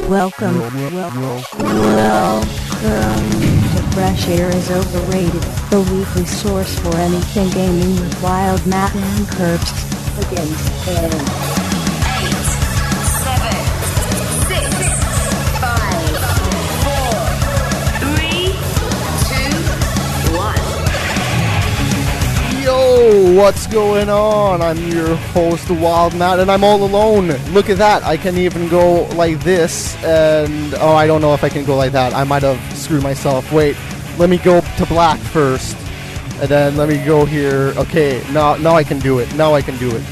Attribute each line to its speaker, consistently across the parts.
Speaker 1: Welcome to Fresh Air is Overrated, the weekly source for anything gaming with Wild Matt and Curbs against Aaron.
Speaker 2: 8, 7, 6, 5, 4, 3, 2, 1.
Speaker 3: Yo, what's going on? I'm your host, Wild Matt, and I'm all alone. Look at that. I can even go like this, and I don't know if I can go like that. I might have screwed myself. Wait, let me go to black first, and then let me go here. Okay, now I can do it. Now I can do it.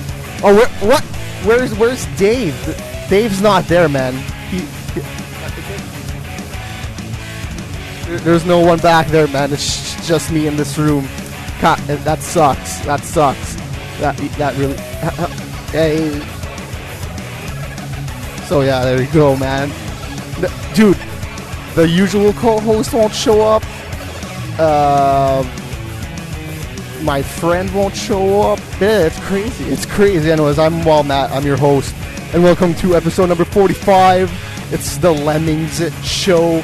Speaker 3: Oh, what? Where's Dave? Dave's not there, man. There's no one back there, man. It's just me in this room. God, that sucks. That sucks. That really. Hey. So yeah, there you go, man. Dude, the usual co-host won't show up. My friend won't show up. Yeah, it's crazy. It's crazy. Anyways, I'm Wild Matt. I'm your host, and welcome to episode number 45. It's the Lemmings Show.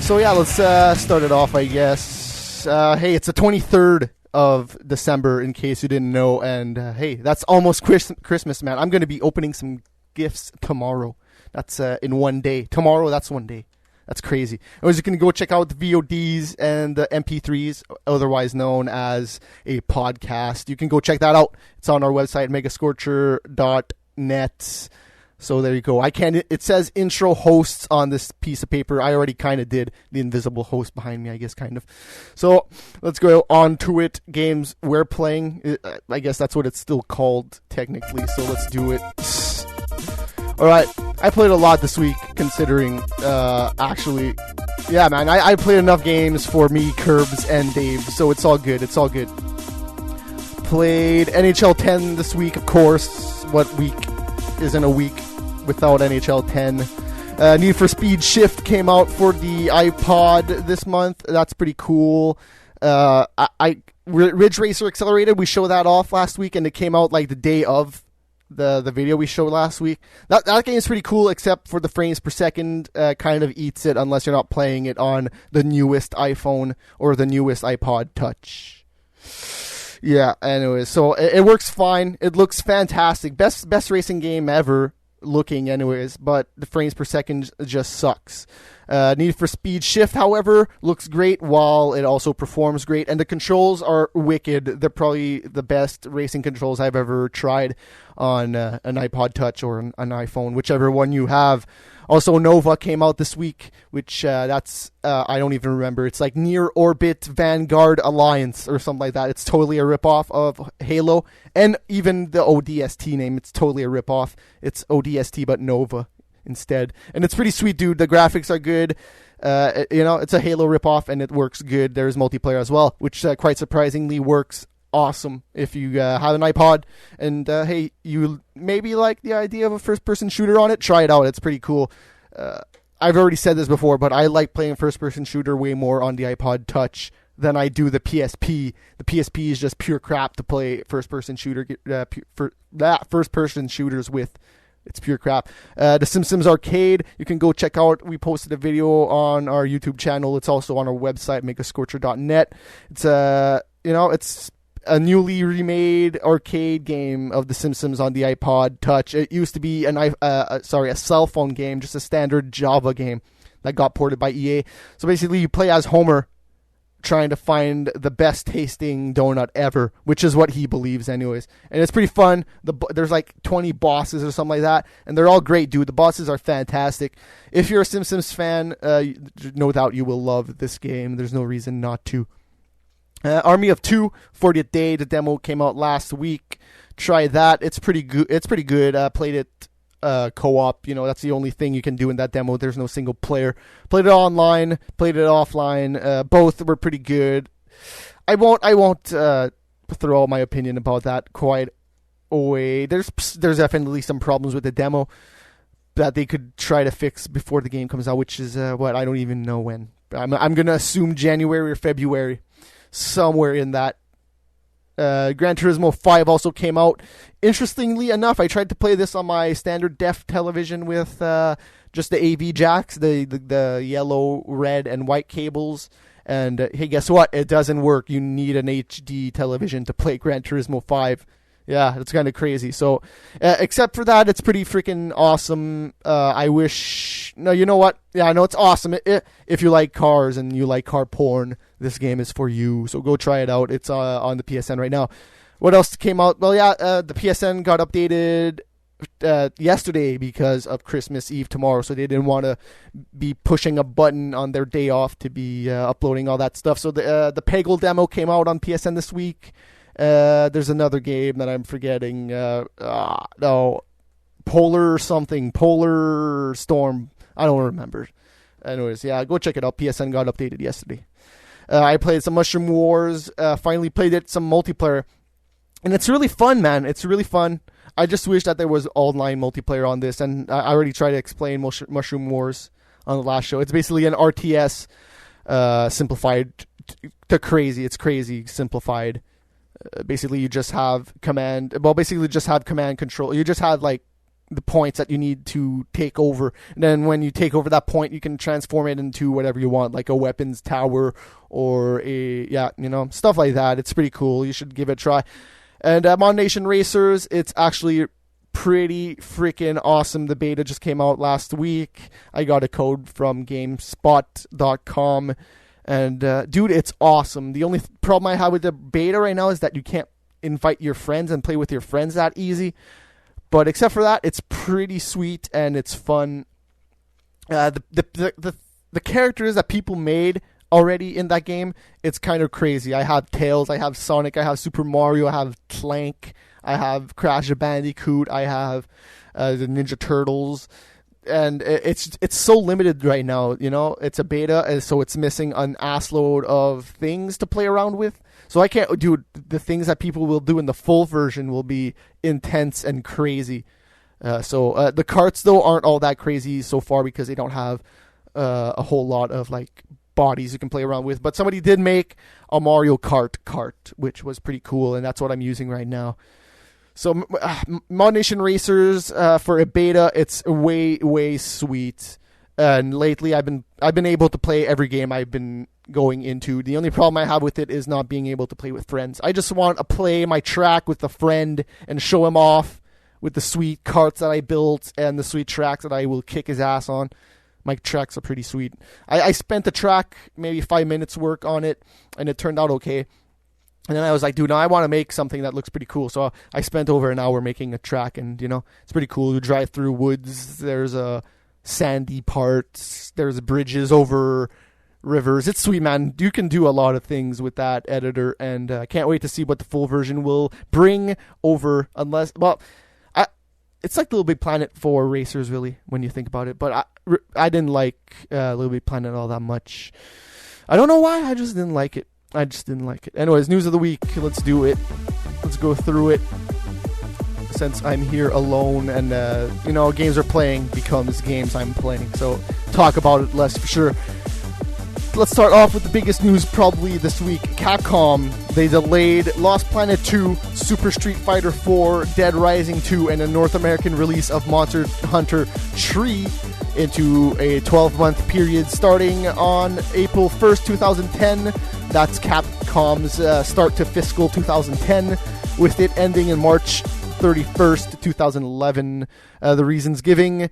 Speaker 3: So yeah, let's start it off, I guess. Hey, it's the 23rd of December, in case you didn't know, and hey, that's almost Christmas, man. I'm going to be opening some gifts tomorrow. That's in one day. Tomorrow, that's one day. That's crazy. Anyways, you can go check out the VODs and the MP3s, otherwise known as a podcast. You can go check that out. It's on our website, megascorcher.net. So there you go. It says intro hosts on this piece of paper. I already kind of did the invisible host behind me, I guess, kind of. So let's go on to it. Games we're playing. I guess that's what it's still called, technically. So let's do it. All right. I played a lot this week, considering, actually. Yeah, man. I played enough games for me, Curbs, and Dave. So it's all good. It's all good. Played NHL 10 this week, of course. What week isn't a week without NHL 10. Need for Speed Shift came out for the iPod this month. That's pretty cool. Ridge Racer Accelerated, we showed that off last week, and it came out like the day of the video we showed last week. That game is pretty cool, except for the frames per second kind of eats it unless you're not playing it on the newest iPhone or the newest iPod Touch. Yeah, anyways, so it works fine. It looks fantastic. Best racing game ever looking, anyways, but the frames per second just sucks. Need for Speed Shift, however, looks great while it also performs great, and the controls are wicked. They're probably the best racing controls I've ever tried on an iPod Touch or an iPhone, whichever one you have. Also, Nova came out this week, which that's, I don't even remember. It's like Near Orbit Vanguard Alliance or something like that. It's totally a ripoff of Halo, and even the ODST name, it's totally a ripoff. It's ODST, but Nova instead. And it's pretty sweet, dude. The graphics are good. It's a Halo ripoff, and it works good. There's multiplayer as well, which quite surprisingly works awesome if you have an iPod and hey, you maybe like the idea of a first-person shooter on it. Try it out. It's pretty cool. I've already said this before, but I like playing first-person shooter way more on the iPod Touch than I do the PSP. The PSP is just pure crap to play first-person shooters with. It's pure crap. The Simpsons Arcade, you can go check out. We posted a video on our YouTube channel. It's also on our website, megascorcher.net. It's it's a newly remade arcade game of The Simpsons on the iPod Touch. It used to be a cell phone game, just a standard Java game that got ported by EA. So basically, you play as Homer, trying to find the best tasting donut ever, which is what he believes anyways. And it's pretty fun. There's like 20 bosses or something like that, and they're all great, dude. The bosses are fantastic. If you're a Simpsons fan, no doubt you will love this game. There's no reason not to. Army of Two, 40th Day. The demo came out last week. Try that. It's pretty good. Played it co-op. That's the only thing you can do in that demo. There's no single player. Played it online. Played it offline. Both were pretty good. I won't throw my opinion about that quite away. There's definitely some problems with the demo that they could try to fix before the game comes out, which is I don't even know when. I'm gonna assume January or February. Somewhere in that Gran Turismo 5 also came out. Interestingly enough, I tried to play this on my standard def television with just the AV jacks, the yellow, red, and white cables. And hey, guess what? It doesn't work. You need an HD television to play Gran Turismo 5. Yeah, it's kind of crazy. So, except for that, it's pretty freaking awesome. I wish... No, you know what? Yeah, I know it's awesome. If you like cars and you like car porn, this game is for you. So go try it out. It's on the PSN right now. What else came out? Well, yeah, the PSN got updated yesterday because of Christmas Eve tomorrow. So they didn't want to be pushing a button on their day off to be uploading all that stuff. So the Peggle demo came out on PSN this week. There's another game that I'm forgetting. No, Polar something. Polar Storm. I don't remember. Anyways, yeah, go check it out. PSN got updated yesterday. I played some Mushroom Wars. Finally played it, some multiplayer. And it's really fun, man. It's really fun. I just wish that there was online multiplayer on this. And I already tried to explain Mushroom Wars on the last show. It's basically an RTS simplified to crazy. It's crazy simplified. Basically, you just have command control. You just have like the points that you need to take over. And then when you take over that point, you can transform it into whatever you want, like a weapons tower or stuff like that. It's pretty cool. You should give it a try. And Mon Nation Racers, it's actually pretty freaking awesome. The beta just came out last week. I got a code from GameSpot.com. And, dude, it's awesome. The only problem I have with the beta right now is that you can't invite your friends and play with your friends that easy. But except for that, it's pretty sweet and it's fun. The characters that people made already in that game, it's kind of crazy. I have Tails, I have Sonic, I have Super Mario, I have Clank, I have Crash Bandicoot, I have the Ninja Turtles. And it's so limited right now, you know. It's a beta, and so it's missing an assload of things to play around with. So I can't do the things that people will do in the full version will be intense and crazy. So the carts though aren't all that crazy so far because they don't have a whole lot of like bodies you can play around with. But somebody did make a Mario Kart cart, which was pretty cool, and that's what I'm using right now. So, Mon Nation Racers for a beta, it's way, way sweet. And lately, I've been able to play every game I've been going into. The only problem I have with it is not being able to play with friends. I just want to play my track with a friend and show him off with the sweet carts that I built and the sweet tracks that I will kick his ass on. My tracks are pretty sweet. I spent the track maybe 5 minutes work on it, and it turned out okay. And then I was like, dude, now I want to make something that looks pretty cool. So I spent over an hour making a track, and, you know, it's pretty cool. You drive through woods. There's a sandy parts. There's bridges over rivers. It's sweet, man. You can do a lot of things with that editor, and I can't wait to see what the full version will bring over. It's like Little Big Planet for racers, really, when you think about it. But I didn't like Little Big Planet all that much. I don't know why. I just didn't like it. Anyways, news of the week. Let's do it. Let's go through it. Since I'm here alone and, games are playing becomes games I'm playing. So talk about it less for sure. Let's start off with the biggest news probably this week. Capcom, they delayed Lost Planet 2, Super Street Fighter 4, Dead Rising 2, and a North American release of Monster Hunter Tree into a 12-month period starting on April 1st, 2010. That's Capcom's start to fiscal 2010, with it ending in March 31st, 2011. The reasons given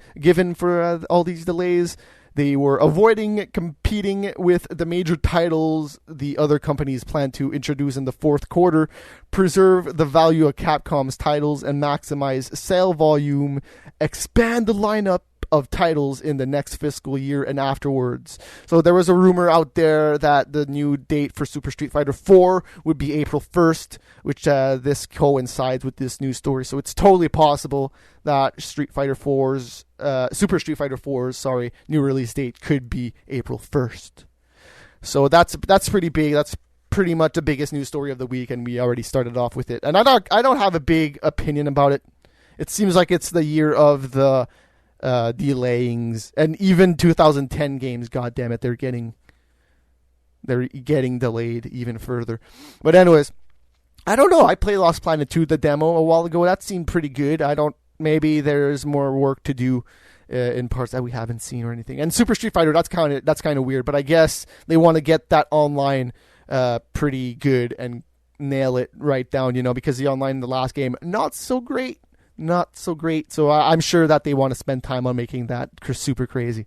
Speaker 3: for all these delays: they were avoiding competing with the major titles the other companies plan to introduce in the fourth quarter, preserve the value of Capcom's titles, and maximize sale volume, expand the lineup of titles in the next fiscal year and afterwards. So there was a rumor out there that the new date for Super Street Fighter 4 would be April 1st, which this coincides with this news story. So it's totally possible that Super Street Fighter 4's new release date could be April 1st. So that's pretty big. That's pretty much the biggest news story of the week, and we already started off with it. And I don't have a big opinion about it. It seems like it's the year of the delayings, and even 2010 games, god damn it, they're getting delayed even further. But anyways, I don't know. I played Lost Planet 2, the demo, a while ago. That seemed pretty good. Maybe there's more work to do in parts that we haven't seen or anything. And Super Street Fighter, that's kind of weird. But I guess they want to get that online pretty good and nail it right down, because the online in the last game, not so great. So I'm sure that they want to spend time on making that super crazy.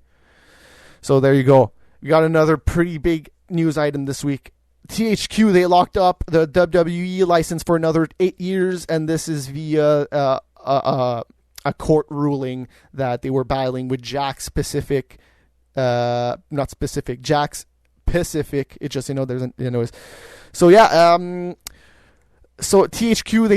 Speaker 3: So there you go. We got another pretty big news item this week. THQ, they locked up the WWE license for another 8 years, and this is via a court ruling that they were battling with Jack's Pacific. It's just, there's, so yeah, so THQ,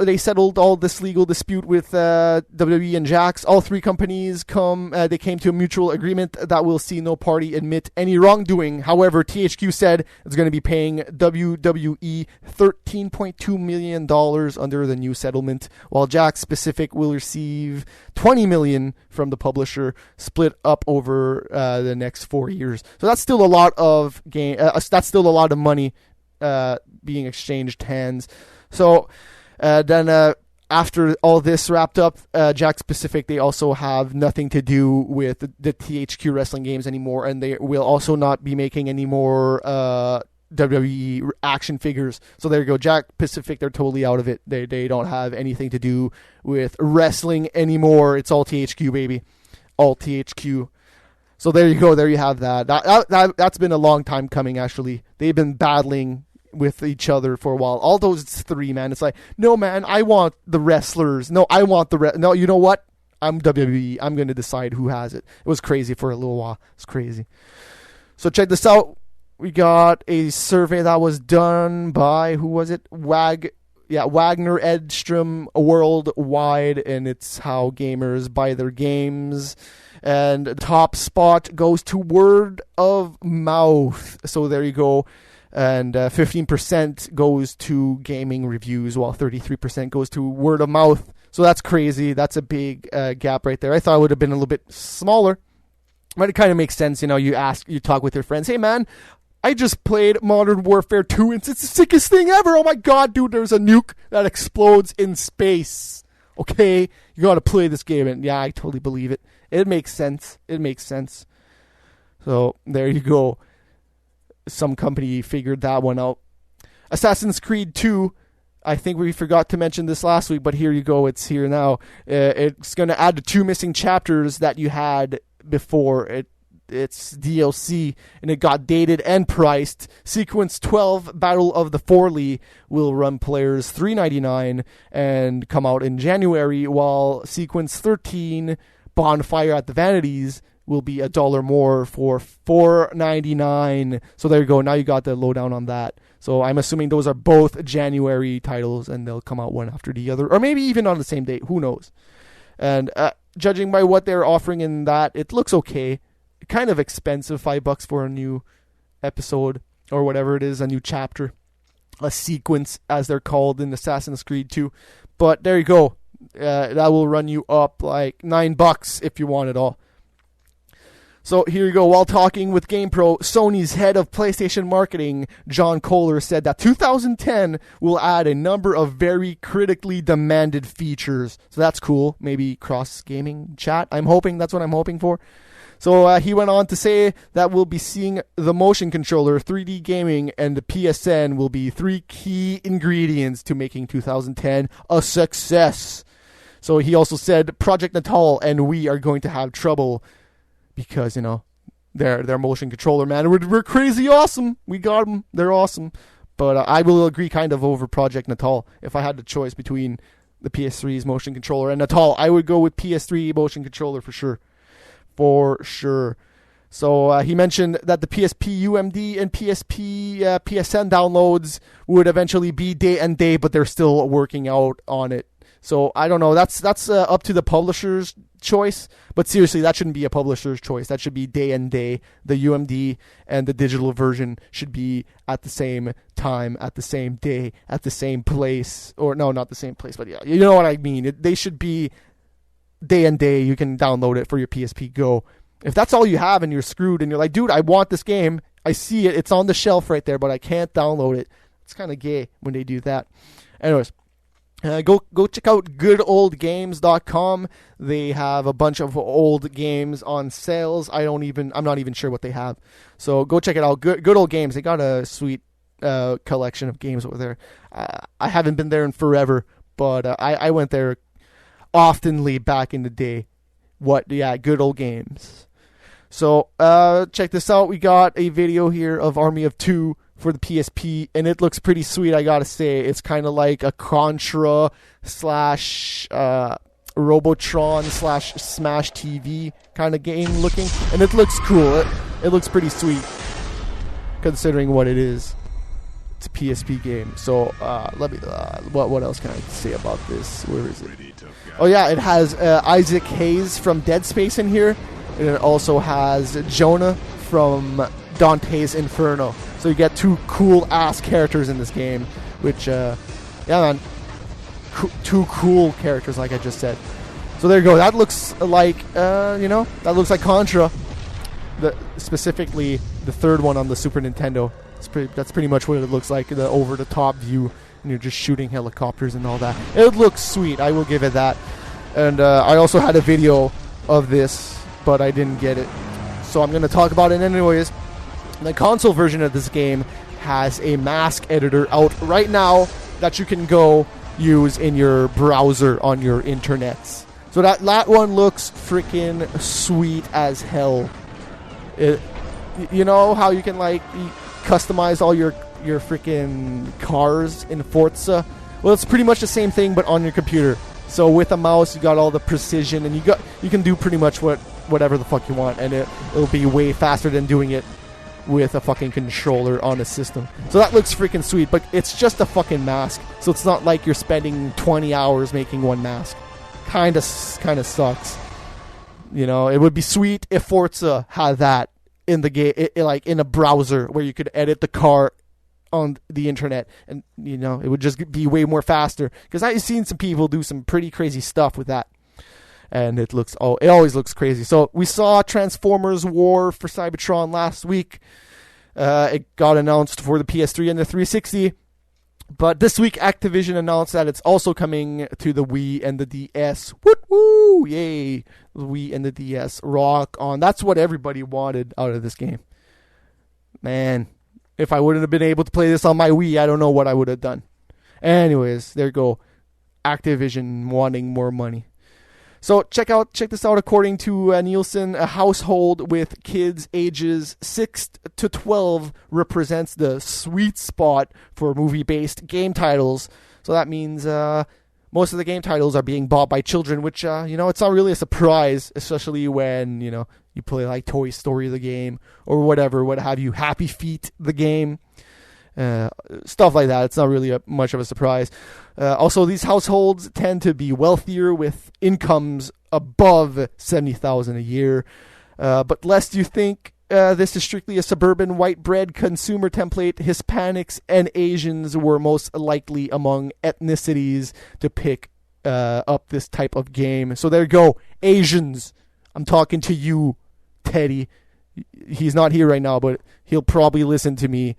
Speaker 3: they settled all this legal dispute with WWE and Jax. All three companies they came to a mutual agreement that will see no party admit any wrongdoing. However, THQ said it's going to be paying WWE $13.2 million under the new settlement, while Jax Pacific will receive $20 million from the publisher, split up over the next 4 years. So that's still a lot of that's still a lot of money being exchanged hands. So then after all this wrapped up, Jax Pacific, they also have nothing to do with the THQ wrestling games anymore, and they will also not be making any more WWE action figures. So there you go, Jax Pacific, they're totally out of it. They don't have anything to do with wrestling anymore. It's all THQ, baby. All THQ. So there you go. There you have that. That's been a long time coming, actually. They've been battling with each other for a while. All those three, man. It's like, no, man, I want the wrestlers. No, I want the no, you know what? I'm WWE. I'm going to decide who has it. It was crazy for a little while. It's crazy. So check this out. We got a survey that was done by, who was it? Wagner Edstrom Worldwide, and it's how gamers buy their games. And the top spot goes to word of mouth. So there you go. And 15% goes to gaming reviews, while 33% goes to word of mouth. So that's crazy. That's a big gap right there. I thought it would have been a little bit smaller. But it kind of makes sense. You talk with your friends. Hey, man, I just played Modern Warfare 2. It's the sickest thing ever. Oh, my God, dude, there's a nuke that explodes in space. Okay, you got to play this game. And yeah, I totally believe it. It makes sense. So there you go. Some company figured that one out. Assassin's Creed 2, I think we forgot to mention this last week, but here you go. It's here now. It's going to add the 2 missing chapters that you had before. It's DLC, and it got dated and priced. Sequence 12, Battle of the Forley, will run players $3.99 and come out in January, while Sequence 13, Bonfire at the Vanities, will be $1 more for $4.99. So there you go. Now you got the lowdown on that. So I'm assuming those are both January titles, and they'll come out one after the other, or maybe even on the same date. Who knows? And judging by what they're offering in that, it looks okay. Kind of expensive, $5 for a new episode or whatever it is, a new chapter, a sequence as they're called in Assassin's Creed 2. But there you go. That will run you up like $9 if you want it all. So here you go. While talking with GamePro, Sony's head of PlayStation marketing, John Kohler, said that 2010 will add a number of very critically demanded features. So that's cool. Maybe cross-gaming chat. That's what I'm hoping for. So he went on to say that we'll be seeing the motion controller, 3D gaming, and the PSN will be 3 key ingredients to making 2010 a success. So he also said Project Natal and we are going to have trouble because, their motion controller, man, we're crazy awesome. We got them. They're awesome. But I will agree kind of over Project Natal. If I had the choice between the PS3's motion controller and Natal, I would go with PS3 motion controller for sure. For sure. So he mentioned that the PSP UMD and PSP PSN downloads would eventually be day and day, but they're still working out on it. So I don't know. That's up to the publisher's choice. But seriously, that shouldn't be a publisher's choice. That should be day and day. The UMD and the digital version should be at the same time, at the same day, at the same place. Or no, not the same place, but yeah, you know what I mean. They should be day and day. You can download it for your PSP Go. If that's all you have and you're screwed and you're like, dude, I want this game. I see it. It's on the shelf right there, but I can't download it. It's kind of gay when they do that. Anyways, go check out goodoldgames.com. They have a bunch of old games on sales. I'm not even sure what they have. So go check it out. Good Old Games. They got a sweet collection of games over there. I haven't been there in forever, but I went there oftenly back in the day. Good Old Games. So check this out. We got a video here of Army of Two for the PSP, and it looks pretty sweet, I gotta say. It's kind of like a Contra / Robotron / Smash TV kind of game looking, and it looks cool. It looks pretty sweet considering what it is. It's a PSP game. So let me. What else can I say about this? Where is it? Oh yeah, it has Isaac Hayes from Dead Space in here, and it also has Jonah from Dante's Inferno. So you get two cool ass characters in this game, which two cool characters, like I just said. So there you go. That looks like that looks like Contra. Specifically the third one on the Super Nintendo. That's pretty much what it looks like, the over the top view, and you're just shooting helicopters and all that. It looks sweet, I will give it that. And I also had a video of this, but I didn't get it, so I'm going to talk about it anyways. The console version of this game has a mask editor out right now that you can go use in your browser on your internets. So that one looks freaking sweet as hell. You know how you can customize all your freaking cars in Forza? Well, it's pretty much the same thing, but on your computer. So with a mouse, you got all the precision, and you can do pretty much whatever the fuck you want, and it'll be way faster than doing it with a fucking controller on a system. So that looks freaking sweet, but it's just a fucking mask. So it's not like you're spending 20 hours making one mask. Kinda sucks. You know, it would be sweet if Forza had that in the game, like in a browser where you could edit the car on the internet, and it would just be way more faster. Because I've seen some people do some pretty crazy stuff with that, and it always looks crazy. So we saw Transformers War for Cybertron last week. It got announced for the PS3 and the 360. But this week, Activision announced that it's also coming to the Wii and the DS. Woo! Yay! The Wii and the DS. Rock on. That's what everybody wanted out of this game. Man, if I wouldn't have been able to play this on my Wii, I don't know what I would have done. Anyways, there you go. Activision wanting more money. So check this out. According to Nielsen, a household with kids ages 6 to 12 represents the sweet spot for movie-based game titles. So that means most of the game titles are being bought by children, which it's not really a surprise, especially when you play like Toy Story the game or whatever, what have you, Happy Feet the game. Stuff like that. It's not really much of a surprise. Also, these households tend to be wealthier with incomes above $70,000 a year. But lest you think this is strictly a suburban white bread consumer template, Hispanics and Asians were most likely among ethnicities to pick up this type of game. So there you go, Asians. I'm talking to you, Teddy. He's not here right now, but he'll probably listen to me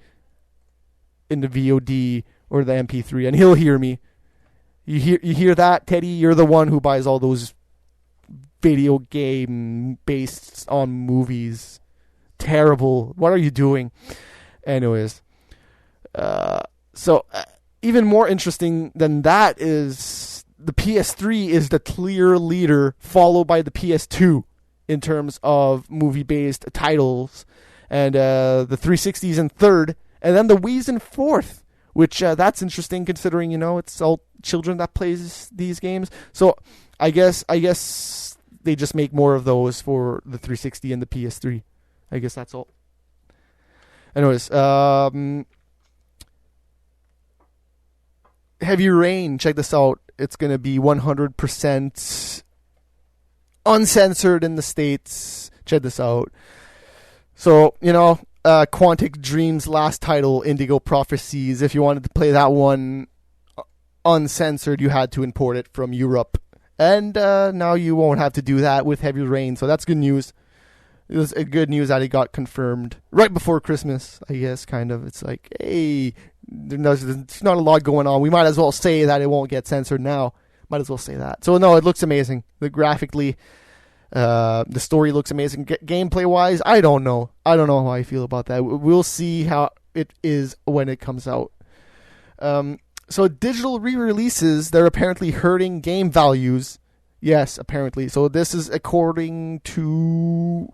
Speaker 3: in the VOD or the MP3, and he'll hear me. You hear that, Teddy? You're the one who buys all those video game based on movies. Terrible. What are you doing? Anyways, so even more interesting than that is the PS3 is the clear leader, followed by the PS2 in terms of movie based titles, and the 360's in third. And then the Wii's in fourth, which that's interesting considering, it's all children that plays these games. So I guess they just make more of those for the 360 and the PS3. I guess that's all. Anyways, Heavy Rain, check this out. It's going to be 100% uncensored in the States. Check this out. So, Quantic Dream's last title, Indigo Prophecies, if you wanted to play that one uncensored, you had to import it from Europe. And now you won't have to do that with Heavy Rain, so that's good news. it was a good news that it got confirmed right before Christmas, I guess, kind of. It's like, hey, there's not a lot going on. We might as well say that it won't get censored now. Might as well say that. So, no, it looks amazing. Graphically, the story looks amazing. Gameplay-wise, I don't know. I don't know how I feel about that. We'll see how it is when it comes out. So digital re-releases, they're apparently hurting game values. Yes, apparently. So this is according to,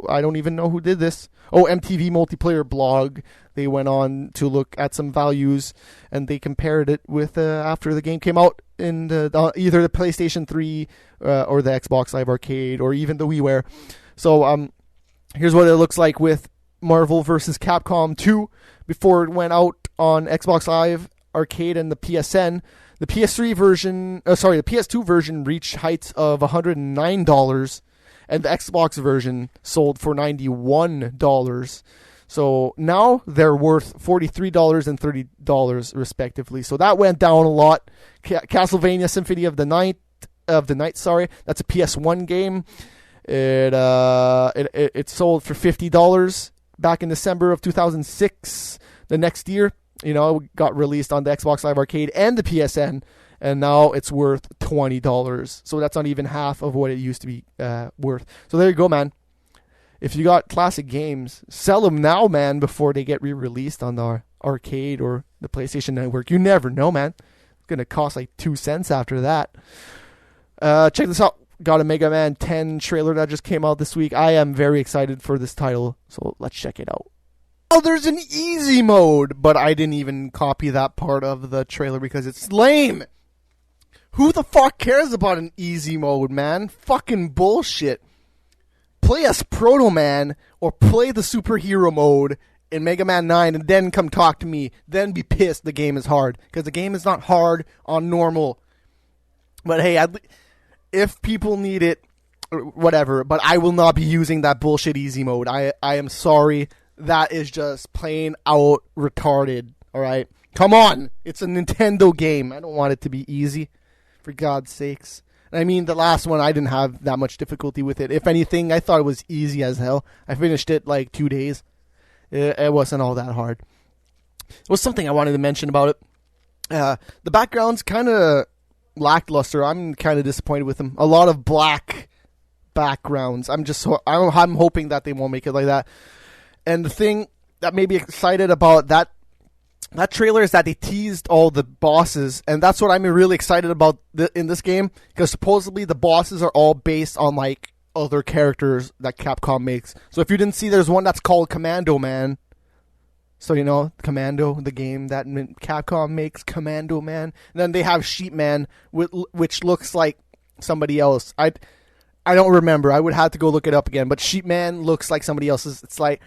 Speaker 3: I don't even know who did this. Oh, MTV Multiplayer Blog. They went on to look at some values, and they compared it with after the game came out in either the PlayStation 3 or the Xbox Live Arcade or even the WiiWare. So here's what it looks like with Marvel vs. Capcom 2 before it went out on Xbox Live Arcade and the PSN. The PS3 version, the PS2 version reached heights of $109, and the Xbox version sold for $91. So now they're worth $43 and $30 respectively. So that went down a lot. Castlevania Symphony of the Night, that's a PS1 game. It sold for $50 back in December of 2006. The next year, it got released on the Xbox Live Arcade and the PSN, and now it's worth $20. So that's not even half of what it used to be worth. So there you go, man. If you got classic games, sell them now, man, before they get re-released on the arcade or the PlayStation Network. You never know, man. It's going to cost like 2 cents after that. Check this out. Got a Mega Man 10 trailer that just came out this week. I am very excited for this title, so let's check it out. Oh, there's an easy mode, but I didn't even copy that part of the trailer because it's lame. Who the fuck cares about an easy mode, man? Fucking bullshit. Play as Proto Man or play the superhero mode in Mega Man 9 and then come talk to me. Then be pissed the game is hard, because the game is not hard on normal. But hey, if people need it, whatever, but I will not be using that bullshit easy mode. I am sorry. That is just plain out retarded, alright? Come on! It's a Nintendo game. I don't want it to be easy, for God's sakes. I mean, the last one, I didn't have that much difficulty with it. If anything, I thought it was easy as hell. I finished it like 2 days. It wasn't all that hard. There was something I wanted to mention about it. The background's kind of lackluster. I'm kind of disappointed with them. A lot of black backgrounds. I'm hoping that they won't make it like that. And the thing that made me excited about that trailer is that they teased all the bosses, and that's what I'm really excited about in this game, because supposedly the bosses are all based on like other characters that Capcom makes. So if you didn't see, there's one that's called Commando Man. So Commando, the game that Capcom makes, Commando Man. And then they have Sheep Man, which looks like somebody else. I don't remember. I would have to go look it up again. But Sheep Man looks like somebody else's. It's like,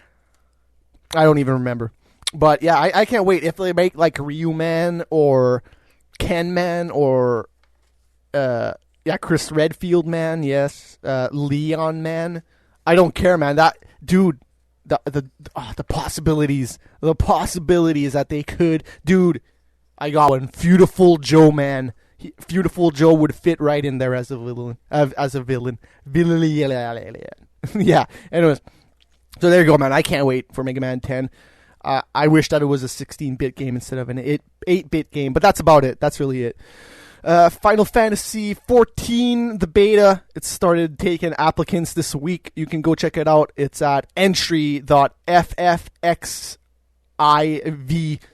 Speaker 3: I don't even remember. But yeah, I can't wait. If they make like Ryu Man or Ken Man or Chris Redfield Man, yes, Leon Man. I don't care, man. That dude, the possibilities that they could, dude. I got one. Beautiful Joe Man. Beautiful Joe would fit right in there as a villain. Yeah. Anyways, so there you go, man. I can't wait for Mega Man 10. I wish that it was a 16-bit game instead of an 8-bit game, but that's about it. That's really it. Final Fantasy 14, the beta, it started taking applicants this week. You can go check it out. It's at entry.ffxiv.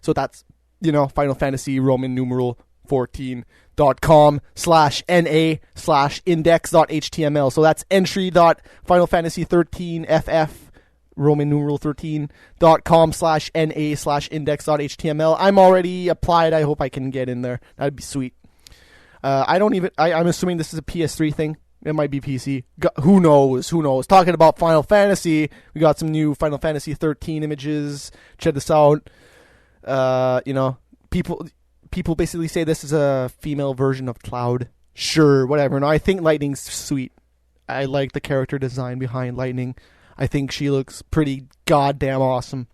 Speaker 3: So that's, Final Fantasy Roman numeral 14.com/NA/index.html. So that's entry.finalfantasy13ff Roman numeral 13.com/NA/index.html. I'm already applied. I hope I can get in there. That'd be sweet. I'm assuming this is a PS3 thing. It might be PC. Who knows? Talking about Final Fantasy, we got some new Final Fantasy 13 images. Check this out. People basically say this is a female version of Cloud. Sure, whatever. No, I think Lightning's sweet. I like the character design behind Lightning. I think she looks pretty goddamn awesome.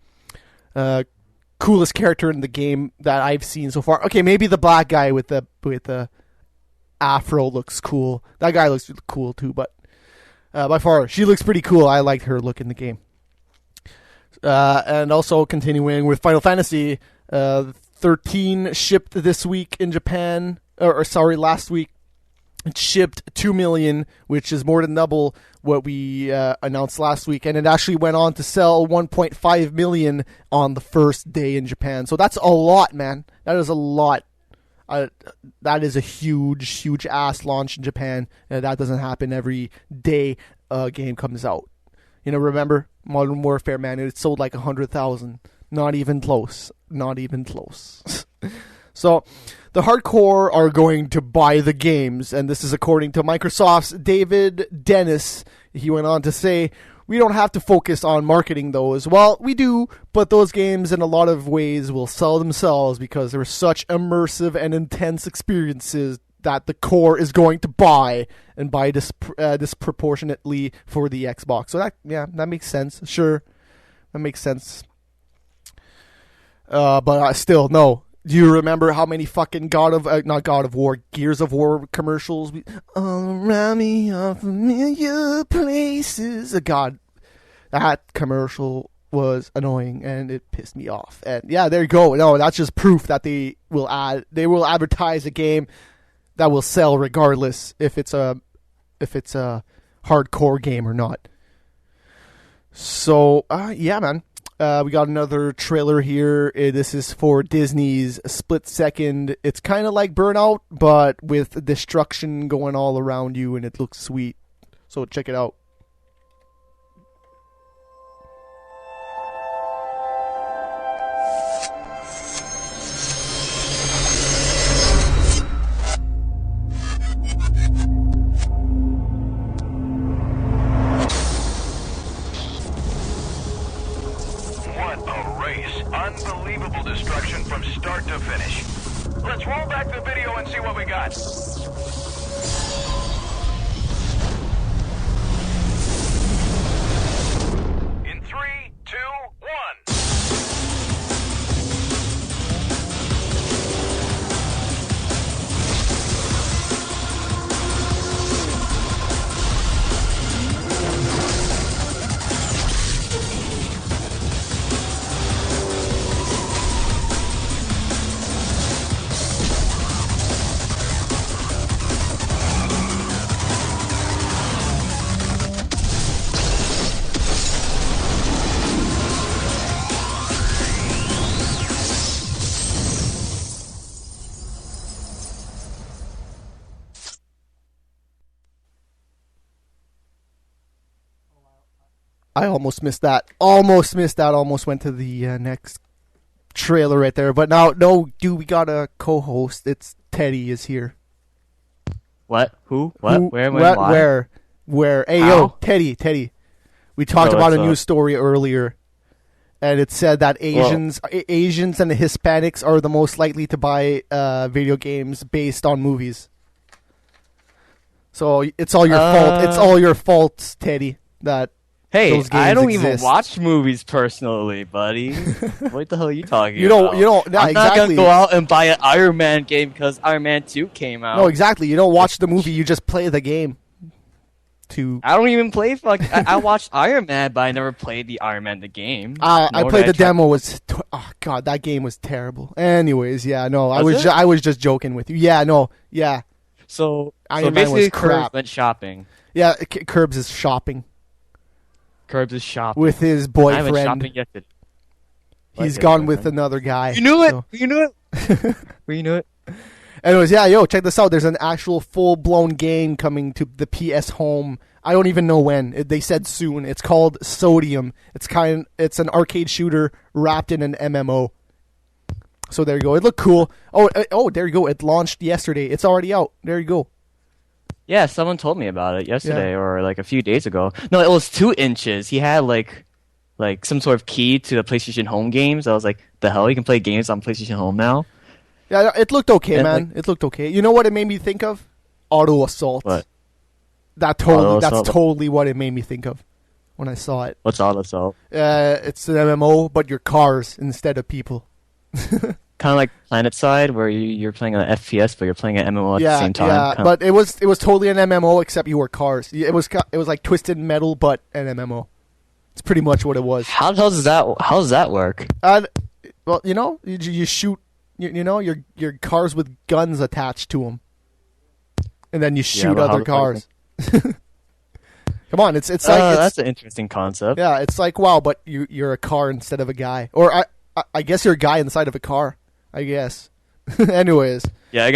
Speaker 3: Coolest character in the game that I've seen so far. Okay, maybe the black guy with the afro looks cool. That guy looks cool too, but By far, she looks pretty cool. I liked her look in the game. And also continuing with Final Fantasy 13 shipped this week in Japan, last week. It shipped 2 million, which is more than double what we announced last week, and it actually went on to sell 1.5 million on the first day in Japan. So that's a lot, man. That is a lot. That is a huge ass launch in Japan. That doesn't happen every day a game comes out. You know, remember Modern Warfare, man? It sold like 100,000. Not even close. Not even close. So the hardcore are going to buy the games, and this is according to Microsoft's David Dennis. He went on to say, we don't have to focus on marketing those. Well, we do, but those games in a lot of ways will sell themselves because they're such immersive and intense experiences that the core is going to buy, and buy disproportionately for the Xbox. So that makes sense. Sure, that makes sense. But still, no. Do you remember how many fucking Gears of War commercials? All around me are familiar places. God, that commercial was annoying and it pissed me off. And yeah, there you go. No, that's just proof that they will advertise a game that will sell regardless if it's a hardcore game or not. So yeah, man. We got another trailer here. This is for Disney's Split Second. It's kind of like Burnout, but with destruction going all around you, and it looks sweet. So check it out.
Speaker 4: Unbelievable destruction from start to finish. Let's roll back the video and see what we got. In 3, 2, 1.
Speaker 3: I almost missed that. Almost went to the next trailer right there. But now, no, dude, we got a co-host. It's Teddy is here.
Speaker 5: What? Who? What? Where? When? Why?
Speaker 3: Where? Hey, yo, Teddy. We talked about a news story earlier, and it said that Asians and the Hispanics are the most likely to buy video games based on movies. So it's all your fault. It's all your fault, Teddy.
Speaker 5: Hey, I don't even watch movies personally, buddy. What the hell are you talking
Speaker 3: about?
Speaker 5: I'm not going to go out and buy an Iron Man game because Iron Man 2 came out.
Speaker 3: No, exactly. You don't watch the movie, you just play the game.
Speaker 5: I don't even play I watched Iron Man, but I never played the Iron Man the game.
Speaker 3: I played the demo. Oh god, that game was terrible. Anyways, yeah, no, I was just joking with you. Yeah, no, yeah.
Speaker 5: So basically Curbs went shopping.
Speaker 3: Yeah, Curbs is shopping.
Speaker 5: Curbs is shopping.
Speaker 3: With his boyfriend.
Speaker 5: I went shopping yesterday.
Speaker 3: He's gone with another guy.
Speaker 5: You knew it! So. You knew it! You knew it.
Speaker 3: Anyways, yeah, yo, check this out. There's an actual full-blown game coming to the PS Home. I don't even know when. They said soon. It's called Sodium. It's an arcade shooter wrapped in an MMO. So there you go. It looked cool. Oh, there you go. It launched yesterday. It's already out. There you go.
Speaker 5: Yeah, someone told me about it yesterday or like a few days ago. No, it was 2 inches. He had like some sort of key to the PlayStation Home games. I was like, the hell? You can play games on PlayStation Home now?
Speaker 3: Yeah, it looked okay, man. It looked okay. You know what it made me think of? Auto Assault.
Speaker 5: What?
Speaker 3: That's totally what it made me think of when I saw it.
Speaker 5: What's Auto Assault?
Speaker 3: It's an MMO, but you're cars instead of people.
Speaker 5: Kind of like Planet Side, where you're playing an FPS, but you're playing an MMO at the same time.
Speaker 3: Yeah,
Speaker 5: Kinda-
Speaker 3: but it was totally an MMO except you were cars. It was like Twisted Metal, but an MMO. It's pretty much what it was.
Speaker 5: how does that work?
Speaker 3: Well, you shoot, your cars with guns attached to them, and then you shoot
Speaker 5: but how
Speaker 3: other
Speaker 5: the fuck-
Speaker 3: cars. Come on, it's like
Speaker 5: that's an interesting concept.
Speaker 3: yeah, it's like WoW, but you're a car instead of a guy, or I guess you're a guy inside of a car. I guess. Anyways,
Speaker 5: Yeah, you're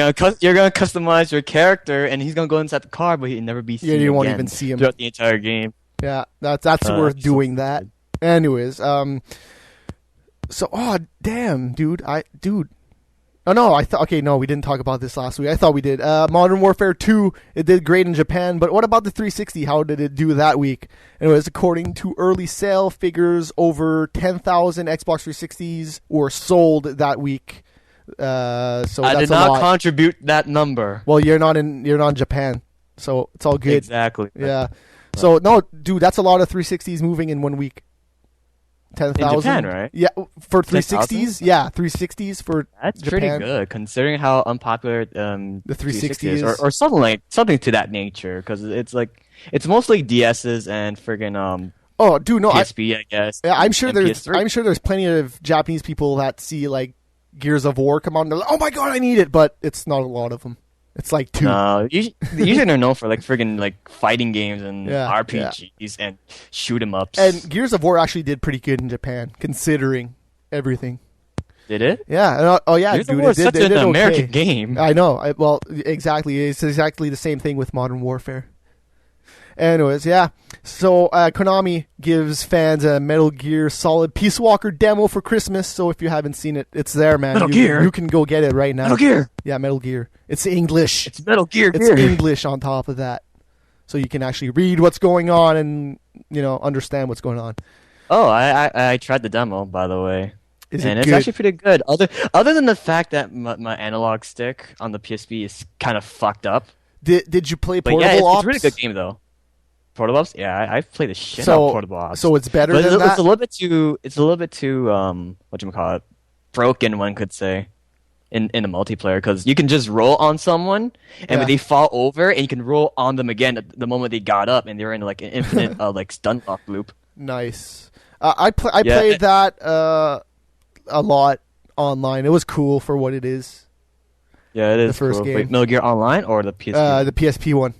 Speaker 5: gonna customize your character, and he's gonna go inside the car, but he'll never be seen.
Speaker 3: you won't
Speaker 5: again
Speaker 3: even see him.
Speaker 5: throughout the entire game.
Speaker 3: Yeah, that's worth
Speaker 5: that's
Speaker 3: doing
Speaker 5: so
Speaker 3: that.
Speaker 5: good.
Speaker 3: Anyways, so damn, dude. Oh no, no, we didn't talk about this last week. I thought we did. Modern Warfare 2, it did great in Japan, but what about the 360? How did it do that week? Anyways, according to early sale figures, over 10,000 Xbox 360s were sold that week. So
Speaker 5: I
Speaker 3: that's
Speaker 5: did
Speaker 3: a
Speaker 5: not
Speaker 3: lot.
Speaker 5: contribute that number.
Speaker 3: Well, you're not in Japan, so it's all good.
Speaker 5: Exactly.
Speaker 3: Yeah. So no, dude, that's a lot of 360s moving in 1 week. 10,000.
Speaker 5: In Japan, right?
Speaker 3: Yeah, for
Speaker 5: 10,000?
Speaker 3: 360s. Yeah, 360s for
Speaker 5: That's
Speaker 3: Japan.
Speaker 5: pretty good, considering how unpopular
Speaker 3: The
Speaker 5: 360
Speaker 3: 360
Speaker 5: is, or something to that nature. Because it's mostly DSs and friggin'
Speaker 3: Oh, dude, no,
Speaker 5: PSP, I guess.
Speaker 3: yeah, I'm sure
Speaker 5: and
Speaker 3: there's
Speaker 5: PS3.
Speaker 3: plenty of Japanese people that see like Gears of War come out and they're like, oh my god, I need it, but it's not a lot of them. It's like 2.
Speaker 5: No, usually they're known for like friggin' like fighting games and
Speaker 3: Yeah,
Speaker 5: RPGs and shoot 'em ups.
Speaker 3: And Gears of War actually did pretty good in Japan, considering everything.
Speaker 5: Did it?
Speaker 3: Yeah. Oh yeah,
Speaker 5: Gears of
Speaker 3: dude.
Speaker 5: War is
Speaker 3: It
Speaker 5: such
Speaker 3: did
Speaker 5: an
Speaker 3: okay.
Speaker 5: American game.
Speaker 3: I know. Well, exactly. It's exactly the same thing with Modern Warfare. Anyways, yeah. So Konami gives fans a Metal Gear Solid Peace Walker demo for Christmas. So if you haven't seen it, it's there, man.
Speaker 5: Metal Gear?
Speaker 3: You can go get it right now.
Speaker 5: Metal Gear.
Speaker 3: Yeah, Metal Gear. It's English.
Speaker 5: It's Metal Gear.
Speaker 3: It's English on top of that, so you can actually read what's going on and understand what's going on.
Speaker 5: Oh, I tried the demo, by the way.
Speaker 3: Is
Speaker 5: and
Speaker 3: it
Speaker 5: it's
Speaker 3: good?
Speaker 5: actually pretty good. Other than the fact that my analog stick on the PSP is kind of fucked up.
Speaker 3: Did you play
Speaker 5: But
Speaker 3: Portable
Speaker 5: yeah, it's
Speaker 3: Ops?
Speaker 5: a really good game though. Portable Ops? Yeah, I've played the shit out
Speaker 3: So
Speaker 5: of Portable Ops.
Speaker 3: so it's better
Speaker 5: but
Speaker 3: than
Speaker 5: it's
Speaker 3: that.
Speaker 5: a little bit too. It's a little bit too. Whatchamacallit, broken, one could say, in the multiplayer, because you can just roll on someone, and
Speaker 3: Yeah.
Speaker 5: when they fall over, and you can roll on them again the moment they got up, and they're in like an infinite like stun lock loop.
Speaker 3: Nice. I
Speaker 5: Yeah.
Speaker 3: played that a lot online. It was cool for what it is.
Speaker 5: Yeah, it is.
Speaker 3: first
Speaker 5: cool.
Speaker 3: game.
Speaker 5: Wait, Metal Gear Online or the PSP?
Speaker 3: The PSP one.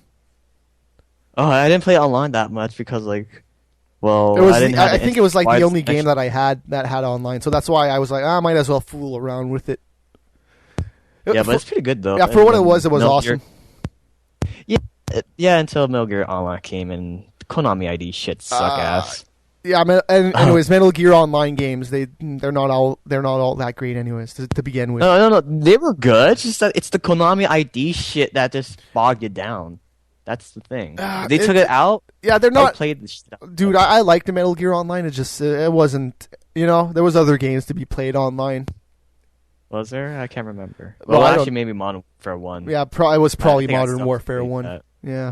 Speaker 5: Oh, I didn't play it online that much because well,
Speaker 3: It was.
Speaker 5: I didn't have
Speaker 3: I think it was like the
Speaker 5: wide
Speaker 3: only game
Speaker 5: selection.
Speaker 3: that I had that had online. So that's why I was like, I might as well fool around with it.
Speaker 5: Yeah,
Speaker 3: For-
Speaker 5: but it's pretty good though.
Speaker 3: yeah, for what it was
Speaker 5: Metal
Speaker 3: awesome.
Speaker 5: Gear- Yeah, until Metal Gear Online came and Konami ID shit suck ass.
Speaker 3: Yeah, and anyways, Metal Gear Online games they're not all that great anyways to begin with.
Speaker 5: No, they were good. It's just that it's the Konami ID shit that just bogged it down. That's the thing. They took it out.
Speaker 3: Yeah, they're
Speaker 5: I
Speaker 3: not.
Speaker 5: played the shit out.
Speaker 3: Dude, I liked the Metal Gear Online. It just it wasn't. There was other games to be played online.
Speaker 5: Was there? I can't remember.
Speaker 3: Well,
Speaker 5: Well,
Speaker 3: I don't-
Speaker 5: actually, maybe Modern Warfare 1.
Speaker 3: Yeah, it was probably
Speaker 5: I think I
Speaker 3: Modern
Speaker 5: still
Speaker 3: Warfare
Speaker 5: played
Speaker 3: 1.
Speaker 5: that.
Speaker 3: Yeah.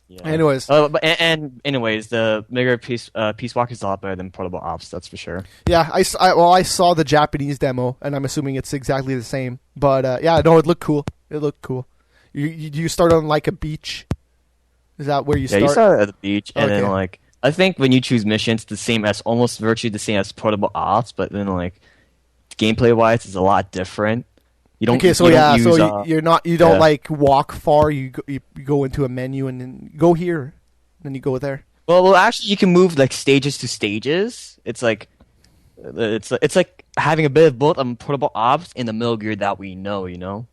Speaker 5: Yeah.
Speaker 3: Anyways.
Speaker 5: And anyways, the Mega Peace Walker is a lot better than Portable Ops. That's for sure.
Speaker 3: Yeah, I saw the Japanese demo, and I'm assuming it's exactly the same. But yeah, no, it looked cool. It looked cool. You start on like a beach. Is that where you
Speaker 5: Yeah,
Speaker 3: start?
Speaker 5: you start at the beach, and
Speaker 3: Okay.
Speaker 5: then I think when you choose missions, the same as almost virtually the same as Portable Ops, but then gameplay wise, it's a lot different. You don't.
Speaker 3: Okay, so
Speaker 5: you
Speaker 3: yeah,
Speaker 5: don't use,
Speaker 3: so you don't
Speaker 5: yeah.
Speaker 3: like walk far. You go into a menu and then go here, then you go there.
Speaker 5: Well, actually, you can move stages to stages. It's like having a bit of both on Portable Ops and the Metal Gear that we know. You know,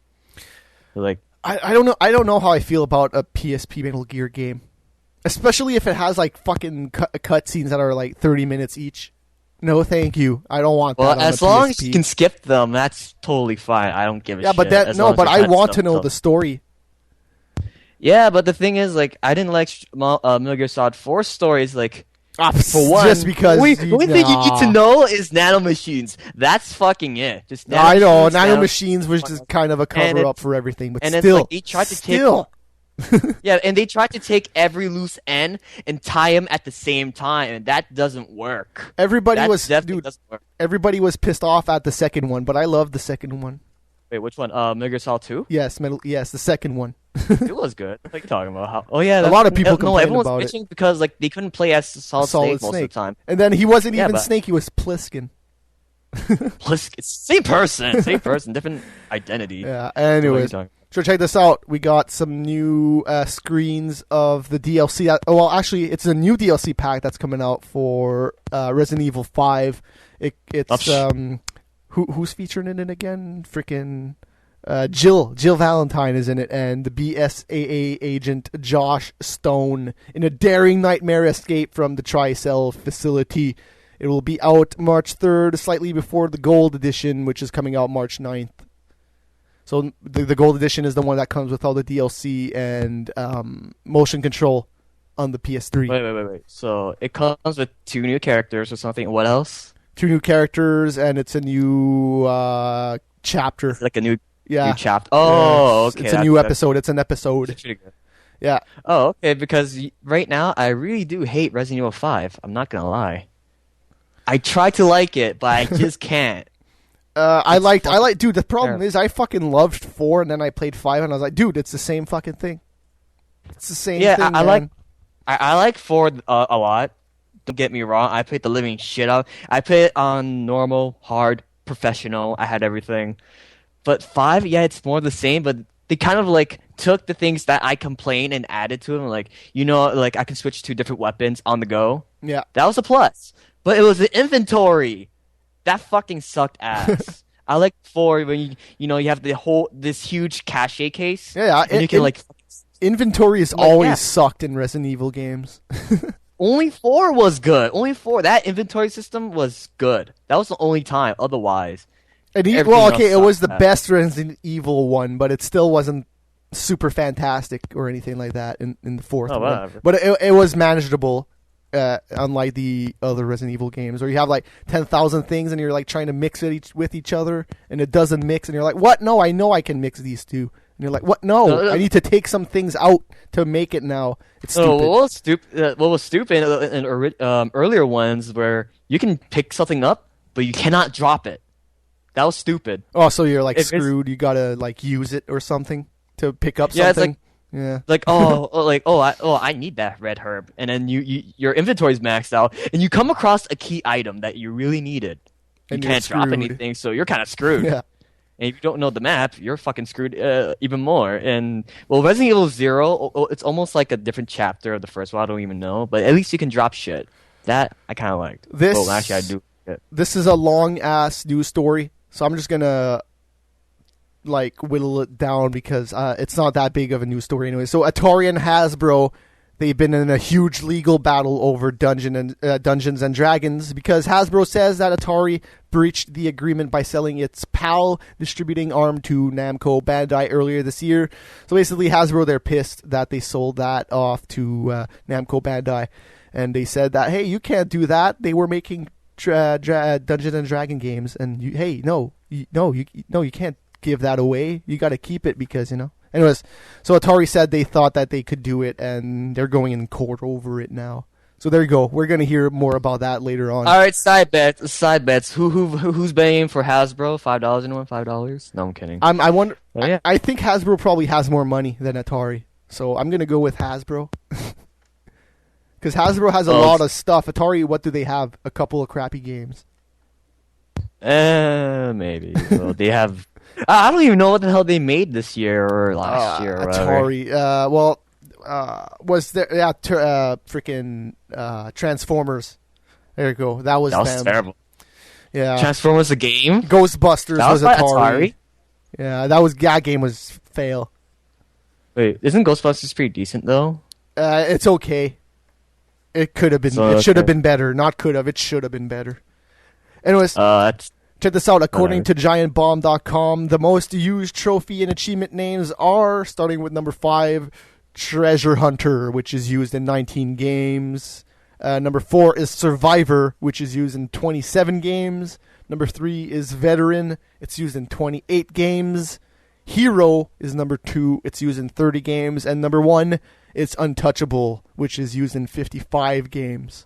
Speaker 3: I don't know. I don't know how I feel about a PSP Metal Gear game, especially if it has fucking cutscenes that are 30 minutes each. No, thank you. I don't want
Speaker 5: well,
Speaker 3: that. On
Speaker 5: as
Speaker 3: a
Speaker 5: long as
Speaker 3: PSP.
Speaker 5: you can skip them, that's totally fine. I don't give a
Speaker 3: Yeah,
Speaker 5: shit.
Speaker 3: but
Speaker 5: as long as
Speaker 3: but
Speaker 5: you
Speaker 3: I
Speaker 5: had
Speaker 3: want
Speaker 5: stuff
Speaker 3: to know
Speaker 5: tell-
Speaker 3: the story.
Speaker 5: Yeah, but the thing is, I didn't like Metal Gear Solid 4 stories.
Speaker 3: For
Speaker 5: one,
Speaker 3: just because
Speaker 5: the only thing you need to
Speaker 3: nah.
Speaker 5: know is nanomachines. That's fucking it. Just
Speaker 3: I know
Speaker 5: nanomachines,
Speaker 3: nanomachines was just kind of a
Speaker 5: And
Speaker 3: cover up
Speaker 5: it's-
Speaker 3: for everything, but
Speaker 5: and
Speaker 3: still,
Speaker 5: it's they tried to
Speaker 3: still.
Speaker 5: Yeah, and they tried to take every loose end and tie him at the same time, and that doesn't work.
Speaker 3: Everybody
Speaker 5: That
Speaker 3: was
Speaker 5: definitely
Speaker 3: dude.
Speaker 5: doesn't work.
Speaker 3: Everybody was pissed off at the second one, but I loved the second one.
Speaker 5: Wait, which one? Metal Gear Solid 2?
Speaker 3: Yes, the second one.
Speaker 5: It was good. What are you talking about? Oh yeah,
Speaker 3: A lot of people
Speaker 5: no,
Speaker 3: complained
Speaker 5: everyone's
Speaker 3: about it.
Speaker 5: bitching because like they couldn't play as Solid Snake most of the time.
Speaker 3: And then he wasn't
Speaker 5: Yeah,
Speaker 3: even
Speaker 5: but-
Speaker 3: Snake; he was Pliskin.
Speaker 5: Plus, it's same person, different identity.
Speaker 3: Yeah.
Speaker 5: What are you
Speaker 3: Anyways,
Speaker 5: talking-
Speaker 3: so check this out. We got some new screens of the DLC. Well, actually, it's a new DLC pack that's coming out for Resident Evil 5. It's
Speaker 5: Upsh.
Speaker 3: Who's featuring in it again? Freaking Jill Valentine is in it, and the BSAA agent Josh Stone in a daring nightmare escape from the Tricell facility. It will be out March 3rd, slightly before the Gold Edition, which is coming out March 9th. So the Gold Edition is the one that comes with all the DLC and motion control on the PS3.
Speaker 5: Wait. So it comes with 2 new characters or something. What else?
Speaker 3: 2 new characters, and it's a new chapter.
Speaker 5: It's like a new
Speaker 3: Yeah.
Speaker 5: chapter. Oh,
Speaker 3: Yeah,
Speaker 5: okay.
Speaker 3: It's a new episode. It's an episode.
Speaker 5: That's pretty good.
Speaker 3: Yeah.
Speaker 5: Oh, okay. Because right now I really do hate Resident Evil 5. I'm not gonna lie. I try to like it, but I just can't.
Speaker 3: Dude, the problem
Speaker 5: terrible.
Speaker 3: is I fucking loved 4, and then I played 5, and I was like, dude, it's the same fucking thing. It's the same
Speaker 5: Yeah,
Speaker 3: thing,
Speaker 5: I
Speaker 3: man.
Speaker 5: like. I like 4 a lot. Don't get me wrong. I played the living shit out. I played it on normal, hard, professional. I had everything. But 5, yeah, it's more the same. But they kind of like took the things that I complained and added to them. Like like I can switch to different weapons on the go.
Speaker 3: Yeah.
Speaker 5: That was a plus. But it was the inventory that fucking sucked ass. I like 4 when you have this huge cache case.
Speaker 3: Yeah,
Speaker 5: and you can like.
Speaker 3: Inventory has
Speaker 5: Like,
Speaker 3: always
Speaker 5: yeah.
Speaker 3: sucked in Resident Evil games.
Speaker 5: Only 4 was good. Only 4. That inventory system was good. That was the only time. Otherwise, everything
Speaker 3: Well,
Speaker 5: else
Speaker 3: okay, it was the
Speaker 5: sucked.
Speaker 3: best Resident Evil one, but it still wasn't super fantastic or anything like that in the fourth
Speaker 5: Oh,
Speaker 3: one.
Speaker 5: whatever.
Speaker 3: But it was manageable, unlike the other Resident Evil games, where you have like 10,000 things and you're like trying to mix it with each other, and it doesn't mix, and you're like, what? No, I know I can mix these two. And you're like, what? No, I need to take some things out to make it now. It's stupid.
Speaker 5: What was stupid in earlier ones where you can pick something up, but you cannot drop it. That was stupid.
Speaker 3: Oh, so you're like
Speaker 5: If it's-
Speaker 3: screwed. You gotta like use it or something to pick up
Speaker 5: Yeah, it's
Speaker 3: something.
Speaker 5: like-
Speaker 3: Yeah.
Speaker 5: Like I need that red herb, and then your inventory's maxed out, and you come across a key item that you really needed. You
Speaker 3: And you're
Speaker 5: can't drop
Speaker 3: screwed.
Speaker 5: anything, so you're kind of screwed.
Speaker 3: Yeah.
Speaker 5: And if you don't know the map, you're fucking screwed even more. And well, Resident Evil 0, it's almost like a different chapter of the first one. I don't even know, but at least you can drop shit. That I kind of liked.
Speaker 3: This-
Speaker 5: Well, actually, I do. Yeah.
Speaker 3: This is a long ass news story, so I'm just gonna like whittle it down because it's not that big of a news story anyway. So Atari and Hasbro, they've been in a huge legal battle over Dungeons and Dragons because Hasbro says that Atari breached the agreement by selling its PAL distributing arm to Namco Bandai earlier this year. So basically, Hasbro, they're pissed that they sold that off to Namco Bandai, and they said that, hey, you can't do that. They were making Dungeons and Dragon games, and you can't give that away. You got to keep it because Anyways, so Atari said they thought that they could do it, and they're going in court over it now. So there you go. We're gonna hear more about that later on.
Speaker 5: All right, side bets. Who's paying for Hasbro? $5 anyone? $5? No, I'm kidding.
Speaker 3: I wonder.
Speaker 5: Oh, yeah.
Speaker 3: I think Hasbro probably has more money than Atari, so I'm gonna go with Hasbro. Because Hasbro has a lot of stuff. Atari, what do they have? A couple of crappy games.
Speaker 5: Maybe. Well, they have. I don't even know what the hell they made this year or last year. Or whatever.
Speaker 3: Atari. Was there? Yeah, freaking Transformers. There you go. That was them.
Speaker 5: terrible.
Speaker 3: Yeah.
Speaker 5: Transformers the game.
Speaker 3: Ghostbusters
Speaker 5: That was
Speaker 3: was
Speaker 5: by
Speaker 3: Atari.
Speaker 5: Atari?
Speaker 3: Yeah, that game was fail.
Speaker 5: Wait, isn't Ghostbusters pretty decent though?
Speaker 3: It's okay. It could have been.
Speaker 5: So,
Speaker 3: it should have
Speaker 5: okay.
Speaker 3: been better. Not could have. It should have been better. Anyways,
Speaker 5: That's
Speaker 3: check this out. According to GiantBomb.com, the most used trophy and achievement names are, starting with number 5, Treasure Hunter, which is used in 19 games. Number 4 is Survivor, which is used in 27 games. Number 3 is Veteran. It's used in 28 games. Hero is number 2. It's used in 30 games. And number 1, it's Untouchable, which is used in 55 games.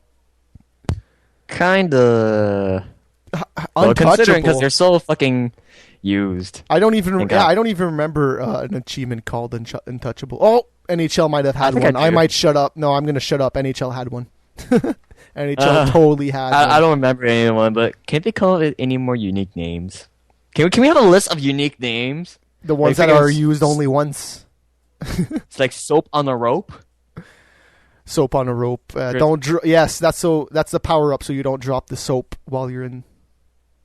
Speaker 5: Kinda.
Speaker 3: Untouchable.
Speaker 5: Considering because they're so fucking used.
Speaker 3: I don't even remember an achievement called Untouchable. Oh, NHL might have had one. I might shut up. No, I'm going to shut up. NHL had one. NHL totally had one.
Speaker 5: I don't remember anyone, but can't they come up with any more unique names? Can we have a list of unique names?
Speaker 3: The ones that are used only once.
Speaker 5: It's like Soap on a Rope.
Speaker 3: Soap on a rope. Yes, that's the power up, so you don't drop the soap while you're in.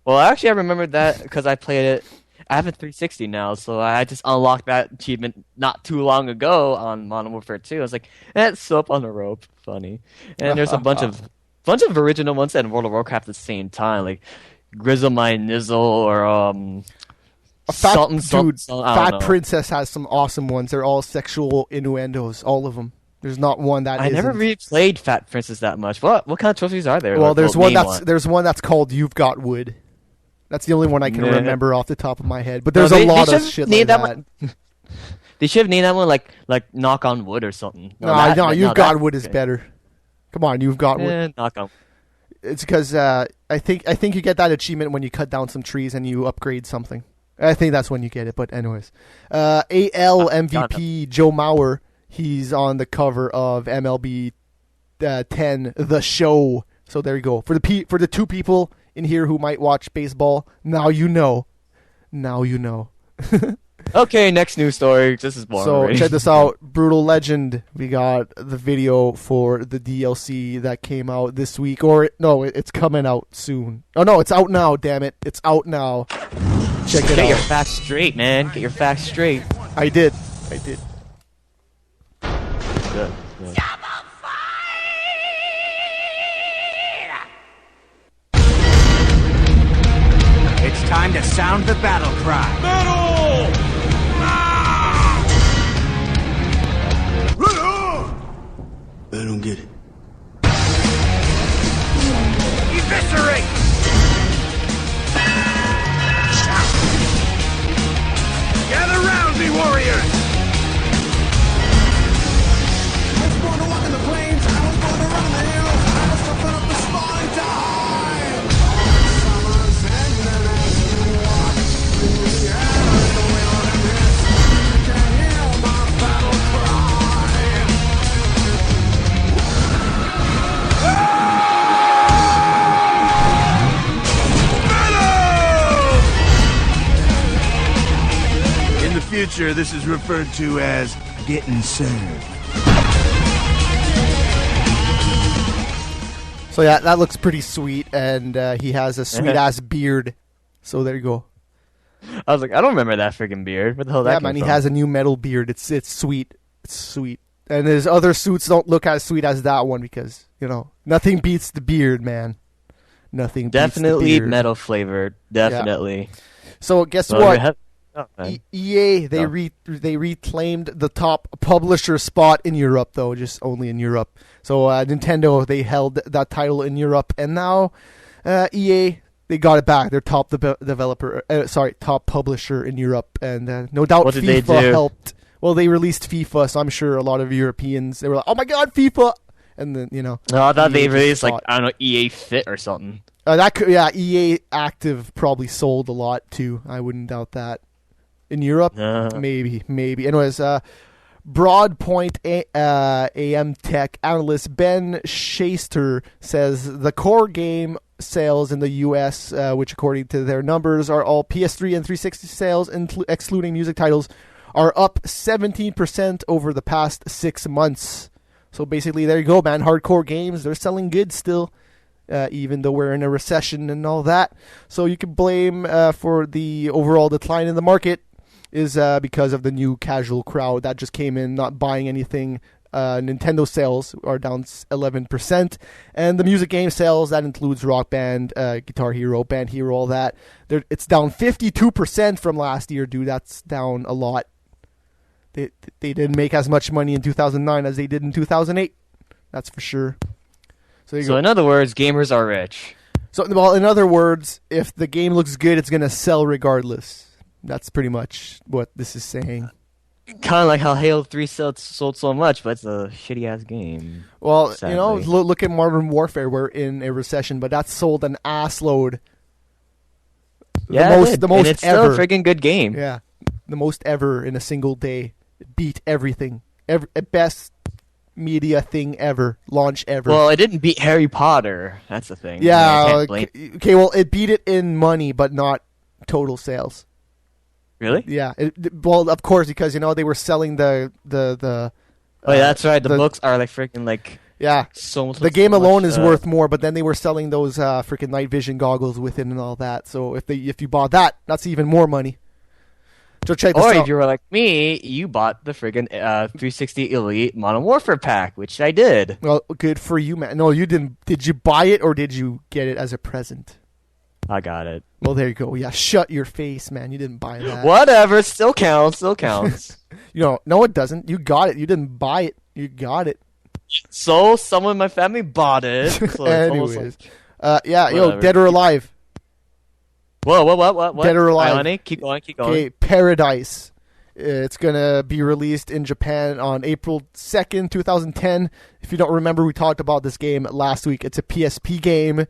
Speaker 5: Well, actually, I remembered that because I played it. I have a 360 now, so I just unlocked that achievement not too long ago on Modern Warfare 2. I was like, that's Soap on a Rope, funny. And there's a bunch of original ones in World of Warcraft at the same time, like Grizzle My Nizzle or
Speaker 3: Fat Princess has some awesome ones. They're all sexual innuendos, all of them. There's not one that
Speaker 5: I never really played Fat Princess that much. What kind of trophies are there?
Speaker 3: Well, there's one that's called You've Got Wood. That's the only one I can remember off the top of my head. But there's a lot of shit like that.
Speaker 5: They should have named that one like Knock on Wood or something.
Speaker 3: No, You've Got Wood is better. Come on, You've Got Wood.
Speaker 5: Knock on.
Speaker 3: It's because I think you get that achievement when you cut down some trees and you upgrade something. I think that's when you get it. But anyways, AL MVP Joe Mauer. He's on the cover of MLB 10, The Show. So there you go. For the 2 people in here who might watch baseball, now you know. Now you know.
Speaker 5: Okay, next news story. This is boring.
Speaker 3: So check this out. Brutal Legend. We got the video for the DLC that came out this week. It's coming out soon. Oh, no, it's out now, damn it. It's out now. Check it out.
Speaker 5: Get your facts straight, man. Get your facts straight.
Speaker 3: I did.
Speaker 5: Good.
Speaker 6: It's time to sound the battle cry. Battle!
Speaker 7: I don't get it.
Speaker 6: Eviscerate! Gather round me, warriors! I was born to walk in the plains, I was born to run in the hills, I was to put up the spine time. Summer's ending as you walk through the air in the wilderness. You can hear my battle cry. In the future, this is referred to as getting served.
Speaker 3: So yeah, that looks pretty sweet, and he has a sweet-ass beard. So there you go.
Speaker 5: I was like, I don't remember that freaking beard. What the hell that
Speaker 3: Yeah,
Speaker 5: came
Speaker 3: man, he
Speaker 5: from?
Speaker 3: has a new metal beard. It's sweet. It's sweet. And his other suits don't look as sweet as that one because, nothing beats the beard, man. Nothing
Speaker 5: Definitely
Speaker 3: beats the beard.
Speaker 5: metal flavored. Definitely.
Speaker 3: So guess
Speaker 5: So
Speaker 3: what?
Speaker 5: man.
Speaker 3: EA, they reclaimed the top publisher spot in Europe, though, just only in Europe. So Nintendo, they held that title in Europe, and now EA, they got it back. They're top top publisher in Europe, and no doubt
Speaker 5: What did they
Speaker 3: FIFA
Speaker 5: do?
Speaker 3: helped. Well, they released FIFA, so I'm sure a lot of Europeans, they were like, "Oh my God, FIFA!" And then
Speaker 5: No, I thought they
Speaker 3: EA
Speaker 5: released
Speaker 3: just
Speaker 5: like, I don't know, EA Fit or something.
Speaker 3: EA Active probably sold a lot too. I wouldn't doubt that. In Europe, maybe. Anyways, Broadpoint AM Tech analyst Ben Schaester says the core game sales in the U.S., which according to their numbers are all PS3 and 360 sales, excluding music titles, are up 17% over the past 6 months. So basically, there you go, man. Hardcore games, they're selling good still. Even though we're in a recession and all that. So you can blame for the overall decline in the market is because of the new casual crowd that just came in not buying anything. Nintendo sales are down 11%. And the music game sales, that includes Rock Band, Guitar Hero, Band Hero, all that. It's down 52% from last year, dude. That's down a lot. They didn't make as much money in 2009 as they did in 2008. That's for sure. So
Speaker 5: in other words, gamers are rich.
Speaker 3: So, well, in other words, if the game looks good, it's going to sell regardless. That's pretty much what this is saying.
Speaker 5: Kind of like how Halo 3 sold so much, but it's a shitty ass game.
Speaker 3: Well,
Speaker 5: Sadly.
Speaker 3: look at Modern Warfare. We're in a recession, but that's sold an ass load.
Speaker 5: Yeah,
Speaker 3: the most
Speaker 5: and it's
Speaker 3: ever.
Speaker 5: still a freaking good game.
Speaker 3: Yeah, the most ever in a single day. It beat everything. Best media thing ever. Launch ever.
Speaker 5: Well, it didn't beat Harry Potter. That's the thing. I
Speaker 3: yeah.
Speaker 5: can't blame-
Speaker 3: Okay. Well, it beat it in money, but not total sales.
Speaker 5: Really?
Speaker 3: Yeah. Well, of course, because they were selling the.
Speaker 5: Oh, yeah, that's right. The
Speaker 3: the-
Speaker 5: books are like freaking like
Speaker 3: Yeah.
Speaker 5: so much.
Speaker 3: The game
Speaker 5: so
Speaker 3: alone
Speaker 5: much,
Speaker 3: is worth more, but then they were selling those freaking night vision goggles with it and all that. So if you bought that, that's even more money. So check this
Speaker 5: Or
Speaker 3: out.
Speaker 5: if you were like me, you bought the friggin' 360 Elite Modern Warfare pack, which I did.
Speaker 3: Well, good for you, man. No, you didn't. Did you buy it or did you get it as a present?
Speaker 5: I got it.
Speaker 3: Well, there you go. Yeah, shut your face, man. You didn't buy that.
Speaker 5: Whatever, still counts. Still counts.
Speaker 3: No, it doesn't. You got it. You didn't buy it. You got it.
Speaker 5: So someone in my family bought it. So it's almost
Speaker 3: Anyways,
Speaker 5: like-
Speaker 3: yeah,
Speaker 5: Whatever.
Speaker 3: Dead or Alive.
Speaker 5: Whoa, what?
Speaker 3: Dead or Alive.
Speaker 5: Ione, keep going.
Speaker 3: Okay, Paradise. It's gonna be released in Japan on April 2nd, 2010. If you don't remember, we talked about this game last week. It's a PSP game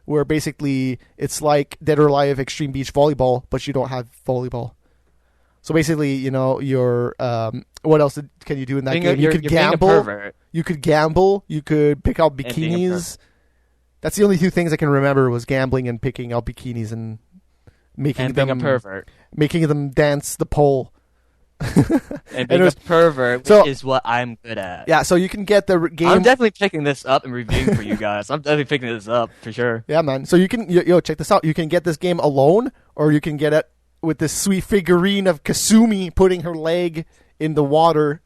Speaker 3: where basically it's like Dead or Alive Extreme Beach Volleyball, but you don't have volleyball. So basically, you're what else can you do in that game? You could
Speaker 5: You're being a
Speaker 3: gamble.
Speaker 5: pervert.
Speaker 3: You could gamble. You could pick out
Speaker 5: And being a
Speaker 3: bikinis. That's the only two things I can remember was gambling and picking out bikinis and making
Speaker 5: And
Speaker 3: them
Speaker 5: being a pervert.
Speaker 3: making them dance the pole.
Speaker 5: And being
Speaker 3: it was-
Speaker 5: a pervert, which
Speaker 3: so-
Speaker 5: is what I'm good at.
Speaker 3: Yeah, so you can get the game.
Speaker 5: I'm definitely picking this up and reviewing for you guys. I'm definitely picking this up for sure.
Speaker 3: Yeah, man. So you can check this out. You can get this game alone, or you can get it with this sweet figurine of Kasumi putting her leg in the water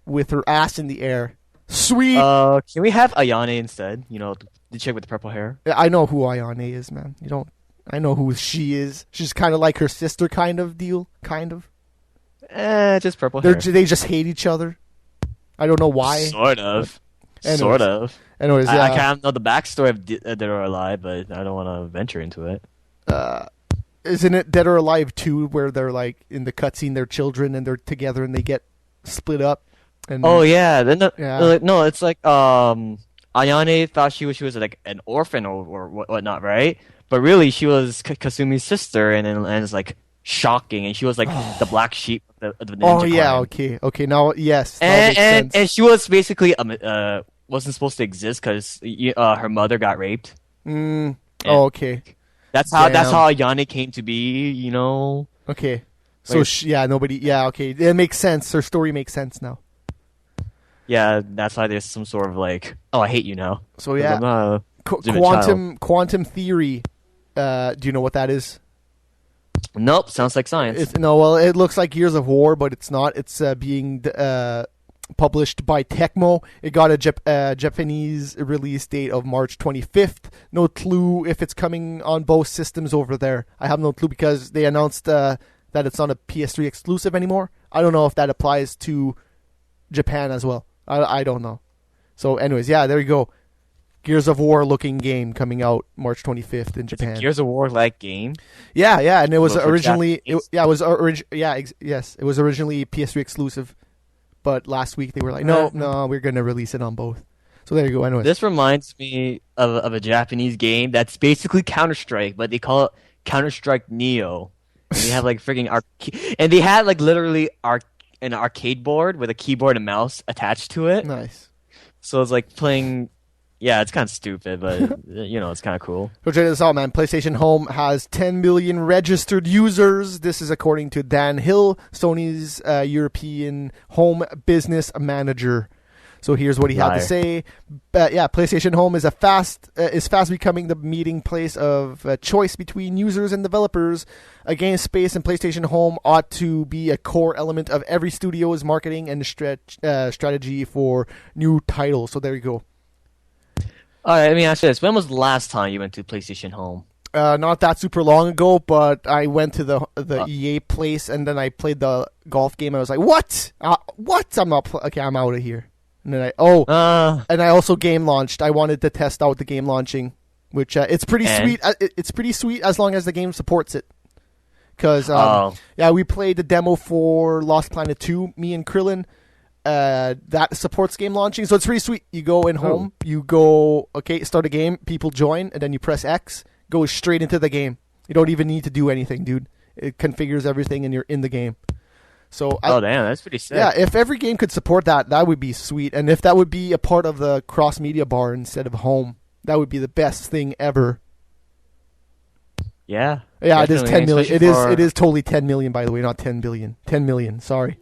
Speaker 3: with her ass in the air. Sweet.
Speaker 5: Can we have Ayane instead? The chick with the purple hair.
Speaker 3: I know who Ayane is, man. You don't. I know who she is. She's kind of like her sister, kind of deal, kind of.
Speaker 5: Just purple hair.
Speaker 3: They just hate each other. I don't know why.
Speaker 5: Sort of.
Speaker 3: Anyways.
Speaker 5: Sort of.
Speaker 3: Anyways, yeah.
Speaker 5: I kind of know the backstory of Dead or Alive, but I don't want to venture into it.
Speaker 3: Isn't it Dead or Alive 2 where they're like in the cutscene, they're children and they're together and they get split up? And
Speaker 5: Oh yeah, then
Speaker 3: Yeah.
Speaker 5: no, it's like Ayane thought she was like an orphan or whatnot, right? But really, she was Kasumi's sister, and it's like shocking, and she was like the black sheep of the ninja
Speaker 3: Oh yeah,
Speaker 5: clan.
Speaker 3: okay. Now yes, that makes sense.
Speaker 5: and she was basically wasn't supposed to exist because her mother got raped.
Speaker 3: Oh, okay.
Speaker 5: That's how
Speaker 3: Damn.
Speaker 5: Ayane came to be.
Speaker 3: Okay. So
Speaker 5: Wait.
Speaker 3: nobody. Yeah, okay. It makes sense. Her story makes sense now.
Speaker 5: Yeah, that's why there's some sort of like, I hate you now.
Speaker 3: So yeah,
Speaker 5: I'm not a legitimate
Speaker 3: quantum theory. Do you know what that is?
Speaker 5: Nope, sounds like science.
Speaker 3: Well, it looks like Gears of War, but it's not. It's being published by Tecmo. It got a Japanese release date of March 25th. No clue if it's coming on both systems over there. I have no clue because they announced that it's not a PS3 exclusive anymore. I don't know if that applies to Japan as well. I don't know. So anyways, yeah, there you go. Gears of War looking game coming out March 25th in Japan.
Speaker 5: Gears of War like game.
Speaker 3: Yeah, and it was
Speaker 5: Well, for
Speaker 3: originally
Speaker 5: Japanese.
Speaker 3: yes, it was originally PS3 exclusive, but last week they were like, no, we're gonna release it on both. So there you go. Anyways,
Speaker 5: This reminds me of a Japanese game that's basically Counter-Strike, but they call it Counter-Strike Neo. And they have like freaking and they had like literally an arcade board with a keyboard and mouse attached to it.
Speaker 3: nice.
Speaker 5: So it's like playing. Yeah, it's kind of stupid, but it's kind of cool.
Speaker 3: So check this out, man. PlayStation Home has 10 million registered users. This is according to Dan Hill, Sony's European home business manager. So here's what he had to
Speaker 5: Liar.
Speaker 3: say. PlayStation Home is fast becoming the meeting place of choice between users and developers. A game space in PlayStation Home ought to be a core element of every studio's marketing and strategy for new titles. So there you go.
Speaker 5: All right, let me ask you this: when was the last time you went to PlayStation Home?
Speaker 3: Not that super long ago, but I went to the EA place and then I played the golf game. I was like, "What? What? I'm not. Okay, I'm out of here." And then and I also game launched. I wanted to test out the game launching, which it's pretty
Speaker 5: And?
Speaker 3: sweet. It's pretty sweet as long as the game supports it. because
Speaker 5: Oh.
Speaker 3: yeah, we played the demo for Lost Planet 2, me and Krillin. That supports game launching, so it's pretty sweet. You go in home, you go, okay, start a game, people join, and then you press X, goes straight into the game. You don't even need to do anything, dude. It configures everything, and you're in the game. So
Speaker 5: Oh, damn, that's pretty sick.
Speaker 3: yeah, if every game could support that, that would be sweet. And if that would be a part of the cross-media bar instead of home, that would be the best thing ever.
Speaker 5: Yeah.
Speaker 3: Yeah, it is
Speaker 5: definitely,
Speaker 3: 10 million.
Speaker 5: especially for-
Speaker 3: It is totally 10 million, by the way, not 10 billion. 10 million, sorry.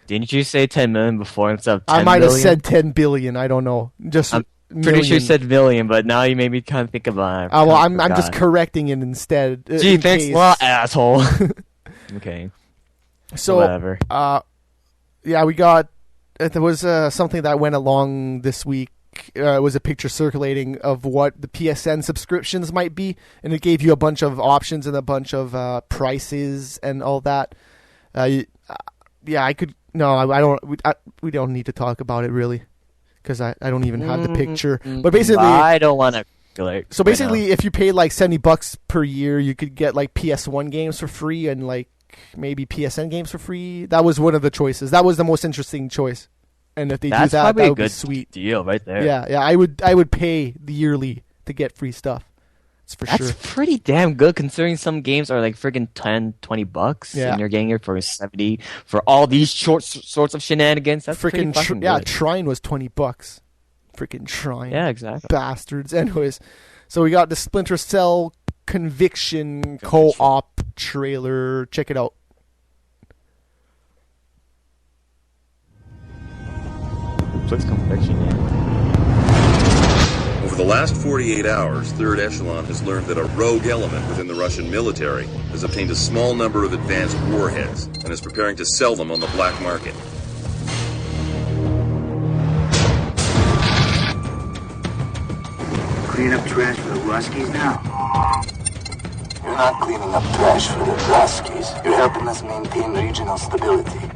Speaker 5: Didn't you say 10 million before instead of 10
Speaker 3: I might have
Speaker 5: billion?
Speaker 3: said 10 billion, I don't know. Just
Speaker 5: I'm
Speaker 3: million.
Speaker 5: Pretty sure you said million, but now you made me kind of think about it.
Speaker 3: Well,
Speaker 5: I
Speaker 3: I'm just
Speaker 5: forgot.
Speaker 3: correcting it instead.
Speaker 5: Gee,
Speaker 3: in
Speaker 5: thanks
Speaker 3: case.
Speaker 5: a lot, asshole. Okay.
Speaker 3: So,
Speaker 5: whatever.
Speaker 3: yeah, we got. There was something that went along this week. It was a picture circulating of what the PSN subscriptions might be, and it gave you a bunch of options and a bunch of prices and all that. Yeah, I could. No, I don't. We don't need to talk about it really, because I don't even have the picture. But basically,
Speaker 5: I don't want to.
Speaker 3: so basically, if you paid like $70 per year, you could get like PS1 games for free and like maybe PSN games for free. That was one of the choices. That was the most interesting choice. And if they
Speaker 5: that's
Speaker 3: do that,
Speaker 5: probably
Speaker 3: that
Speaker 5: a
Speaker 3: would be
Speaker 5: good
Speaker 3: sweet.
Speaker 5: deal right there.
Speaker 3: Yeah, I would pay the yearly to get free stuff. That's for
Speaker 5: That's
Speaker 3: sure.
Speaker 5: pretty damn good considering some games are like friggin' $10-$20
Speaker 3: Yeah.
Speaker 5: and you're getting it for 70 for all these sorts of shenanigans. That's pretty
Speaker 3: Freaking
Speaker 5: fucking
Speaker 3: yeah,
Speaker 5: good.
Speaker 3: Trine was $20. Freaking Trine.
Speaker 5: Yeah, exactly.
Speaker 3: Bastards. Anyways, so we got the Splinter Cell Conviction co-op trailer. Check it out.
Speaker 5: Blitz Conviction, yeah.
Speaker 8: Over the last 48 hours, Third Echelon has learned that a rogue element within the Russian military has obtained a small number of advanced warheads and is preparing to sell them on the black market.
Speaker 9: Clean up trash for the Ruskies now.
Speaker 10: You're not cleaning up trash for the Ruskies. You're helping us maintain regional stability.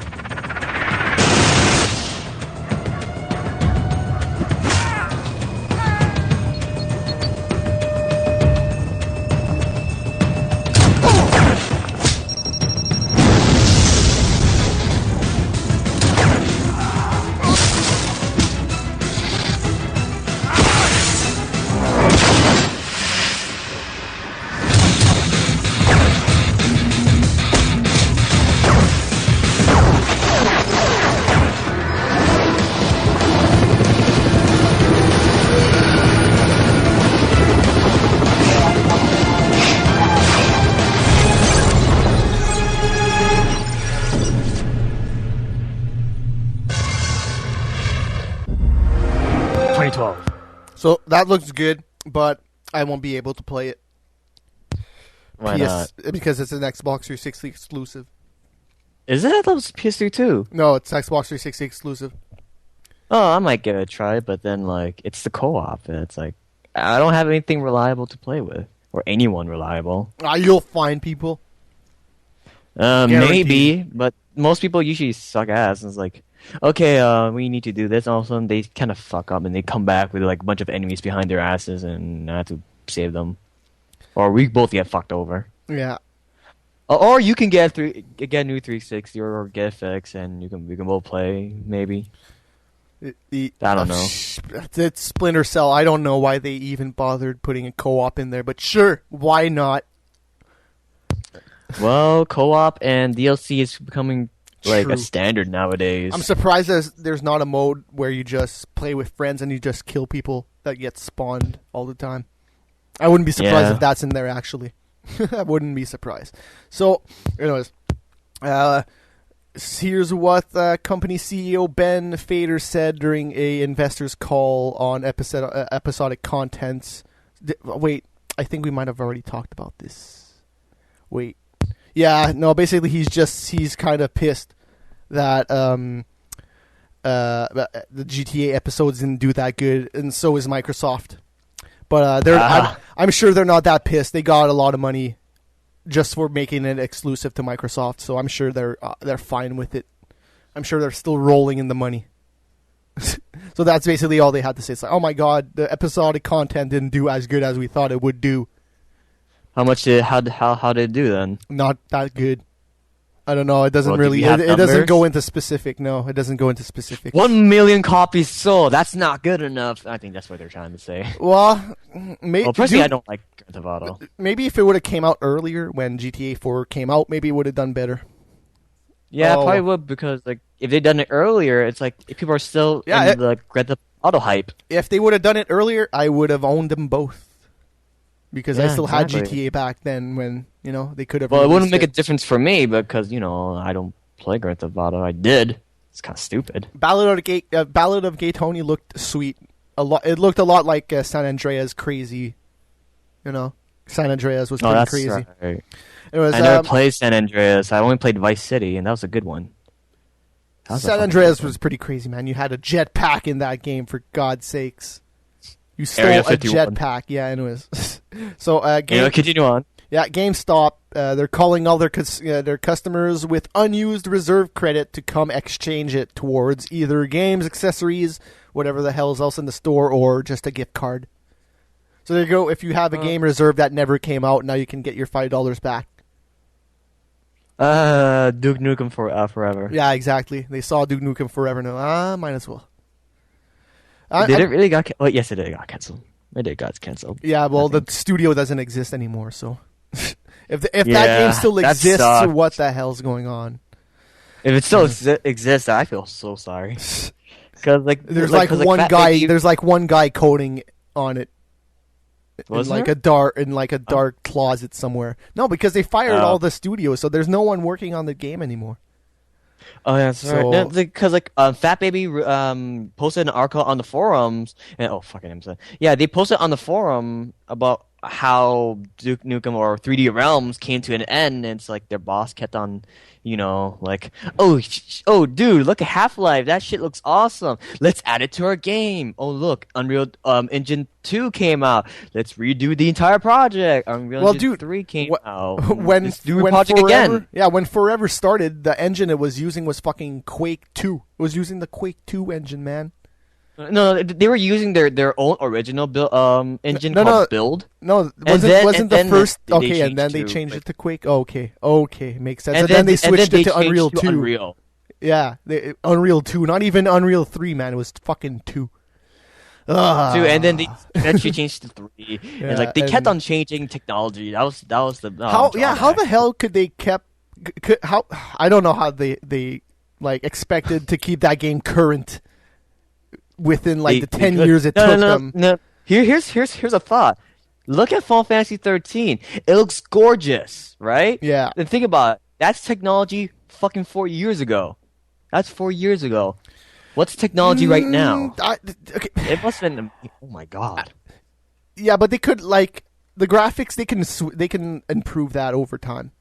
Speaker 10: So that looks good, but I won't be able to play it.
Speaker 5: Why not?
Speaker 3: Because it's an Xbox 360 exclusive.
Speaker 5: Is it? That was PS3 too.
Speaker 3: No, it's Xbox 360 exclusive.
Speaker 5: Oh, I might give it a try, but then like it's the co-op, and it's like I don't have anything reliable to play with, or anyone reliable.
Speaker 3: You'll find people.
Speaker 5: Maybe, but most people usually suck ass. And it's like, okay, we need to do this. And all of a sudden, they kind of fuck up, and they come back with like a bunch of enemies behind their asses, and I have to save them, or we both get fucked over.
Speaker 3: Yeah.
Speaker 5: Or you can get new 360 or get a fix, and we can both play maybe. I don't know.
Speaker 3: It's Splinter Cell. I don't know why they even bothered putting a co-op in there, but sure, why not?
Speaker 5: Well, co-op and DLC is becoming like
Speaker 3: True.
Speaker 5: a standard nowadays.
Speaker 3: I'm surprised there's not a mode where you just play with friends and you just kill people that get spawned all the time. I wouldn't be surprised if that's in there, actually. I wouldn't be surprised. So, anyways, here's what company CEO Ben Fader said during a investors call on episodic contents. Wait, I think we might have already talked about this. Wait. Yeah, no, basically he's kind of pissed that the GTA episodes didn't do that good, and so is Microsoft. But I'm sure they're not that pissed. They got a lot of money just for making it exclusive to Microsoft, so I'm sure they're fine with it. I'm sure they're still rolling in the money. So that's basically all they had to say. It's like, oh my god, the episodic content didn't do as good as we thought it would do.
Speaker 5: How did it do then?
Speaker 3: Not that good. I don't know. It doesn't
Speaker 5: Well, do
Speaker 3: really.
Speaker 5: we have
Speaker 3: It doesn't
Speaker 5: numbers?
Speaker 3: go into specific. No, it doesn't go into specifics.
Speaker 5: 1 million copies sold. That's not good enough. I think that's what they're trying to say.
Speaker 3: Well, maybe.
Speaker 5: Well, personally, I don't like Grand Theft Auto.
Speaker 3: Maybe if it would have came out earlier when GTA 4 came out, maybe it would have done better.
Speaker 5: Yeah,
Speaker 3: Oh.
Speaker 5: it probably would, because like if they'd done it earlier, it's like if people are still in the Grand Theft Auto hype.
Speaker 3: If they would have done it earlier, I would have owned them both. Because I
Speaker 5: Yeah,
Speaker 3: still had
Speaker 5: exactly.
Speaker 3: GTA back then when, they could have.
Speaker 5: Well, it wouldn't
Speaker 3: released
Speaker 5: make a difference for me because I don't play Grand Theft Auto. I did. It's kind of stupid.
Speaker 3: Ballad of Gay Tony looked sweet. It looked a lot like San Andreas crazy. San Andreas was pretty
Speaker 5: that's
Speaker 3: crazy.
Speaker 5: right.
Speaker 3: It was,
Speaker 5: I never played San Andreas. I only played Vice City, and that was a good one. That was a
Speaker 3: San
Speaker 5: fucking
Speaker 3: Andreas
Speaker 5: good one.
Speaker 3: was pretty crazy, man. You had a jetpack in that game, for God's sakes. You stole
Speaker 5: Area
Speaker 3: a
Speaker 5: 51.
Speaker 3: jetpack. Yeah, anyways. So,
Speaker 5: Continue on.
Speaker 3: Yeah, GameStop, they're calling all their customers with unused reserve credit to come exchange it towards either games, accessories, whatever the hell is else in the store, or just a gift card. So there you go. If you have a game reserved that never came out, now you can get your $5 back.
Speaker 5: Duke Nukem forever.
Speaker 3: Yeah, exactly. They saw Duke Nukem Forever. Now, might as well.
Speaker 5: Did it really got? Oh, yes, it did. It got canceled. It did got canceled.
Speaker 3: Yeah, well, the studio doesn't exist anymore, so if that
Speaker 5: Yeah,
Speaker 3: game still
Speaker 5: that
Speaker 3: exists,
Speaker 5: sucks.
Speaker 3: what the hell's going on?
Speaker 5: If it still exists, I feel so sorry. Because
Speaker 3: There's like one guy. There's like one guy coding on it.
Speaker 5: Was
Speaker 3: in like
Speaker 5: there?
Speaker 3: a dark closet somewhere. No, because they fired
Speaker 5: Oh.
Speaker 3: all the studios, so there's no one working on the game anymore.
Speaker 5: Oh, yeah, that's
Speaker 3: So-
Speaker 5: right. No, because Fat Baby posted an article on the forums, and they posted on the forum about how Duke Nukem or 3D Realms came to an end, and it's like their boss kept on, oh, dude, look at Half-Life. That shit looks awesome. Let's add it to our game. Oh, look, Unreal Engine 2 came out. Let's redo the entire project. Unreal Engine 3 came out. Let's do a project
Speaker 3: Forever,
Speaker 5: again.
Speaker 3: Yeah, when Forever started, the engine it was using was fucking Quake 2. It was using the Quake 2 engine, man.
Speaker 5: No, they were using their own original engine
Speaker 3: No,
Speaker 5: called
Speaker 3: no.
Speaker 5: Build.
Speaker 3: No,
Speaker 5: And then-
Speaker 3: wasn't
Speaker 5: and
Speaker 3: the
Speaker 5: then
Speaker 3: first
Speaker 5: they
Speaker 3: okay, and
Speaker 5: changed
Speaker 3: then they
Speaker 5: to,
Speaker 3: changed
Speaker 5: like-
Speaker 3: it to Quake. Okay, makes sense. And, then they switched it to
Speaker 5: changed
Speaker 3: Unreal
Speaker 5: to
Speaker 3: 2.
Speaker 5: Unreal.
Speaker 3: Yeah, Unreal 2, not even Unreal 3, man. It was fucking 2. Ugh.
Speaker 5: 2, and then they eventually changed to 3.
Speaker 3: Yeah,
Speaker 5: and they kept
Speaker 3: and-
Speaker 5: on changing technology. That was the
Speaker 3: How
Speaker 5: drawback.
Speaker 3: the hell could they how I don't know how they like expected to keep that game current within like the 10 years it took them.
Speaker 5: No. Here's a thought. Look at Final Fantasy 13. It looks gorgeous, right?
Speaker 3: Yeah.
Speaker 5: And think about it. That's technology fucking 4 years ago. That's 4 years ago. What's technology right now?
Speaker 3: Okay.
Speaker 5: It must have been. Oh my god.
Speaker 3: Yeah, but they could like the graphics. They can improve that over time.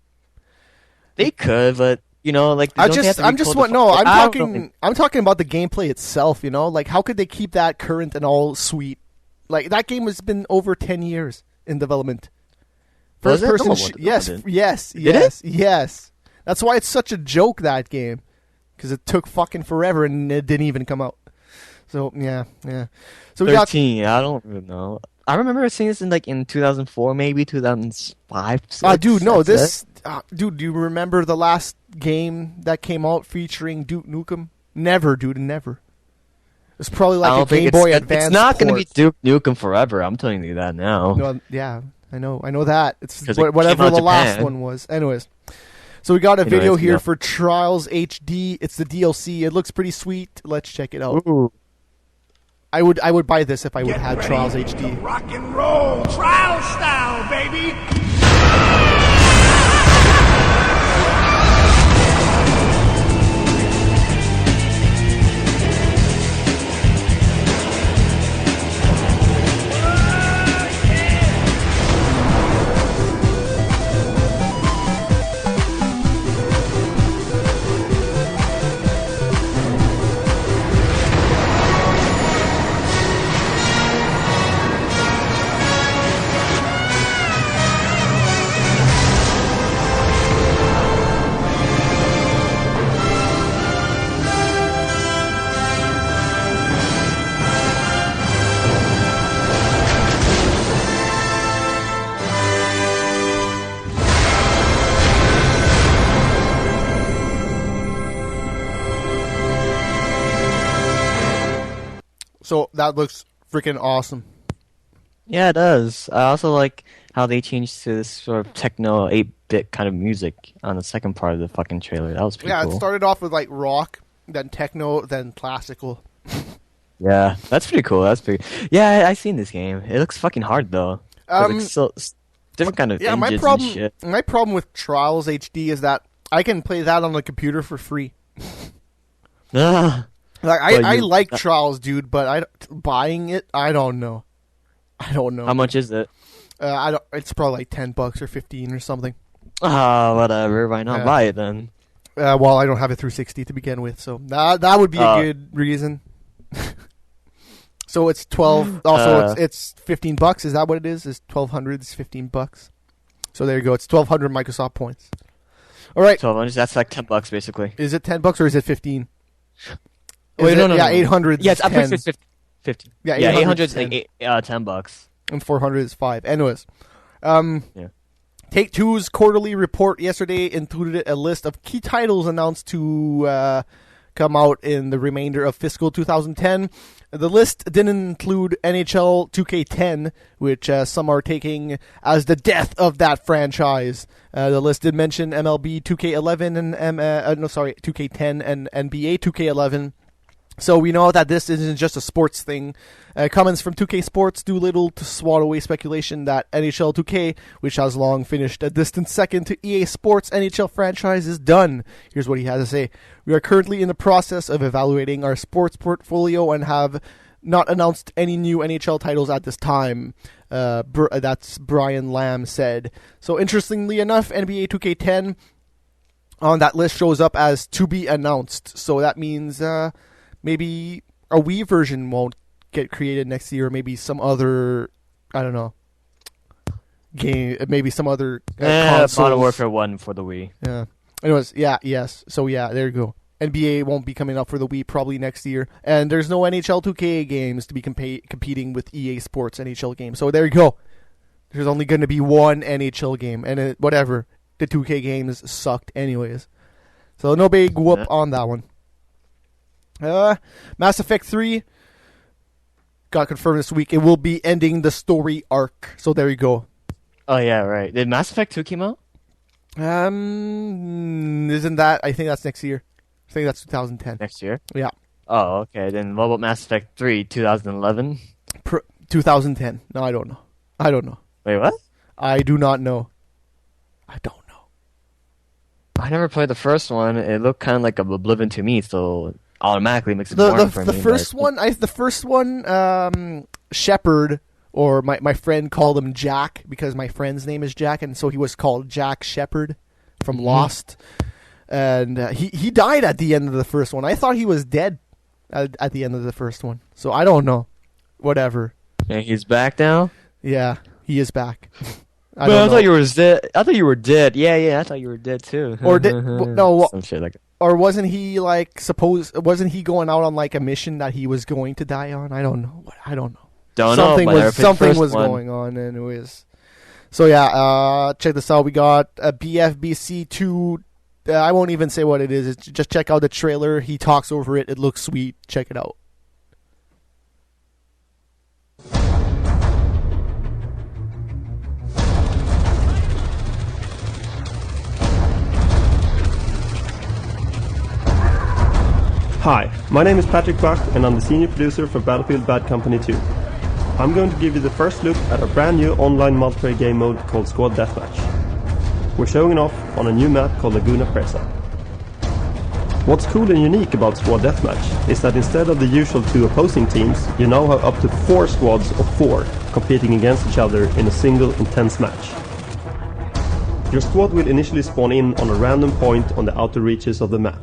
Speaker 5: They could, but don't they have to
Speaker 3: I'm just
Speaker 5: recode
Speaker 3: what
Speaker 5: the
Speaker 3: no.
Speaker 5: fuck-
Speaker 3: I'm
Speaker 5: I don't know.
Speaker 3: I'm talking about the gameplay itself. Like how could they keep that current and all sweet? Like that game has been over 10 years in development.
Speaker 5: Was
Speaker 3: First
Speaker 5: it?
Speaker 3: person.
Speaker 5: No, it wasn't.
Speaker 3: Yes. That's why it's such a joke, that game, because it took fucking forever and it didn't even come out. So yeah. So we got
Speaker 5: 13. I don't even know. I remember seeing this in 2004, maybe 2005.
Speaker 3: dude, no,
Speaker 5: That's
Speaker 3: dude, do you remember the last game that came out featuring Duke Nukem? Never, dude, never. It's probably
Speaker 5: I
Speaker 3: like
Speaker 5: don't
Speaker 3: a
Speaker 5: think
Speaker 3: Game Boy Advance.
Speaker 5: It's not going to be
Speaker 3: port.
Speaker 5: Duke Nukem forever. I'm telling you that now.
Speaker 3: No, yeah, I know that. It's
Speaker 5: 'Cause it
Speaker 3: whatever
Speaker 5: came out
Speaker 3: the last
Speaker 5: Japan.
Speaker 3: one was. Anyways, so we got a
Speaker 5: Anyways,
Speaker 3: video here
Speaker 5: yeah.
Speaker 3: for Trials HD. It's the DLC. It looks pretty sweet. Let's check it out.
Speaker 5: Ooh.
Speaker 3: I would buy this if I would have Trials
Speaker 6: to
Speaker 3: HD.
Speaker 6: rock and roll, trial style, baby.
Speaker 3: So that looks freaking awesome.
Speaker 5: Yeah, it does. I also like how they changed to this sort of techno 8-bit kind of music on the second part of the fucking trailer. That was pretty cool.
Speaker 3: Yeah, it started off with like rock, then techno, then classical.
Speaker 5: Yeah, that's pretty cool. That's pretty. Yeah, I seen this game. It looks fucking hard though. It's still different kind of
Speaker 3: my
Speaker 5: problem. And shit.
Speaker 3: My problem with Trials HD is that I can play that on the computer for free.
Speaker 5: Ah.
Speaker 3: Like I like Trials, dude, but buying it, I don't know.
Speaker 5: How much is it?
Speaker 3: It's probably like $10 or $15 or something.
Speaker 5: Whatever. Why not buy it then?
Speaker 3: Well, I don't have it through 60 to begin with, so that would be a good reason. So it's 12. Also, it's $15. Is that what it is? Is 1,200 is $15? So there you go. It's 1,200 Microsoft points. All right.
Speaker 5: 1,200. That's like $10 basically.
Speaker 3: Is it $10 or is it 15?
Speaker 5: Wait, no.
Speaker 3: 800.
Speaker 5: Yes,
Speaker 3: I'm pretty sure
Speaker 5: it's 50.
Speaker 3: Yeah,
Speaker 5: 800 is like $10.
Speaker 3: And 400 is 5. Anyways, Take-Two's quarterly report yesterday included a list of key titles announced to come out in the remainder of fiscal 2010. The list didn't include NHL 2K10, which some are taking as the death of that franchise. The list did mention MLB 2K11 and 2K10 and NBA 2K11. So we know that this isn't just a sports thing. Comments from 2K Sports do little to swat away speculation that NHL 2K, which has long finished a distant second to EA Sports' NHL franchise, is done. Here's what he has to say. We are currently in the process of evaluating our sports portfolio and have not announced any new NHL titles at this time. That's Brian Lamb said. So interestingly enough, NBA 2K10 on that list shows up as to be announced. So that means maybe a Wii version won't get created next year, or maybe some other, I don't know, game, maybe some other consoles.
Speaker 5: Modern Warfare 1 for the Wii.
Speaker 3: Yeah. Anyways, yes. So yeah, there you go. NBA won't be coming up for the Wii probably next year, and there's no NHL 2K games to be competing with EA Sports NHL games. So there you go. There's only going to be one NHL game, and whatever. The 2K games sucked anyways. So no big whoop on that one. Mass Effect 3 got confirmed this week. It will be ending the story arc. So there you go.
Speaker 5: Oh yeah, right. Did Mass Effect 2 came out?
Speaker 3: Isn't that? I think that's next year. I think that's 2010.
Speaker 5: Next year?
Speaker 3: Yeah.
Speaker 5: Oh, okay. Then what about Mass Effect 3, 2011?
Speaker 3: 2010. No, I don't know.
Speaker 5: Wait, what?
Speaker 3: I do not know. I don't know.
Speaker 5: I never played the first one. It looked kind of like a Oblivion to me, so automatically makes it boring for me.
Speaker 3: The first one, Shepard, or my friend called him Jack because my friend's name is Jack, and so he was called Jack Shepard from Lost. And he died at the end of the first one. I thought he was dead at the end of the first one. So I don't know. Whatever.
Speaker 5: Yeah, he's back now?
Speaker 3: Yeah, he is back.
Speaker 5: I thought you were dead. I thought you were dead. Yeah, I thought you were dead too.
Speaker 3: Or no?
Speaker 5: Some shit like that.
Speaker 3: Or wasn't he wasn't he going out on like a mission that he was going to die on? I don't know. Something was going on anyways. So yeah, check this out. We got a BFBC 2. I won't even say what it is. Just check out the trailer. He talks over it. It looks sweet. Check it out.
Speaker 11: Hi, my name is Patrick Buck and I'm the senior producer for Battlefield Bad Company 2. I'm going to give you the first look at our brand new online multiplayer game mode called Squad Deathmatch. We're showing it off on a new map called Laguna Presa. What's cool and unique about Squad Deathmatch is that instead of the usual 2 opposing teams, you now have up to 4 squads of 4 competing against each other in a single intense match. Your squad will initially spawn in on a random point on the outer reaches of the map.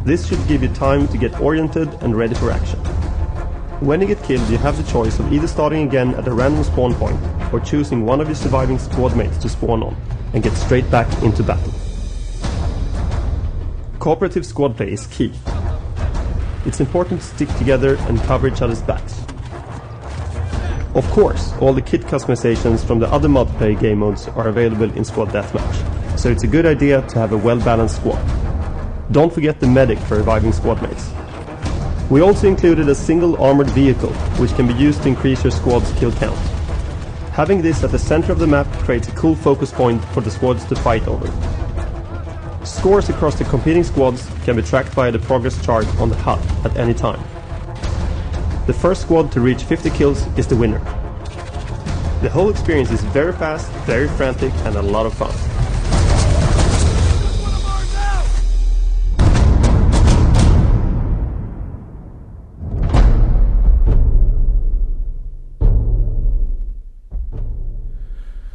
Speaker 11: This should give you time to get oriented and ready for action. When you get killed, you have the choice of either starting again at a random spawn point or choosing one of your surviving squad mates to spawn on and get straight back into battle. Cooperative squad play is key. It's important to stick together and cover each other's backs. Of course, all the kit customizations from the other multiplayer game modes are available in Squad Deathmatch, so it's a good idea to have a well-balanced squad. Don't forget the medic for reviving squad mates. We also included a single armored vehicle, which can be used to increase your squad's kill count. Having this at the center of the map creates a cool focus point for the squads to fight over. Scores across the competing squads can be tracked via the progress chart on the HUD at any time. The first squad to reach 50 kills is the winner. The whole experience is very fast, very frantic, and a lot of fun.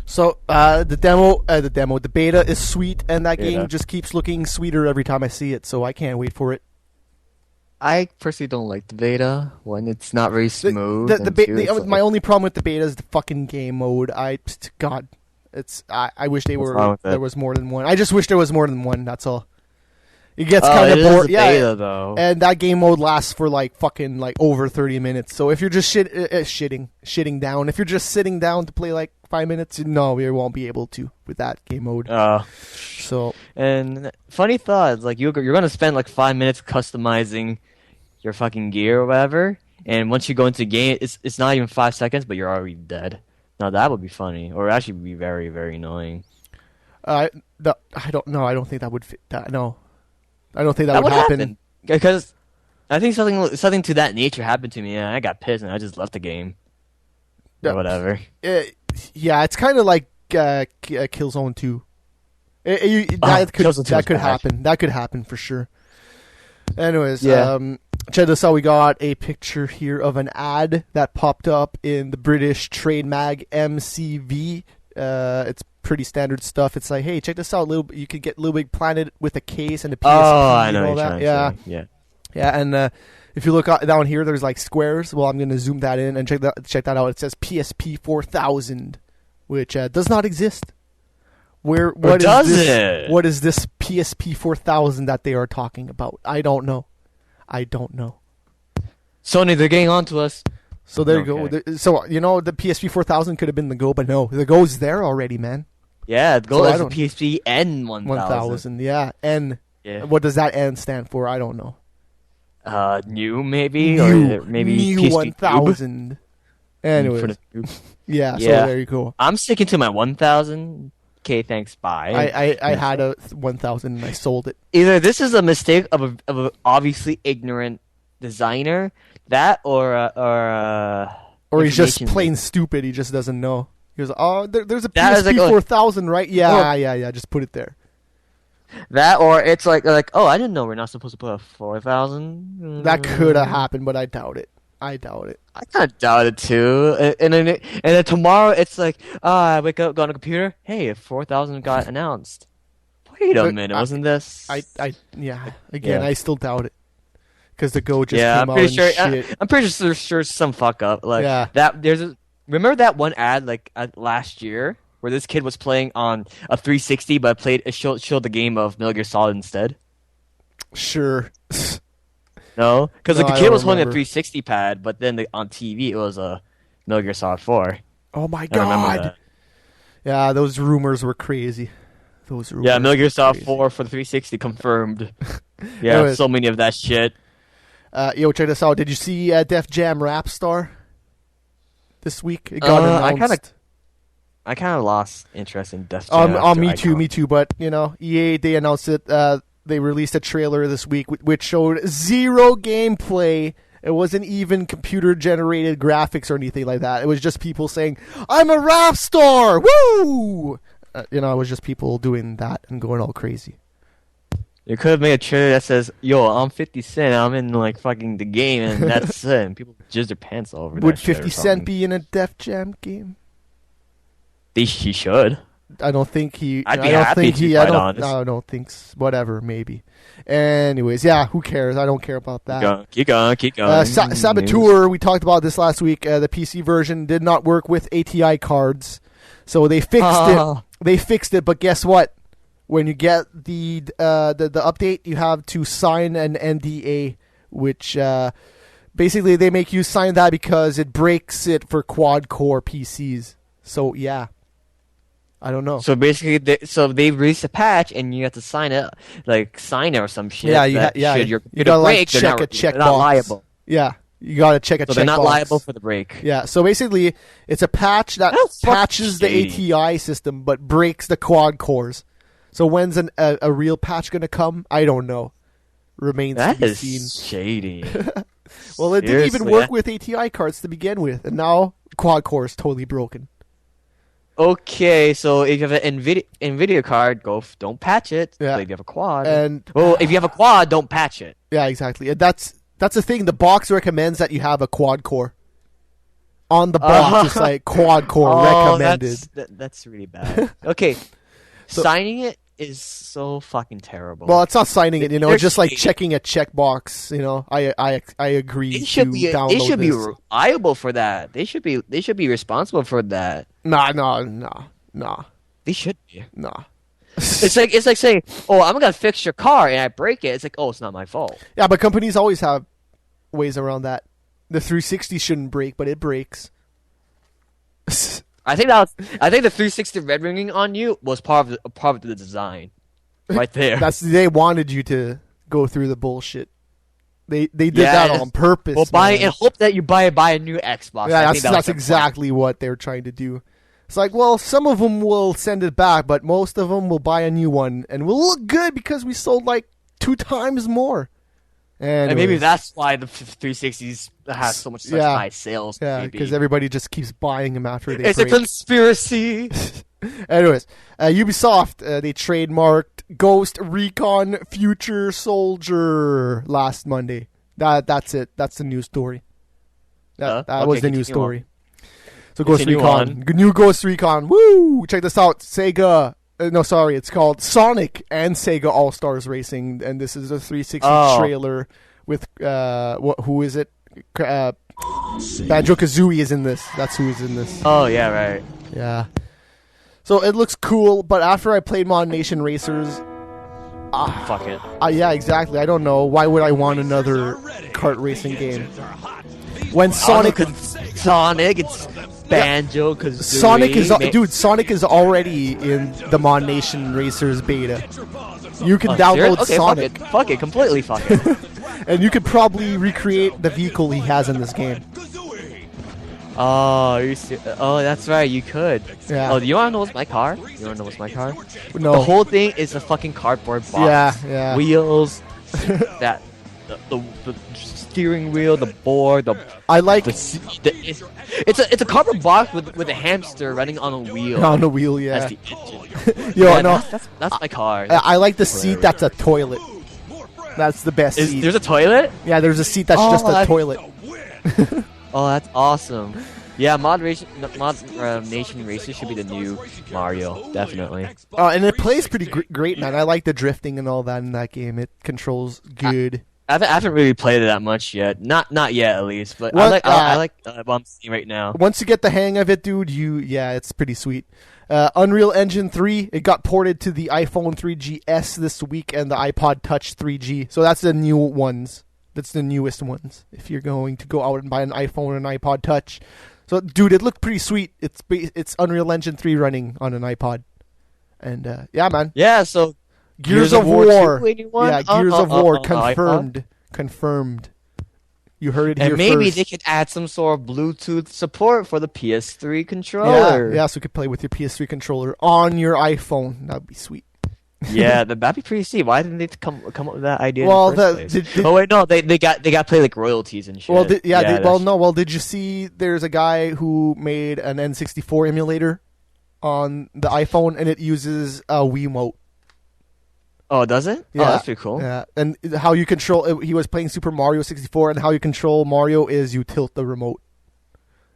Speaker 3: So the beta is sweet, and that game just keeps looking sweeter every time I see it. So I can't wait for it.
Speaker 5: I personally don't like the beta when it's not very smooth.
Speaker 3: My only problem with the beta is the fucking game mode. I wish there was more than one. I just wish there was more than one. That's all. It gets kind of boring.
Speaker 5: Beta, though.
Speaker 3: And that game mode lasts for fucking over 30 minutes. So if you're just shitting down, if you're just sitting down to play 5 minutes, no, we won't be able to with that game mode. So
Speaker 5: and funny thought, you're gonna spend 5 minutes customizing your fucking gear or whatever, and once you go into the game, it's not even 5 seconds, but you're already dead. Now that would be funny, or actually be very, very annoying.
Speaker 3: I don't know. I don't think that would fit. No, I don't think that would happen.
Speaker 5: Because I think something to that nature happened to me, and I got pissed, and I just left the game. Or whatever.
Speaker 3: Yeah, it's kind of like Killzone 2. That could happen. That could happen for sure. Anyways, check this out. We got a picture here of an ad that popped up in the British trade mag MCV. It's pretty standard stuff. It's like, hey, check this out. You could get Little Big Planet with a case and a PSP.
Speaker 5: Oh, I know.
Speaker 3: And all that. Yeah. And if you look down here, there's squares. Well, I'm going to zoom that in and check that out. It says PSP 4000, which does not exist. What is this PSP 4000 that they are talking about? I don't know.
Speaker 5: Sony, they're getting on to us.
Speaker 3: So there you go. So, the PSP 4000 could have been the Go, but no. The Go's there already, man.
Speaker 5: Yeah, the Go is the PSP N 1000.
Speaker 3: 1000, yeah. N. Yeah. What does that N stand for? I don't know.
Speaker 5: New maybe, or maybe
Speaker 3: New 1000. Anyway, yeah. So there you go.
Speaker 5: I'm sticking to my 1000. Okay, thanks. Bye.
Speaker 3: I had a 1000 and I sold it.
Speaker 5: Either this is a mistake of a obviously ignorant designer, or
Speaker 3: he's just plain stupid. He just doesn't know. He goes, oh, there's a PSP 4000, right? Yeah. Just put it there.
Speaker 5: That, or it's like, oh, I didn't know we're not supposed to put a 4000.
Speaker 3: That could have happened, but I doubt it. I
Speaker 5: kind of doubt it too. And then tomorrow it's like, I wake up, go on a computer. Hey, a 4000 got announced. Wait a minute, wasn't this?
Speaker 3: I still doubt it because the Go just came out and shit.
Speaker 5: I'm pretty sure some fuck up. Remember that one ad last year? Where this kid was playing on a 360, but showed the game of Metal Gear Solid instead.
Speaker 3: Sure.
Speaker 5: No, because the kid was holding a 360 pad, but then on TV it was a Metal Gear Solid 4.
Speaker 3: Oh my god! Yeah, those rumors were crazy.
Speaker 5: Metal Gear Solid 4 for the 360 confirmed. Yeah, anyways, so many of that shit.
Speaker 3: Check this out. Did you see Def Jam Rap Star this week? It got announced.
Speaker 5: I kind of lost interest in Def Jam.
Speaker 3: Me too. But EA, they announced it. They released a trailer this week which showed zero gameplay. It wasn't even computer-generated graphics or anything like that. It was just people saying, "I'm a rap star, woo!" It was just people doing that and going all crazy.
Speaker 5: You could have made a trailer that says, "Yo, I'm 50 Cent. I'm in fucking the game," and that's it. And people jizz their pants all over.
Speaker 3: Would 50 Cent be in a Def Jam game?
Speaker 5: He should.
Speaker 3: I don't think he.
Speaker 5: I'd be happy to be quite honest.
Speaker 3: I don't think. Whatever, maybe. Anyways, yeah. Who cares? I don't care about that.
Speaker 5: Keep going.
Speaker 3: Saboteur. We talked about this last week. The PC version did not work with ATI cards, so they fixed it. They fixed it, but guess what? When you get the update, you have to sign an NDA, which basically they make you sign that because it breaks it for quad core PCs. So yeah. I don't know.
Speaker 5: So basically, they released a patch, and you have to sign it or some shit.
Speaker 3: Yeah, you gotta check a checkbox.
Speaker 5: Not liable.
Speaker 3: Yeah, you got to check a
Speaker 5: So they're not
Speaker 3: checkbox.
Speaker 5: liable for the break.
Speaker 3: Yeah, so basically, it's a patch that
Speaker 5: That's fucking
Speaker 3: patches the
Speaker 5: shady.
Speaker 3: ATI system but breaks the quad cores. So when's a real patch going to come? I don't know. Remains to
Speaker 5: That
Speaker 3: be
Speaker 5: is
Speaker 3: seen.
Speaker 5: shady.
Speaker 3: Well, it didn't even
Speaker 5: Seriously,
Speaker 3: work with ATI cards to begin with, and now quad core is totally broken.
Speaker 5: Okay, so if you have an NVIDIA card, don't patch it.
Speaker 3: Yeah.
Speaker 5: But if you have a quad,
Speaker 3: And
Speaker 5: if you have a quad, don't patch it.
Speaker 3: yeah, exactly. And that's the thing. The box recommends that you have a quad core. On the box, it's like quad core recommended.
Speaker 5: That's really bad. Okay,
Speaker 3: So-
Speaker 5: signing it is so fucking terrible.
Speaker 3: Well, it's not signing it,
Speaker 5: They're
Speaker 3: it's just like
Speaker 5: shady.
Speaker 3: checking a checkbox. I agree
Speaker 5: It should
Speaker 3: to
Speaker 5: be
Speaker 3: download
Speaker 5: it should be
Speaker 3: this.
Speaker 5: liable for that. They should be responsible for that.
Speaker 3: Nah.
Speaker 5: They should be.
Speaker 3: Nah.
Speaker 5: It's like saying, "Oh, I'm gonna fix your car," and I break it. It's like, "Oh, it's not my fault."
Speaker 3: Yeah, but companies always have ways around that. The 360 shouldn't break, but it breaks.
Speaker 5: I think the 360 red ringing on you was part of the design, right there.
Speaker 3: They wanted you to go through the bullshit. They did
Speaker 5: Yeah,
Speaker 3: that on purpose.
Speaker 5: Well, buy
Speaker 3: man.
Speaker 5: and hope that you buy a new Xbox.
Speaker 3: Yeah,
Speaker 5: I think
Speaker 3: that's
Speaker 5: was
Speaker 3: exactly what they're trying to do. It's like, well, some of them will send it back, but most of them will buy a new one, and will look good because we sold like 2 times more.
Speaker 5: And maybe
Speaker 3: Anyways.
Speaker 5: that's why the 360s have so much such high sales.
Speaker 3: Yeah,
Speaker 5: maybe.
Speaker 3: because everybody just keeps buying them after they
Speaker 5: It's
Speaker 3: break.
Speaker 5: a conspiracy.
Speaker 3: Anyways, Ubisoft, they trademarked Ghost Recon Future Soldier last Monday. That's it. That's the news story. That was
Speaker 5: okay,
Speaker 3: the news
Speaker 5: continue
Speaker 3: story. So Ghost
Speaker 5: Continue
Speaker 3: Recon. New Ghost Recon. Woo! Check this out. Sega. It's called Sonic and Sega All-Stars Racing, and this is a 360 trailer with, who is it? Banjo-Kazooie is in this. That's who is in this.
Speaker 5: Oh, yeah, right.
Speaker 3: Yeah. So it looks cool, but after I played Mod Nation Racers,
Speaker 5: Fuck it.
Speaker 3: yeah, exactly. I don't know. Why would I want another kart racing game? When Sonic...
Speaker 5: It's Banjo, Kazooie.
Speaker 3: Sonic is already in the Mod Nation Racers beta. You can download
Speaker 5: Okay,
Speaker 3: Sonic.
Speaker 5: Fuck it, completely fuck it.
Speaker 3: And you could probably recreate the vehicle he has in this game.
Speaker 5: Oh, that's right, you could.
Speaker 3: Yeah.
Speaker 5: Oh, do you wanna know what's my car?
Speaker 3: No.
Speaker 5: The whole thing is a fucking cardboard box.
Speaker 3: Yeah.
Speaker 5: Wheels, that the steering wheel, the board,
Speaker 3: I like
Speaker 5: it's a cardboard box with a hamster running on a wheel.
Speaker 3: on the wheel, yeah.
Speaker 5: That's the engine.
Speaker 3: Yo,
Speaker 5: Yeah,
Speaker 3: no.
Speaker 5: that's my car.
Speaker 3: I like the seat that's a toilet. That's the best seat.
Speaker 5: There's a toilet?
Speaker 3: Yeah, there's a seat that's
Speaker 5: Oh,
Speaker 3: just a
Speaker 5: that's-
Speaker 3: toilet.
Speaker 5: Oh, that's awesome. Yeah, Mod Nation Racers should be the new Mario, definitely.
Speaker 3: And it plays pretty great, man. I like the drifting and all that in that game. It controls good.
Speaker 5: I haven't really played it that much yet. Not yet, at least. But
Speaker 3: What,
Speaker 5: I like what I'm seeing right now.
Speaker 3: Once you get the hang of it, dude, it's pretty sweet. Unreal Engine 3, it got ported to the iPhone 3GS this week and the iPod Touch 3G. So that's the new ones. That's the newest ones. If you're going to go out and buy an iPhone or an iPod Touch. So, dude, it looked pretty sweet. It's Unreal Engine 3 running on an iPod. And, yeah, man.
Speaker 5: Yeah, so
Speaker 3: Gears of War.
Speaker 5: 2, anyone?
Speaker 3: Yeah, Gears of War.
Speaker 5: iPod?
Speaker 3: Confirmed. You heard it
Speaker 5: And
Speaker 3: here
Speaker 5: maybe
Speaker 3: first.
Speaker 5: they could add some sort of Bluetooth support for the PS3 controller.
Speaker 3: Yeah, so you could play with your PS3 controller on your iPhone. That'd be sweet.
Speaker 5: Yeah, that'd be pretty sweet. Why didn't they come up with that idea?
Speaker 3: Well,
Speaker 5: in the first place?
Speaker 3: did-
Speaker 5: oh wait, no, they got to play like royalties and shit.
Speaker 3: Well,
Speaker 5: that's-
Speaker 3: did you see there's a guy who made an N64 emulator on the iPhone, and it uses a Wiimote.
Speaker 5: Oh, does it?
Speaker 3: Yeah,
Speaker 5: Oh, that's pretty cool.
Speaker 3: Yeah, and how you control... He was playing Super Mario 64, and how you control Mario is you tilt the remote,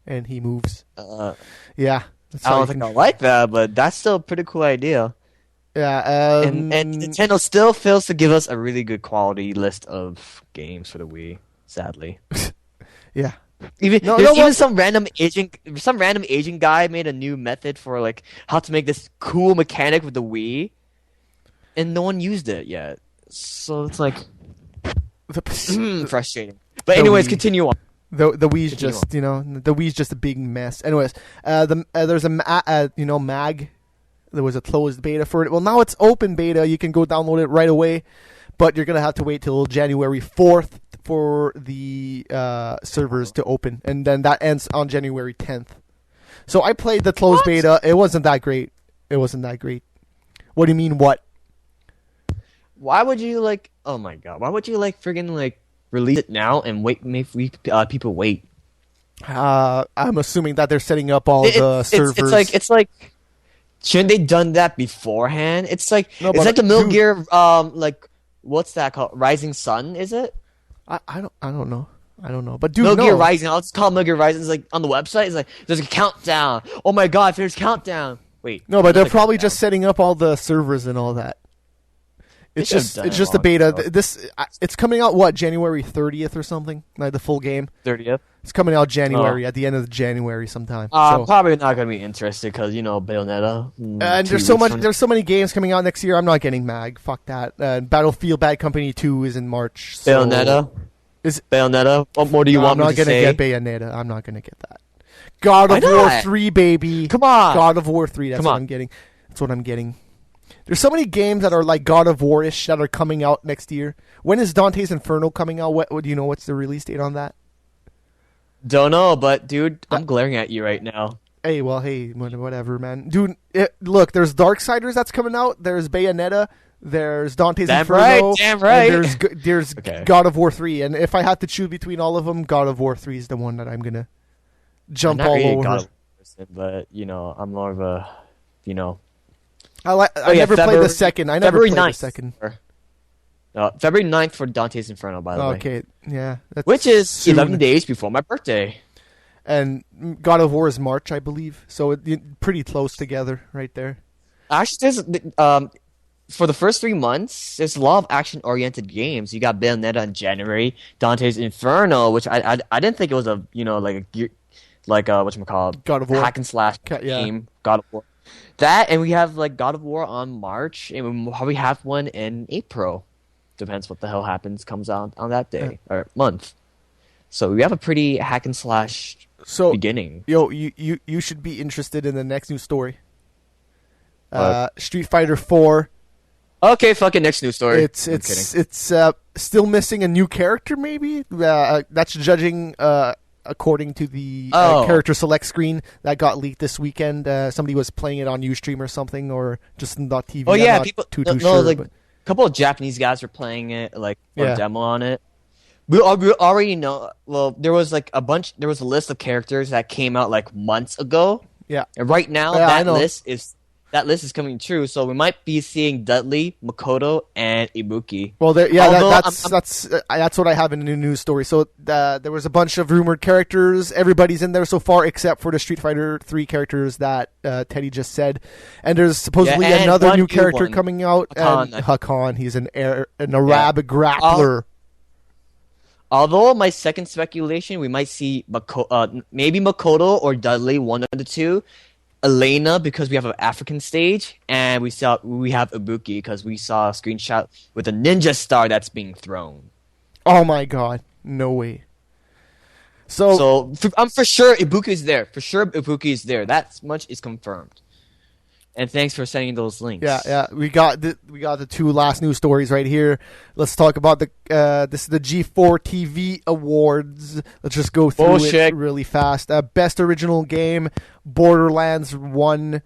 Speaker 3: and he moves. Yeah. That's
Speaker 5: I
Speaker 3: how
Speaker 5: don't
Speaker 3: you
Speaker 5: think I
Speaker 3: control-
Speaker 5: like that, but that's still a pretty cool idea.
Speaker 3: Yeah,
Speaker 5: And Nintendo still fails to give us a really good quality list of games for the Wii, sadly.
Speaker 3: Yeah.
Speaker 5: Even some random Asian guy made a new method for like how to make this cool mechanic with the Wii, and no one used it yet. So it's like frustrating. But
Speaker 3: The
Speaker 5: anyways,
Speaker 3: Wii.
Speaker 5: continue on.
Speaker 3: The Wii's
Speaker 5: Continue
Speaker 3: just the Wii's just a big mess. Anyways, there's a mag. There was a closed beta for it. Well, now it's open beta. You can go download it right away, but you're gonna have to wait till January 4th for the servers to open, and then that ends on January 10th. So I played the closed beta. It wasn't that great. What do you mean, what?
Speaker 5: Why would you like? Oh my god! Why would you like friggin' like release it now and make people wait?
Speaker 3: I'm assuming that they're setting up all the servers.
Speaker 5: It's like. Shouldn't they done that beforehand? It's like
Speaker 3: No,
Speaker 5: it's like the Metal
Speaker 3: dude-
Speaker 5: Gear. Like what's that called? Rising Sun? Is it?
Speaker 3: I don't know. But dude,
Speaker 5: Metal
Speaker 3: no.
Speaker 5: Gear Rising. I'll just call it Metal Gear Rising. It's like on the website. It's like there's a countdown. Oh my god! There's countdown. Wait.
Speaker 3: No, but they're
Speaker 5: there's a
Speaker 3: probably
Speaker 5: countdown.
Speaker 3: just setting up all the servers and all that. It's
Speaker 5: should've
Speaker 3: just
Speaker 5: done
Speaker 3: it's
Speaker 5: it
Speaker 3: just a
Speaker 5: long
Speaker 3: beta.
Speaker 5: ago.
Speaker 3: It's coming out what, January 30th or something? Like the full game.
Speaker 5: 30th.
Speaker 3: It's coming out January at the end of January sometime. So-
Speaker 5: Probably not gonna be interested because Bayonetta.
Speaker 3: and there's so many games coming out next year. I'm not getting mag. Fuck that. Battlefield Bad Company 2 is in March. So
Speaker 5: Bayonetta.
Speaker 3: Is
Speaker 5: Bayonetta? What more do you want
Speaker 3: I'm
Speaker 5: me
Speaker 3: not
Speaker 5: to say?
Speaker 3: get Bayonetta. I'm not gonna get that. God
Speaker 5: Why
Speaker 3: of War
Speaker 5: not?
Speaker 3: 3, baby.
Speaker 5: Come on.
Speaker 3: God of War 3. That's
Speaker 5: Come
Speaker 3: what
Speaker 5: on.
Speaker 3: I'm getting. That's what I'm getting. There's so many games that are like God of War-ish that are coming out next year. When is Dante's Inferno coming out? What do you know? What's the release date on that?
Speaker 5: Don't know, but dude, I'm glaring at you right now.
Speaker 3: Hey, whatever, man. Dude, look, there's Darksiders that's coming out. There's Bayonetta. There's Dante's
Speaker 5: Damn
Speaker 3: Inferno.
Speaker 5: right, damn right.
Speaker 3: And there's
Speaker 5: Okay.
Speaker 3: God of War 3. And if I have to choose between all of them, God of War 3 is the one that I'm gonna jump
Speaker 5: I'm not
Speaker 3: all
Speaker 5: really a
Speaker 3: over.
Speaker 5: God of War person, but I'm more of a
Speaker 3: I never played the second. I never
Speaker 5: February
Speaker 3: played
Speaker 5: 9th.
Speaker 3: the second.
Speaker 5: February 9th for Dante's Inferno, by the way.
Speaker 3: Okay, yeah. That's
Speaker 5: Which is
Speaker 3: soon.
Speaker 5: 11 days before my birthday.
Speaker 3: And God of War is March, I believe. So pretty close together right there.
Speaker 5: Actually, for the first 3 months, there's a lot of action-oriented games. You got Bayonetta in January, Dante's Inferno, which I didn't think it was a whatchamacallit,
Speaker 3: God of War.
Speaker 5: hack and slash
Speaker 3: Yeah.
Speaker 5: game. God of War. That, and we have like God of War on March, and we probably have one in April. Depends what the hell comes out on that day or month. So we have a pretty hack and slash beginning.
Speaker 3: Yo, you should be interested in the next news story. Street Fighter 4.
Speaker 5: Okay, fucking next news story. I'm kidding.
Speaker 3: It's still missing a new character, maybe. That's judging according to the character select screen that got leaked this weekend. Somebody was playing it on Ustream or something, or just on .tv.
Speaker 5: Oh yeah,
Speaker 3: I'm not
Speaker 5: people.
Speaker 3: too
Speaker 5: no,
Speaker 3: sure.
Speaker 5: like
Speaker 3: but-
Speaker 5: a couple of Japanese guys were playing it, like or
Speaker 3: Yeah.
Speaker 5: demo on it. We already know. Well, there was like a bunch. There was a list of characters that came out like months ago.
Speaker 3: Yeah.
Speaker 5: And right now,
Speaker 3: Yeah, I know.
Speaker 5: that list is coming true. So we might be seeing Dudley, Makoto, and Ibuki.
Speaker 3: Well,
Speaker 5: Although
Speaker 3: that's what I have in the new news story. So there was a bunch of rumored characters. Everybody's in there so far, except for the Street Fighter 3 characters that Teddy just said. And there's supposedly
Speaker 5: and
Speaker 3: another
Speaker 5: one
Speaker 3: new
Speaker 5: new
Speaker 3: character
Speaker 5: one.
Speaker 3: coming out.
Speaker 5: Hakan,
Speaker 3: And Hakan, he's an Arab grappler.
Speaker 5: Although my second speculation, we might see maybe Makoto or Dudley, one of the two. Elena, because we have an African stage, and we have Ibuki because we saw a screenshot with a ninja star that's being thrown.
Speaker 3: Oh my god, no way. So
Speaker 5: I'm for sure Ibuki is there. For sure Ibuki is there. That much is confirmed. And thanks for sending those links.
Speaker 3: Yeah. We got the two last news stories right here. Let's talk about this is the G4 TV Awards. Let's just go through it really fast. Best original game, Borderlands 1.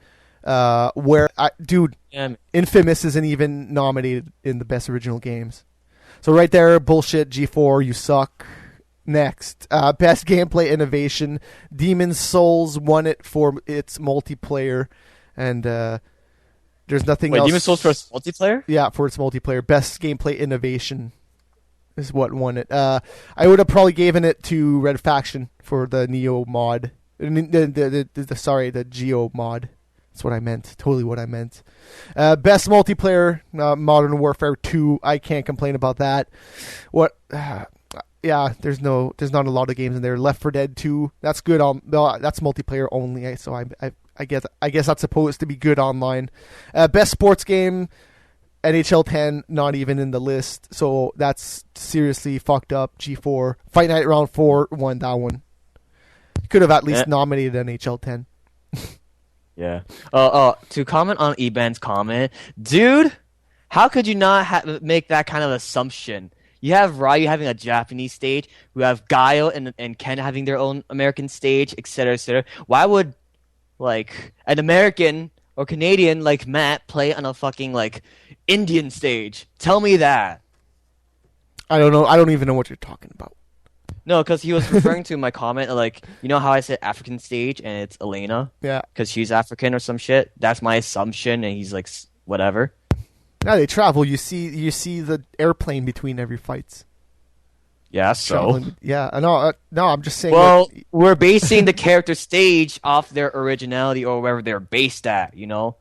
Speaker 3: Infamous isn't even nominated in the best original games. So right there, bullshit. G4, you suck. Next, best gameplay innovation, Demon's Souls won it for its multiplayer. And there's nothing else.
Speaker 5: Demon's Souls for its multiplayer?
Speaker 3: Yeah, for its multiplayer. Best gameplay innovation is what won it. I would have probably given it to Red Faction for the Neo mod. The Geo mod. That's what I meant. Totally what I meant. Best multiplayer, Modern Warfare 2. I can't complain about that. Yeah, there's not a lot of games in there. Left 4 Dead 2. That's good. That's multiplayer only. So I guess that's supposed to be good online. Best sports game, NHL 10, not even in the list. So that's seriously fucked up. G4. Fight Night Round 4 won that one. Could have at least nominated NHL 10.
Speaker 5: Yeah. To comment on Eban's comment, dude, how could you not make that kind of assumption? You have Ryu having a Japanese stage. We have Guile and Ken having their own American stage, etc., etc. Why would like an American or Canadian like Matt play on a fucking like Indian stage? Tell me that.
Speaker 3: I don't know. I don't even know what you're talking about.
Speaker 5: No, because he was referring to my comment, like, you know how I said African stage and it's Elena?
Speaker 3: Yeah.
Speaker 5: Because she's African or some shit? That's my assumption, and he's like, whatever.
Speaker 3: Now they travel. You see the airplane between every fights.
Speaker 5: Yeah, so.
Speaker 3: Traveling. Yeah, no, I'm just saying.
Speaker 5: Well, we're basing the character stage off their originality or wherever they're based at, you know?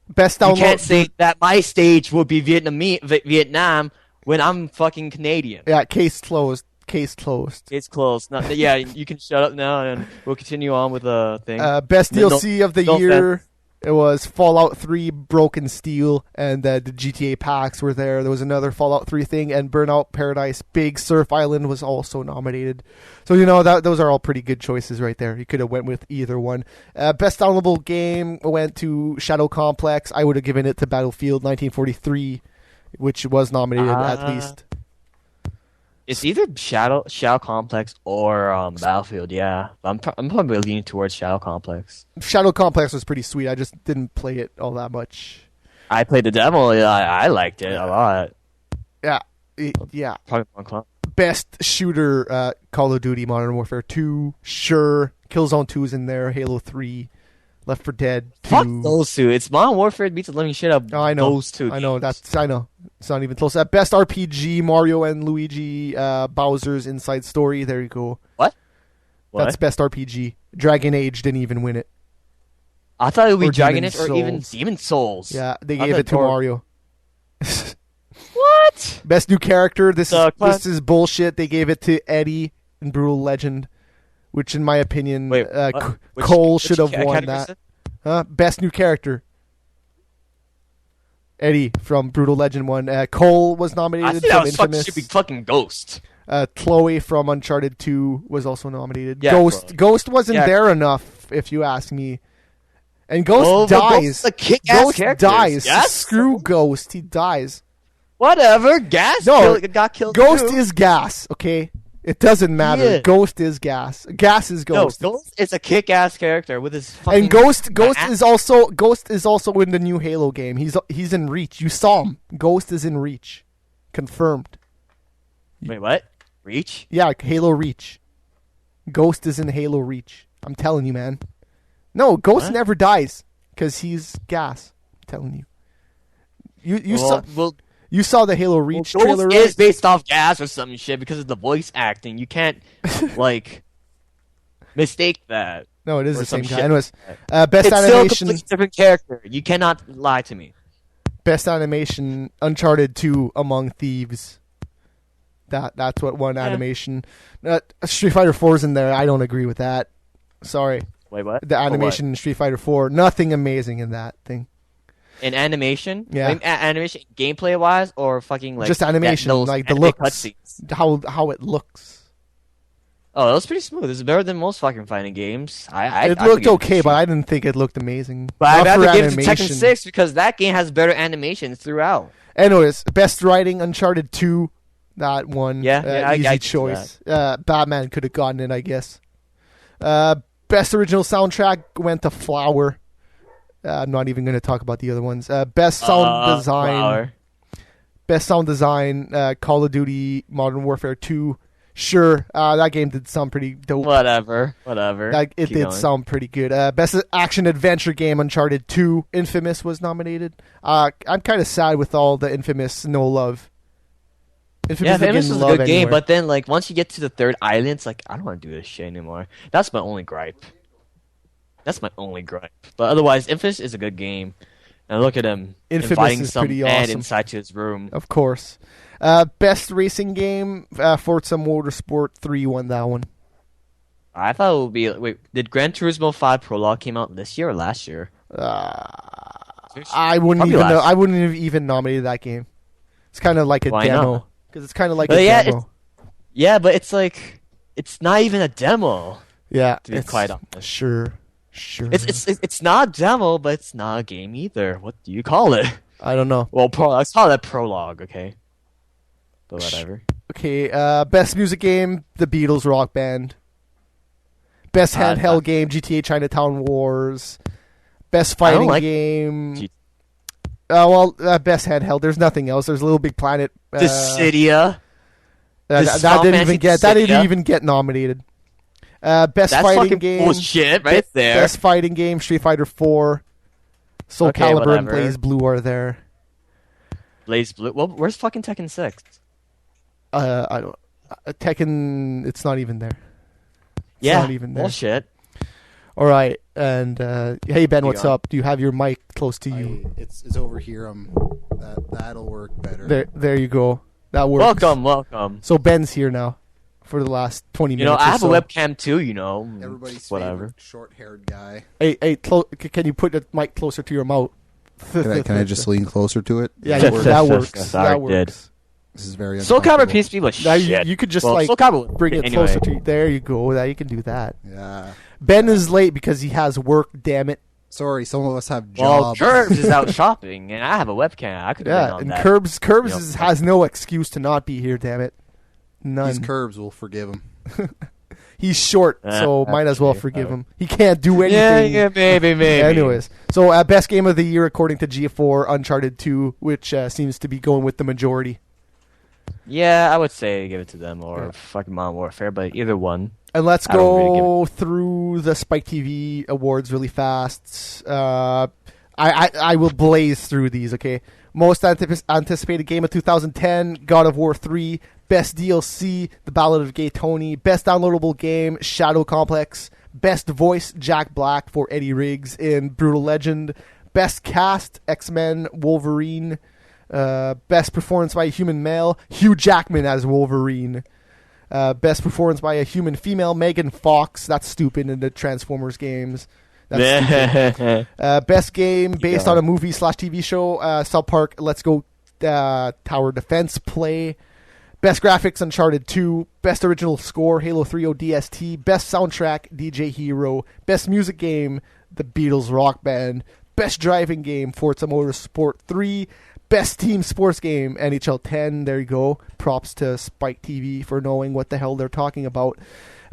Speaker 3: Best
Speaker 5: You
Speaker 3: download.
Speaker 5: can't say that my stage will be Vietnam when I'm fucking Canadian.
Speaker 3: Yeah, case closed. Case closed.
Speaker 5: It's closed. No, yeah, you can shut up now, and we'll continue on with the thing.
Speaker 3: Best
Speaker 5: No-
Speaker 3: DLC of the
Speaker 5: no
Speaker 3: year.
Speaker 5: offense.
Speaker 3: It was Fallout 3 Broken Steel, and the GTA packs were there. There was another Fallout 3 thing, and Burnout Paradise Big Surf Island was also nominated. So, those are all pretty good choices right there. You could have went with either one. Best downloadable game went to Shadow Complex. I would have given it to Battlefield 1943, which was nominated at least.
Speaker 5: It's either Shadow Complex or Battlefield. Yeah, I'm probably leaning towards Shadow Complex.
Speaker 3: Shadow Complex was pretty sweet. I just didn't play it all that much.
Speaker 5: I played the demo. Yeah, I liked it a lot.
Speaker 3: Yeah. Yeah.
Speaker 5: Probably one club.
Speaker 3: Best shooter, Call of Duty Modern Warfare 2. Sure. Killzone 2 is in there. Halo 3. Left 4 Dead 2.
Speaker 5: Fuck those two. It's Modern Warfare beats the living shit out of
Speaker 3: I know.
Speaker 5: those two.
Speaker 3: I know. I know. It's not even close. Best RPG, Mario and Luigi, Bowser's Inside Story. There you go.
Speaker 5: What?
Speaker 3: That's best RPG. Dragon Age didn't even win it.
Speaker 5: I thought it would be
Speaker 3: Or
Speaker 5: Dragon
Speaker 3: Demon's
Speaker 5: Age or even
Speaker 3: Souls.
Speaker 5: Demon Souls.
Speaker 3: Yeah, they
Speaker 5: I
Speaker 3: gave
Speaker 5: thought
Speaker 3: it to Mario.
Speaker 5: What?
Speaker 3: Best new character. This
Speaker 5: class-
Speaker 3: is bullshit. They gave it to Eddie in Brutal Legend, which in my opinion,
Speaker 5: Wait, what?
Speaker 3: Cole
Speaker 5: Which
Speaker 3: should have won
Speaker 5: category
Speaker 3: that.
Speaker 5: is it?
Speaker 3: Best new character. Eddie from Brutal Legend won. Cole was
Speaker 5: I
Speaker 3: nominated
Speaker 5: think that
Speaker 3: from
Speaker 5: was fucking
Speaker 3: Infamous.
Speaker 5: should be fucking Ghost.
Speaker 3: Chloe from Uncharted 2 was also nominated.
Speaker 5: Yeah,
Speaker 3: Ghost
Speaker 5: bro.
Speaker 3: Ghost wasn't
Speaker 5: Yeah.
Speaker 3: there enough, if you ask me. And Ghost
Speaker 5: Oh, but Ghost
Speaker 3: dies.
Speaker 5: is a kick-ass
Speaker 3: Ghost
Speaker 5: character.
Speaker 3: dies.
Speaker 5: Yes?
Speaker 3: Screw Ghost. He dies.
Speaker 5: Whatever. Gas
Speaker 3: No,
Speaker 5: got killed.
Speaker 3: Ghost
Speaker 5: too.
Speaker 3: is gas, okay? It doesn't matter.
Speaker 5: Yeah.
Speaker 3: Ghost is gas. Gas is Ghost.
Speaker 5: No, Ghost is a kick-ass character with his fucking.
Speaker 3: And Ghost
Speaker 5: ma-
Speaker 3: is also in the new Halo game. He's in Reach. You saw him. Ghost is in Reach. Confirmed.
Speaker 5: Wait, what? Reach?
Speaker 3: Yeah, Halo Reach. Ghost is in Halo Reach. I'm telling you, man. No, Ghost
Speaker 5: What?
Speaker 3: never dies because he's gas. I'm telling you. You saw the Halo Reach
Speaker 5: Ghost
Speaker 3: trailer,
Speaker 5: is
Speaker 3: right?
Speaker 5: based off gas or some shit because of the voice acting. You can't like mistake that.
Speaker 3: No, it is
Speaker 5: or
Speaker 3: the
Speaker 5: some
Speaker 3: same guy.
Speaker 5: shit.
Speaker 3: Anyways, best
Speaker 5: It's still a
Speaker 3: animation.
Speaker 5: completely different character. You cannot lie to me.
Speaker 3: Best animation. Uncharted 2: Among Thieves. That's what won animation. Street Fighter 4 is in there. I don't agree with that. Sorry.
Speaker 5: Wait, what?
Speaker 3: The animation in Street Fighter 4, nothing amazing in that thing.
Speaker 5: In animation?
Speaker 3: Yeah.
Speaker 5: Animation, gameplay wise, or fucking like
Speaker 3: Just animation, like the
Speaker 5: anime
Speaker 3: looks,
Speaker 5: cutscenes?
Speaker 3: how it looks.
Speaker 5: Oh, that was pretty smooth. It's better than most fucking fighting games. I
Speaker 3: It
Speaker 5: I
Speaker 3: looked
Speaker 5: forget
Speaker 3: okay,
Speaker 5: the
Speaker 3: but
Speaker 5: shit.
Speaker 3: I didn't think it looked amazing.
Speaker 5: But I'd
Speaker 3: Not
Speaker 5: rather
Speaker 3: for
Speaker 5: give it to Tekken
Speaker 3: animation.
Speaker 5: 6 because that game has better animations throughout.
Speaker 3: Anyways, best writing, Uncharted 2. That one.
Speaker 5: Yeah, I
Speaker 3: easy
Speaker 5: get
Speaker 3: choice. Batman could have gotten it, I guess. Best original soundtrack went to Flower. I'm not even going to talk about the other ones. Best sound design.
Speaker 5: Flower.
Speaker 3: Best sound design, Call of Duty Modern Warfare 2. Sure, that game did sound pretty dope.
Speaker 5: Whatever.
Speaker 3: It
Speaker 5: Keep
Speaker 3: did
Speaker 5: going.
Speaker 3: sound pretty good. Best action adventure game, Uncharted 2. Infamous was nominated. I'm kind of sad with all the Infamous no love.
Speaker 5: Yeah,
Speaker 3: isn't
Speaker 5: Infamous
Speaker 3: getting
Speaker 5: was a
Speaker 3: love
Speaker 5: good game,
Speaker 3: anywhere.
Speaker 5: but then like once you get to the third island, it's like I don't want to do this shit anymore. That's my only gripe. But otherwise, Infamous is a good game. And look at him
Speaker 3: Infamous
Speaker 5: inviting
Speaker 3: is
Speaker 5: some
Speaker 3: pretty
Speaker 5: man
Speaker 3: awesome.
Speaker 5: inside to his room.
Speaker 3: Of course. Best racing game, Forza Motorsport 3 won that one.
Speaker 5: I thought it would be. Wait, did Gran Turismo 5 Prologue came out this year or last year?
Speaker 3: I wouldn't
Speaker 5: Probably
Speaker 3: even know.
Speaker 5: last.
Speaker 3: I wouldn't have even nominated that game. It's kind of like a
Speaker 5: Why
Speaker 3: demo.
Speaker 5: not?
Speaker 3: Because it's kind of like
Speaker 5: But
Speaker 3: a
Speaker 5: yeah,
Speaker 3: demo.
Speaker 5: Yeah, but it's like it's not even a demo.
Speaker 3: Yeah,
Speaker 5: To be
Speaker 3: it's-
Speaker 5: quite honest,
Speaker 3: Sure.
Speaker 5: it's not a demo, but it's not a game either. What do you call it?
Speaker 3: I don't know.
Speaker 5: Well, let's call that prologue, okay? but whatever.
Speaker 3: Okay, best music game, The Beatles Rock Band. Best handheld game, GTA Chinatown Wars. Best fighting game. Best handheld. There's nothing else. There's Little Big Planet.
Speaker 5: Dissidia.
Speaker 3: That didn't even get nominated. Best fighting game.
Speaker 5: Bullshit, right there.
Speaker 3: Best fighting game, Street Fighter 4. Soul Calibur and Blaze Blue are there.
Speaker 5: Blaze Blue. Well, where's fucking Tekken 6?
Speaker 3: I don't. Tekken. It's not even there.
Speaker 5: Yeah.
Speaker 3: Not even there.
Speaker 5: Bullshit.
Speaker 3: All right, and hey Ben, what's up? Do you have your mic close to you?
Speaker 12: It's over here. That'll work better.
Speaker 3: There you go. That works.
Speaker 5: Welcome.
Speaker 3: So Ben's here now for the last 20 minutes.
Speaker 5: I have a webcam too.
Speaker 12: Everybody's
Speaker 5: whatever.
Speaker 12: favorite short-haired guy.
Speaker 3: Hey, can you put the mic closer to your mouth?
Speaker 12: Can I just lean closer to it?
Speaker 3: Yeah, that works. That works.
Speaker 12: This is very
Speaker 5: Soul Calibur PSP was shit.
Speaker 3: You could just
Speaker 5: Soul Calibur
Speaker 3: bring it closer to you. There you go. You can do that.
Speaker 12: Yeah.
Speaker 3: Ben is late because he has work. Damn it.
Speaker 12: Sorry, some of us have jobs.
Speaker 5: Well, Curbs is out shopping, and I have a webcam. I could have been on that.
Speaker 3: Curbs has no excuse to not be here. Damn it. None.
Speaker 12: These Curbs will forgive him.
Speaker 3: He's short, so might as well forgive him. He can't do anything.
Speaker 5: Yeah, maybe.
Speaker 3: Anyways, so best game of the year according to G4, Uncharted 2, which seems to be going with the majority.
Speaker 5: Yeah, I would say give it to them or fucking Modern Warfare, but either one.
Speaker 3: And let's go through the Spike TV awards really fast. I will blaze through these, okay? Most anticipated game of 2010, God of War 3. Best DLC, The Ballad of Gay Tony. Best downloadable game, Shadow Complex. Best voice, Jack Black for Eddie Riggs in Brutal Legend. Best cast, X-Men, Wolverine. Best performance by a human male, Hugh Jackman as Wolverine. Best performance by a human female, Megan Fox. That's stupid in the Transformers games. That's best game based on a movie/TV show, South Park Let's Go Tower Defense Play. Best graphics, Uncharted 2. Best original score, Halo 3 ODST. Best soundtrack, DJ Hero. Best music game, The Beatles Rock Band. Best driving game, Forza Motorsport 3. Best team sports game, NHL 10. There you go. Props to Spike TV for knowing what the hell they're talking about.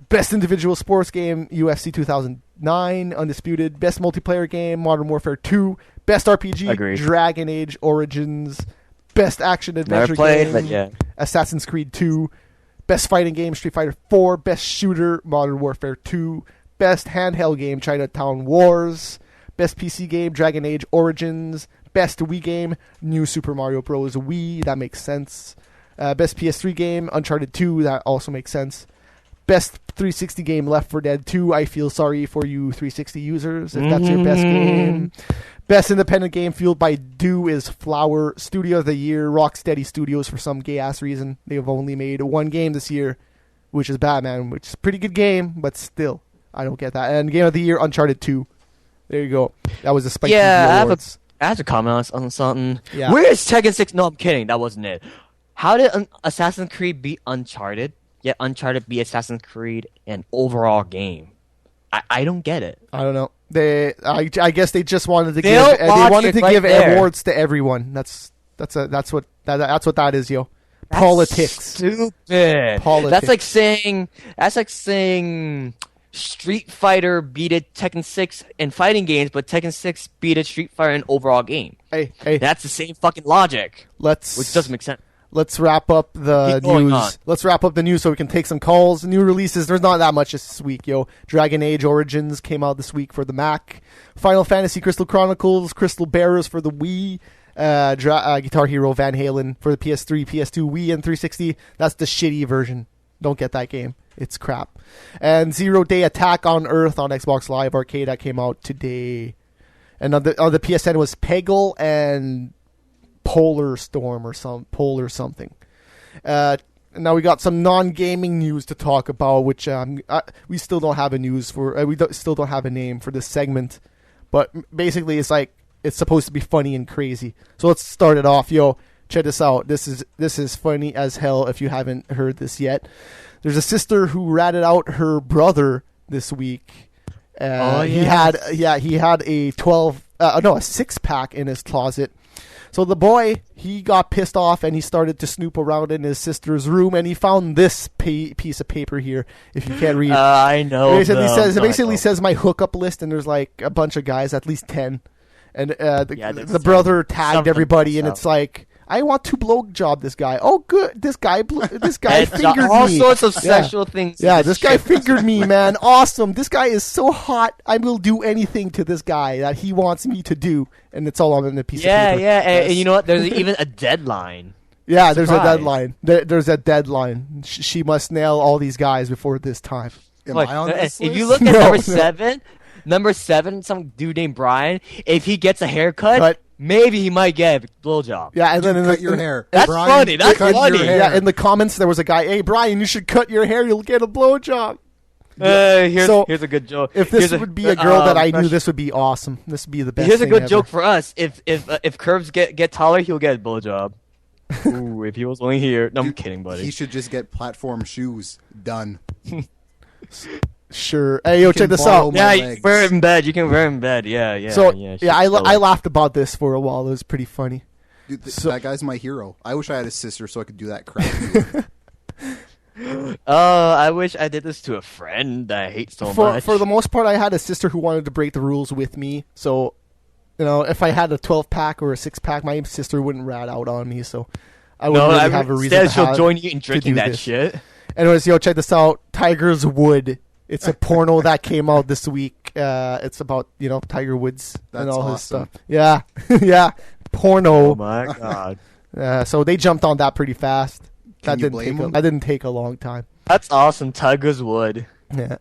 Speaker 3: Best individual sports game, UFC 2009, Undisputed. Best multiplayer game, Modern Warfare 2. Best RPG,
Speaker 5: Agreed.
Speaker 3: Dragon Age Origins. Best action adventure game,
Speaker 5: but yeah.
Speaker 3: Assassin's Creed 2. Best fighting game, Street Fighter 4. Best shooter, Modern Warfare 2. Best handheld game, Chinatown Wars. Best PC game, Dragon Age Origins. Best Wii game, New Super Mario Bros. Wii. That makes sense. Best PS3 game, Uncharted 2. That also makes sense. Best 360 game, Left 4 Dead 2. I feel sorry for you 360 users if that's your best game. Best independent game, fueled by Do, is Flower. Studio of the Year, Rocksteady Studios, for some gay-ass reason. They have only made one game this year, which is Batman, which is a pretty good game, but still, I don't get that. And Game of the Year, Uncharted 2. There you go. That was the Spike TV Awards.
Speaker 5: I have to comment on something.
Speaker 3: Yeah.
Speaker 5: Where is Tekken 6? No, I'm kidding. That wasn't it. How did Assassin's Creed be Uncharted, yet Uncharted be Assassin's Creed an overall game? I don't get it.
Speaker 3: I don't know. I guess they just wanted to give awards to everyone. That's what that is, yo.
Speaker 5: That's
Speaker 3: politics.
Speaker 5: Stupid.
Speaker 3: Politics.
Speaker 5: That's like saying Street Fighter beat Tekken 6 in fighting games, but Tekken 6 beat Street Fighter in overall game.
Speaker 3: Hey.
Speaker 5: That's the same fucking logic. Which doesn't make sense.
Speaker 3: Let's wrap up the news. Let's wrap up the news so we can take some calls. New releases. There's not that much this week, yo. Dragon Age Origins came out this week for the Mac. Final Fantasy Crystal Chronicles, Crystal Bearers for the Wii. Guitar Hero Van Halen for the PS3, PS2, Wii, and 360. That's the shitty version. Don't get that game. It's crap. And Zero Day Attack on Earth on Xbox Live Arcade that came out today. And on the PSN was Peggle and Polar Storm or Polar something. Now we got some non-gaming news to talk about, which we still don't have a news for. Still don't have a name for this segment, but basically it's like it's supposed to be funny and crazy. So let's start it off, yo. Check this out. This is funny as hell if you haven't heard this yet. There's a sister who ratted out her brother this week. He had a 6-pack in his closet. So the boy, he got pissed off and he started to snoop around in his sister's room and he found this piece of paper here. If you can't read,
Speaker 5: I know.
Speaker 3: It basically says my hookup list, and there's like a bunch of guys, at least 10, and the brother tagged everybody, and it's like, I want to blowjob this guy. Oh, good. This guy fingered me.
Speaker 5: All sorts of sexual things.
Speaker 3: Yeah, this guy fingered me, man. Awesome. This guy is so hot. I will do anything to this guy that he wants me to do. And it's all on a piece of paper.
Speaker 5: Yeah. And you know what? There's even a deadline.
Speaker 3: Yeah, there's a deadline. There's a deadline. She must nail all these guys before this time.
Speaker 12: Am I on this
Speaker 5: if
Speaker 12: list?
Speaker 5: you look at number 7, some dude named Brian, if he gets a haircut, maybe he might get a blowjob.
Speaker 3: Yeah, and then
Speaker 12: cut your hair.
Speaker 5: That's
Speaker 12: Brian,
Speaker 5: funny. That's
Speaker 12: cut
Speaker 5: funny.
Speaker 12: your hair.
Speaker 3: Yeah, in the comments there was a guy, hey, Brian, you should cut your hair. You'll get a blowjob.
Speaker 5: Here's a good joke.
Speaker 3: If this would be a girl that I knew, this would be awesome. This would be the best.
Speaker 5: Here's a good
Speaker 3: thing
Speaker 5: joke
Speaker 3: ever.
Speaker 5: for us. If Curbs get taller, he'll get a blowjob. Ooh, if he was only here. No, I'm kidding, buddy.
Speaker 12: He should just get platform shoes. Done.
Speaker 3: Sure. Hey, yo, check this out.
Speaker 5: Yeah, you can wear it in bed. You can wear it in bed. Yeah.
Speaker 3: So, I laughed about this for a while. It was pretty funny.
Speaker 12: Dude, that guy's my hero. I wish I had a sister so I could do that crap.
Speaker 5: I wish I did this to a friend that I hate so much.
Speaker 3: For the most part, I had a sister who wanted to break the rules with me. So, if I had a 12-pack or a 6-pack, my sister wouldn't rat out on me. So, I wouldn't really have a reason to
Speaker 5: she'll join you in drinking that
Speaker 3: this.
Speaker 5: shit.
Speaker 3: Anyways, yo, check this out. Tiger's Wood. It's a porno that came out this week. It's about, Tiger Woods and all his stuff. Yeah. Yeah. Porno.
Speaker 5: Oh, my God.
Speaker 3: So they jumped on that pretty fast.
Speaker 12: That
Speaker 3: didn't take a long time.
Speaker 5: That's awesome. Tiger's Wood.
Speaker 3: Yeah.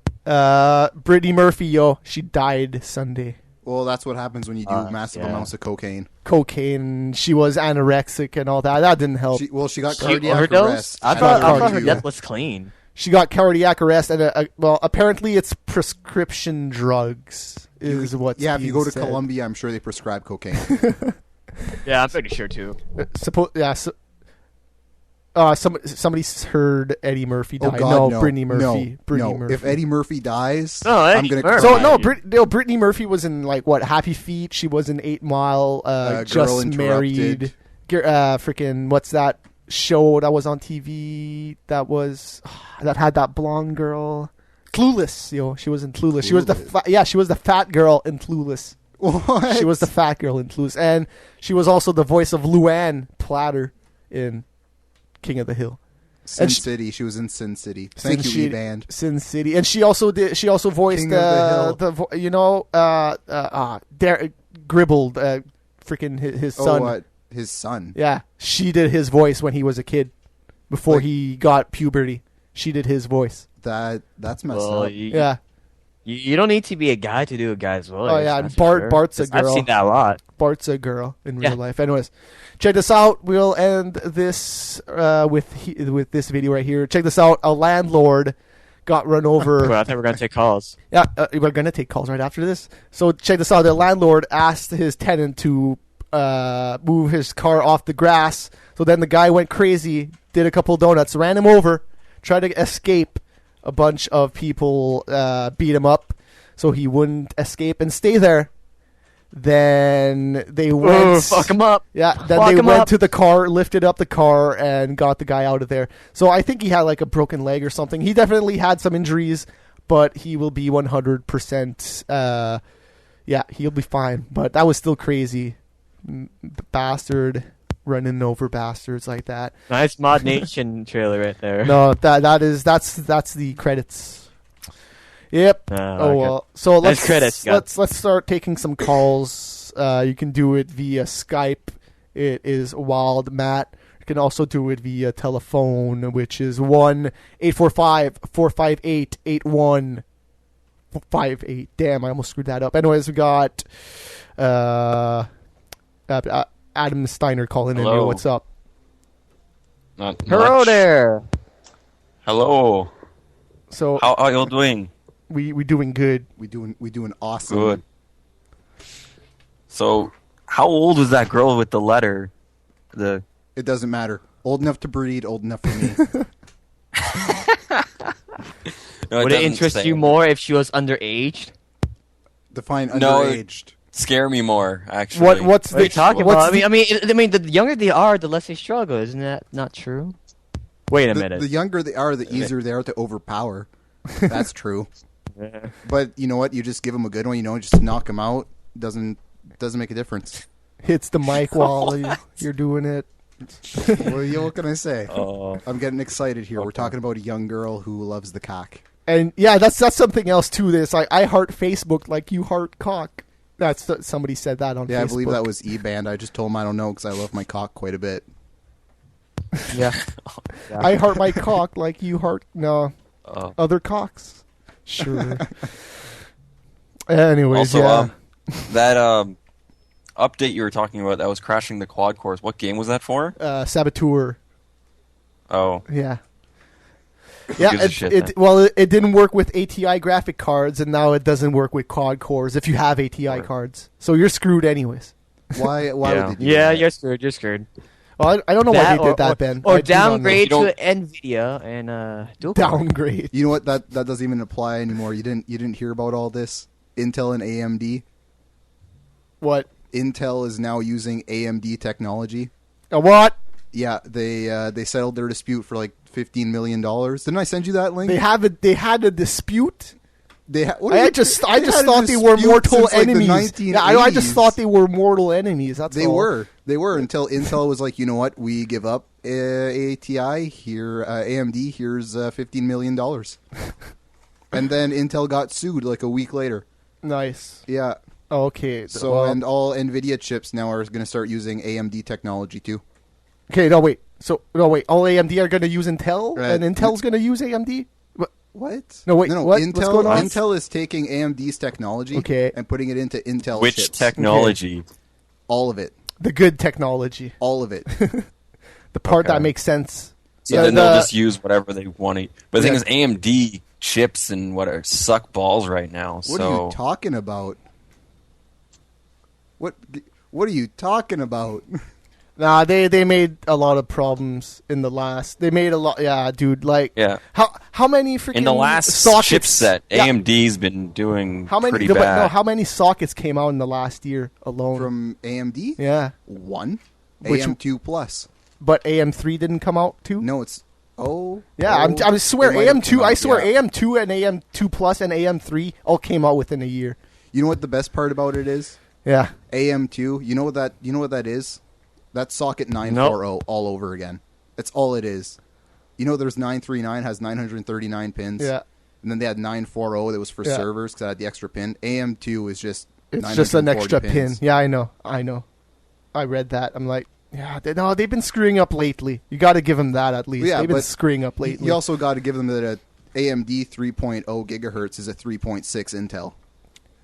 Speaker 3: Brittany Murphy, yo, she died Sunday.
Speaker 12: Well, that's what happens when you do massive amounts of cocaine.
Speaker 3: She was anorexic and all that. That didn't help.
Speaker 12: She got cardiac arrest.
Speaker 5: I thought her death was clean.
Speaker 3: She got cardiac arrest, and apparently it's prescription drugs is what's
Speaker 12: if you go to
Speaker 3: said.
Speaker 12: Colombia, I'm sure they prescribe cocaine.
Speaker 5: Yeah, I'm pretty sure too.
Speaker 3: Somebody heard Eddie Murphy died.
Speaker 12: Oh, God,
Speaker 3: Brittany Murphy.
Speaker 12: No.
Speaker 3: Murphy.
Speaker 12: If Eddie Murphy dies,
Speaker 5: I'm
Speaker 12: going to
Speaker 5: Murphy.
Speaker 3: So Brittany Murphy was in Happy Feet. She was in 8 Mile. Just Married. Freaking what's that show that was on TV that had that blonde girl? Clueless. She was in Clueless. She was the fat girl in Clueless.
Speaker 12: What?
Speaker 3: She was the fat girl in Clueless, and she was also the voice of Luann Platter in King of the Hill.
Speaker 12: Sin City. She was in Sin City. Thank you, E-Band.
Speaker 3: Sin City, and she also voiced Gribbled, freaking his son.
Speaker 12: Oh, his son.
Speaker 3: Yeah, she did his voice when he was a kid, before he got puberty. She did his voice.
Speaker 12: That's messed up.
Speaker 3: Yeah.
Speaker 5: You don't need to be a guy to do a guy's voice.
Speaker 3: Oh yeah, and Bart's a girl.
Speaker 5: I've seen that a lot.
Speaker 3: Bart's a girl in real life. Anyways, check this out. We'll end this with this video right here. Check this out. A landlord got run over.
Speaker 5: Well, I think we're gonna take calls.
Speaker 3: Yeah, we're gonna take calls right after this. So check this out. The landlord asked his tenant to move his car off the grass. So then the guy went crazy, did a couple donuts, ran him over, tried to escape. A bunch of people beat him up, so he wouldn't escape and stay there. Then they went...
Speaker 5: fuck him up.
Speaker 3: Yeah, then they went to the car, lifted up the car, and got the guy out of there. So I think he had a broken leg or something. He definitely had some injuries, but he will be 100%... he'll be fine. But that was still crazy. The bastard... running over bastards like that.
Speaker 5: Nice Mod Nation trailer right there.
Speaker 3: No, that's the credits. Yep.
Speaker 5: Okay.
Speaker 3: Well. So let's start taking some calls. You can do it via Skype. It is Wild Matt. You can also do it via telephone, which is 1-845-458-8158. Damn, I almost screwed that up. Anyways, we got Adam Steiner calling in here. What's up?
Speaker 13: Hello
Speaker 5: there.
Speaker 13: Hello.
Speaker 3: So
Speaker 13: how are you doing?
Speaker 3: We doing good.
Speaker 12: We doing awesome.
Speaker 13: Good. So how old was that girl with the letter?
Speaker 12: It doesn't matter. Old enough to breed, old enough for me.
Speaker 5: Would it interest you more if she was underaged?
Speaker 12: Define underaged.
Speaker 13: scare me more. Actually,
Speaker 3: What's
Speaker 5: What are you talking about?
Speaker 3: what's
Speaker 5: I mean, the younger they are, the less they struggle. Isn't that not true? Wait a minute.
Speaker 12: The younger they are, the easier they are to overpower. That's true.
Speaker 5: Yeah.
Speaker 12: But you know what? You just give them a good one. Just knock them out. Doesn't make a difference.
Speaker 3: hits the mic while you're doing it.
Speaker 12: What can I say?
Speaker 13: Oh.
Speaker 12: I'm getting excited here. We're talking about a young girl who loves the cock.
Speaker 3: And yeah, that's something else too. This I heart Facebook like you heart cock. Somebody said that on Facebook.
Speaker 12: Yeah, I believe that was E-Band. I just told him I don't know because I love my cock quite a bit.
Speaker 5: Yeah.
Speaker 3: I heart my cock like you heart other cocks. Sure. Anyways,
Speaker 13: also, that update you were talking about that was crashing the quad cores. What game was that for?
Speaker 3: Saboteur.
Speaker 13: Oh.
Speaker 3: Yeah.
Speaker 13: Who
Speaker 3: Yeah,
Speaker 13: gives a shit, then?
Speaker 3: it didn't work with ATI graphic cards, and now it doesn't work with quad cores if you have ATI cards. So you're screwed anyways.
Speaker 12: Why would they do
Speaker 5: Yeah,
Speaker 12: that?
Speaker 5: you're screwed. You're screwed.
Speaker 3: Well, I don't know why they did that, Ben.
Speaker 5: Or
Speaker 3: I do not know.
Speaker 5: downgrade to NVIDIA and dual core.
Speaker 3: Downgrade.
Speaker 12: You know what? That doesn't even apply anymore. You didn't hear about all this? Intel and AMD.
Speaker 3: What?
Speaker 12: Intel is now using AMD technology.
Speaker 3: What?
Speaker 12: Yeah, they settled their dispute for like $15 million. Didn't I send you that link?
Speaker 3: They had a dispute.
Speaker 12: I
Speaker 3: just thought they were mortal enemies. Yeah, I just thought they were mortal enemies. That's
Speaker 12: They
Speaker 3: all.
Speaker 12: were until Intel was like, you know what? We give up ATI here, AMD. Here's $15 million, and then Intel got sued like a week later.
Speaker 3: Nice.
Speaker 12: Yeah.
Speaker 3: Okay.
Speaker 12: So and all NVIDIA chips now are going to start using AMD technology too.
Speaker 3: Okay. No wait. All AMD are going to use Intel,
Speaker 12: Right.
Speaker 3: and Intel's going to use AMD.
Speaker 12: What?
Speaker 3: No wait.
Speaker 12: No.
Speaker 3: What?
Speaker 12: Intel.
Speaker 3: What's going on?
Speaker 12: Intel is taking AMD's technology and putting it into Intel
Speaker 13: Which
Speaker 12: chips.
Speaker 13: technology?
Speaker 12: All of it.
Speaker 3: The good technology.
Speaker 12: All of it.
Speaker 3: The part
Speaker 13: Okay.
Speaker 3: that makes sense.
Speaker 13: So then they'll just use whatever they want to. But the thing is, AMD chips and suck balls right now.
Speaker 12: What are you talking about? What are you talking about?
Speaker 3: Nah, they made a lot of problems in the last. They made a lot. Yeah, dude. Like,
Speaker 13: Yeah.
Speaker 3: How many freaking
Speaker 13: In the last
Speaker 3: sockets?
Speaker 13: chipset,
Speaker 3: Yeah.
Speaker 13: AMD's been doing
Speaker 3: How many?
Speaker 13: pretty
Speaker 3: No, but
Speaker 13: bad.
Speaker 3: no, how many sockets came out in the last year alone
Speaker 12: from AMD?
Speaker 3: Yeah,
Speaker 12: one.
Speaker 3: Which-
Speaker 12: AM2 Plus.
Speaker 3: But AM3 didn't come out too.
Speaker 12: No, it's
Speaker 3: Yeah, I swear
Speaker 12: it might have
Speaker 3: AM2.
Speaker 12: come out,
Speaker 3: I swear
Speaker 12: yeah.
Speaker 3: AM2 and AM2 Plus and AM3 all came out within a year.
Speaker 12: You know what the best part about it is?
Speaker 3: Yeah.
Speaker 12: AM2. You know what that is? That's socket 940 all over again. That's all it is. You know, there's 939 has 939 pins.
Speaker 3: Yeah.
Speaker 12: And then they had 940 that was for
Speaker 3: Yeah.
Speaker 12: servers because I had the extra pin. AM2 is just
Speaker 3: It's just an
Speaker 12: 940
Speaker 3: extra
Speaker 12: pins.
Speaker 3: pin. Yeah, I know. I read that. I'm like, yeah, they've been screwing up lately. You got to give them that at least.
Speaker 12: Yeah,
Speaker 3: they've been
Speaker 12: but
Speaker 3: screwing up lately.
Speaker 12: You also got to give them that AMD 3.0 gigahertz is a 3.6 Intel,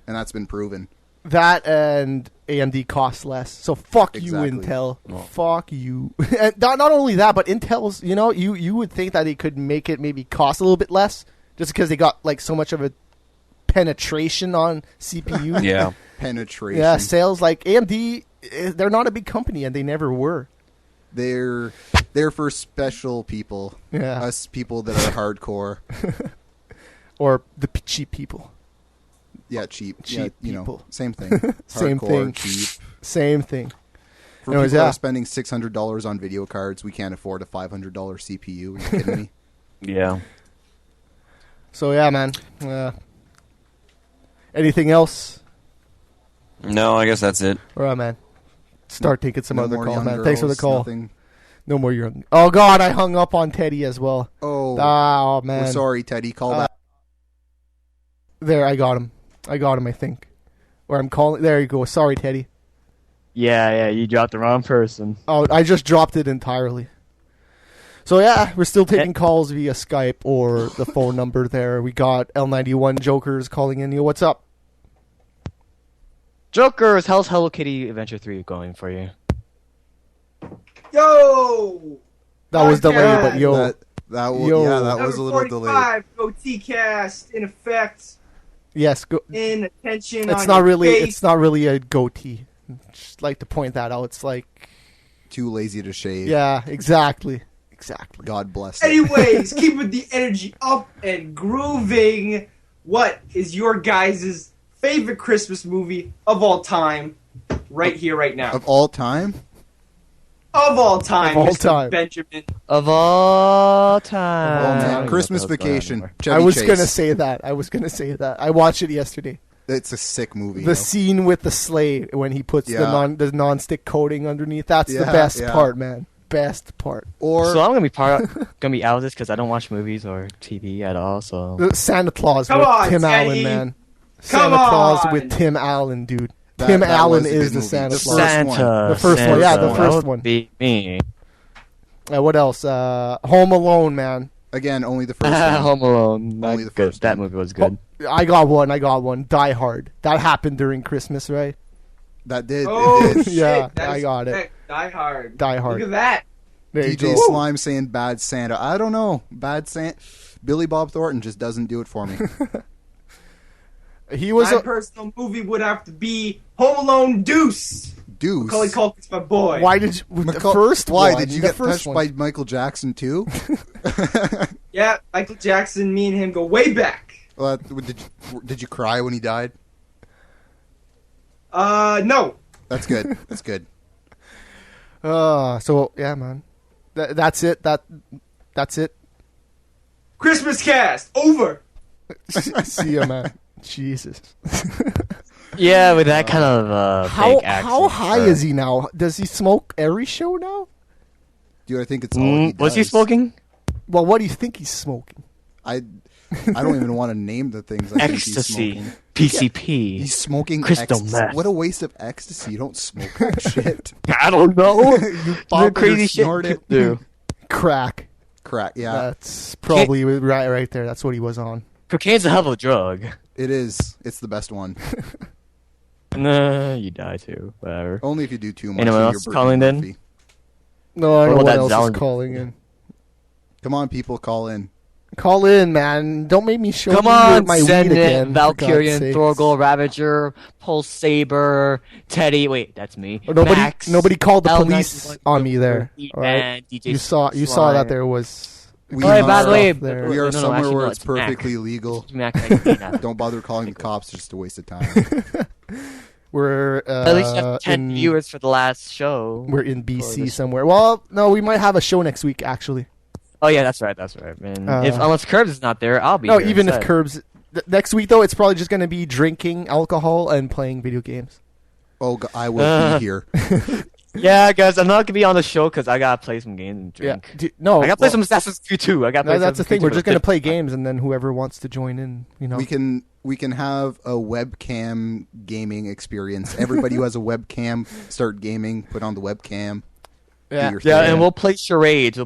Speaker 12: and that's been proven.
Speaker 3: That and AMD costs less. So fuck
Speaker 12: Exactly.
Speaker 3: you, Intel.
Speaker 12: Oh.
Speaker 3: Fuck you. And not only that, but Intel's, you would think that they could make it maybe cost a little bit less just because they got like so much of a penetration on CPU.
Speaker 13: Yeah.
Speaker 12: Penetration.
Speaker 3: Yeah, sales like AMD, they're not a big company and they never were.
Speaker 12: They're for special people.
Speaker 3: Yeah.
Speaker 12: Us people that are hardcore.
Speaker 3: Or the cheap people.
Speaker 12: Yeah, cheap.
Speaker 3: Cheap
Speaker 12: Yeah,
Speaker 3: people.
Speaker 12: Same thing.
Speaker 3: Same
Speaker 12: Hardcore,
Speaker 3: thing.
Speaker 12: cheap.
Speaker 3: Same thing.
Speaker 12: For
Speaker 3: Anyways,
Speaker 12: people that
Speaker 3: yeah.
Speaker 12: are spending $600 on video cards, we can't afford a $500 CPU. Are you kidding me?
Speaker 13: Yeah.
Speaker 3: So yeah, man. Anything else?
Speaker 13: No, I guess that's it.
Speaker 3: All right, man. Start taking some
Speaker 12: No
Speaker 3: other
Speaker 12: more
Speaker 3: calls,
Speaker 12: young
Speaker 3: man. Thanks for the
Speaker 12: girls,
Speaker 3: call.
Speaker 12: nothing.
Speaker 3: No more young. Oh God, I hung up on Teddy as well.
Speaker 12: Oh,
Speaker 3: man.
Speaker 12: We're sorry, Teddy. Call back.
Speaker 3: There, I got him. I think. Or I'm calling. There you go. Sorry, Teddy.
Speaker 5: Yeah, you dropped the wrong person.
Speaker 3: Oh, I just dropped it entirely. So yeah, we're still taking calls via Skype or the phone number there. We got L91 Jokers calling in. Yo, what's up?
Speaker 5: Jokers, how's Hello Kitty Adventure 3 going for you?
Speaker 14: Yo!
Speaker 3: That was delayed, but yo.
Speaker 12: That was,
Speaker 3: yo.
Speaker 12: yeah, that was a little delayed.
Speaker 14: 45, go T-Cast, in effect,
Speaker 3: Yes, go.
Speaker 14: in attention
Speaker 3: It's
Speaker 14: on
Speaker 3: not
Speaker 14: your
Speaker 3: really.
Speaker 14: face.
Speaker 3: It's not really a goatee. Just like to point that out. It's like
Speaker 12: Too lazy to shave.
Speaker 3: yeah, exactly.
Speaker 12: God bless it.
Speaker 14: Anyways, keeping the energy up and grooving. What is your guys' favorite Christmas movie of all time, right here, right now.
Speaker 12: Of all time?
Speaker 14: Of all time,
Speaker 3: Of all
Speaker 14: Mr.
Speaker 3: time.
Speaker 14: Benjamin.
Speaker 5: Of all time.
Speaker 12: Oh,
Speaker 5: I don't
Speaker 12: man.
Speaker 5: know
Speaker 12: Christmas
Speaker 5: what that was going
Speaker 12: Vacation.
Speaker 5: anymore.
Speaker 12: Chevy
Speaker 3: I was
Speaker 12: Chase.
Speaker 3: gonna say that. I watched it yesterday.
Speaker 12: It's a sick movie.
Speaker 3: The
Speaker 12: though.
Speaker 3: scene with the sleigh when he puts
Speaker 12: Yeah.
Speaker 3: the non-stick coating underneath. That's the
Speaker 12: Yeah,
Speaker 3: best
Speaker 12: yeah.
Speaker 3: part, man. Best part.
Speaker 12: Or
Speaker 5: So I'm gonna be out of this because I don't watch movies or TV at all. So
Speaker 3: The Santa Claus
Speaker 14: Come
Speaker 3: with
Speaker 14: on,
Speaker 3: Tim
Speaker 14: Teddy.
Speaker 3: Allen, man.
Speaker 14: Come
Speaker 3: Santa Claus
Speaker 14: on.
Speaker 3: with Tim Allen, dude.
Speaker 12: That-
Speaker 3: Tim
Speaker 12: that
Speaker 3: Allen
Speaker 12: was a
Speaker 3: is
Speaker 12: good
Speaker 3: the
Speaker 12: movie.
Speaker 3: Santa
Speaker 12: The
Speaker 3: Claus.
Speaker 12: first
Speaker 5: Santa.
Speaker 12: one.
Speaker 3: The first one, yeah, the
Speaker 5: Santa.
Speaker 3: first
Speaker 5: That would
Speaker 3: one.
Speaker 5: Be me.
Speaker 3: What else? Home Alone, man.
Speaker 12: again, only the first one.
Speaker 5: Home Alone.
Speaker 12: Only the
Speaker 5: Good.
Speaker 12: first
Speaker 5: That
Speaker 12: one.
Speaker 5: movie was good.
Speaker 3: I got one. Die Hard. That happened during Christmas, right?
Speaker 12: That did.
Speaker 14: Oh,
Speaker 12: It did.
Speaker 14: shit.
Speaker 3: Yeah,
Speaker 14: that
Speaker 3: I
Speaker 14: is
Speaker 3: got it.
Speaker 14: correct. Die Hard.
Speaker 3: Die Hard.
Speaker 14: Look at that.
Speaker 3: There you
Speaker 12: DJ
Speaker 3: go.
Speaker 12: Slime saying Bad Santa. I don't know. Bad Santa. Billy Bob Thornton just doesn't do it for me.
Speaker 3: He was
Speaker 14: My
Speaker 3: a,
Speaker 14: personal movie would have to be Home Alone Deuce.
Speaker 12: Deuce.
Speaker 14: Macaulay Culkin's my boy.
Speaker 3: Why did you, the first
Speaker 12: Why
Speaker 3: one?
Speaker 12: did you
Speaker 3: the
Speaker 12: get
Speaker 3: first
Speaker 12: touched
Speaker 3: one.
Speaker 12: by Michael Jackson too?
Speaker 14: Yeah, Michael Jackson, me and him go way back.
Speaker 12: Well, did you cry when he died?
Speaker 14: No.
Speaker 12: That's good. That's good.
Speaker 3: So yeah, man. That's it. That's it.
Speaker 14: Christmas cast over.
Speaker 3: See ya, man. Jesus.
Speaker 5: Yeah, with that kind of fake accent.
Speaker 3: How high is he now? Does he smoke every show now?
Speaker 12: Dude, I think it's all he does.
Speaker 5: Was he smoking?
Speaker 3: Well, what do you think he's smoking?
Speaker 12: I don't even want to name the things. I think he's
Speaker 5: Ecstasy,
Speaker 12: smoking.
Speaker 5: PCP.
Speaker 12: He's smoking
Speaker 5: crystal
Speaker 12: ecstasy.
Speaker 5: meth.
Speaker 12: What a waste of ecstasy! You don't smoke that shit.
Speaker 5: I don't know.
Speaker 12: You
Speaker 5: The
Speaker 12: pop it or
Speaker 5: crazy shit
Speaker 12: snort
Speaker 5: you
Speaker 12: it.
Speaker 5: do.
Speaker 3: Crack.
Speaker 12: Crack. Yeah,
Speaker 3: That's probably right there. That's what he was on.
Speaker 5: Cocaine's a hell of a drug.
Speaker 12: it is. It's the best one.
Speaker 5: Nah, you die too. Whatever.
Speaker 12: Only if you do too much.
Speaker 5: Anyone
Speaker 12: and
Speaker 5: else
Speaker 12: you're
Speaker 5: calling
Speaker 12: Brittany
Speaker 5: in?
Speaker 12: Murphy.
Speaker 3: No, I
Speaker 5: What
Speaker 3: know
Speaker 5: about
Speaker 3: what
Speaker 5: that
Speaker 3: else is
Speaker 5: Zallinger?
Speaker 3: calling in.
Speaker 12: Come on, people, call in.
Speaker 3: Call in, man. Don't make me show
Speaker 5: Come
Speaker 3: you
Speaker 5: on,
Speaker 3: my
Speaker 5: send
Speaker 3: weed
Speaker 5: it.
Speaker 3: again. for
Speaker 5: Valkyrian,
Speaker 3: God's sakes.
Speaker 5: Thorgal, Ravager, Pulse Saber, Teddy. Wait, that's me.
Speaker 3: Oh,
Speaker 5: Max,
Speaker 3: nobody called the
Speaker 5: L
Speaker 3: police
Speaker 5: 91,
Speaker 3: on me there.
Speaker 5: and
Speaker 3: All right?
Speaker 5: DJ
Speaker 3: You saw that
Speaker 5: Slime.
Speaker 3: there was.
Speaker 12: We
Speaker 5: Oh, by the way,
Speaker 3: stuff there.
Speaker 12: We are
Speaker 5: no,
Speaker 12: somewhere
Speaker 5: actually,
Speaker 12: where
Speaker 5: no,
Speaker 12: it's
Speaker 5: Mac.
Speaker 12: perfectly legal.
Speaker 5: Mac 19.
Speaker 12: Don't bother calling the cops. It's just a waste of time.
Speaker 3: We're
Speaker 5: At least you have 10
Speaker 3: in,
Speaker 5: viewers for the last show.
Speaker 3: We're in
Speaker 5: For
Speaker 3: BC
Speaker 5: the-
Speaker 3: somewhere. Well, no, we might have a show next week actually.
Speaker 5: Oh yeah, that's right, man.
Speaker 3: Uh,
Speaker 5: Unless Curbs is not there, I'll be.
Speaker 3: No,
Speaker 5: here
Speaker 3: even if
Speaker 5: instead.
Speaker 3: Curbs next week though, it's probably just going to be drinking alcohol and playing video games.
Speaker 12: Oh, I will be here.
Speaker 5: Yeah, guys, I'm not gonna be on the show because I gotta play some games and drink.
Speaker 3: No,
Speaker 5: I gotta play some Assassin's Creed 2. I gotta play.
Speaker 3: that's the
Speaker 5: Assassin's
Speaker 3: thing.
Speaker 5: Creed
Speaker 3: We're
Speaker 5: 2
Speaker 3: just
Speaker 5: for
Speaker 3: going to
Speaker 5: the
Speaker 3: play
Speaker 5: fifth time.
Speaker 3: games, and then whoever wants to join in, you know.
Speaker 12: We can have a webcam gaming experience. Everybody who has a webcam, start gaming. Put on the webcam. do
Speaker 3: Yeah.
Speaker 12: your
Speaker 5: Yeah,
Speaker 12: thing.
Speaker 5: and we'll play charades.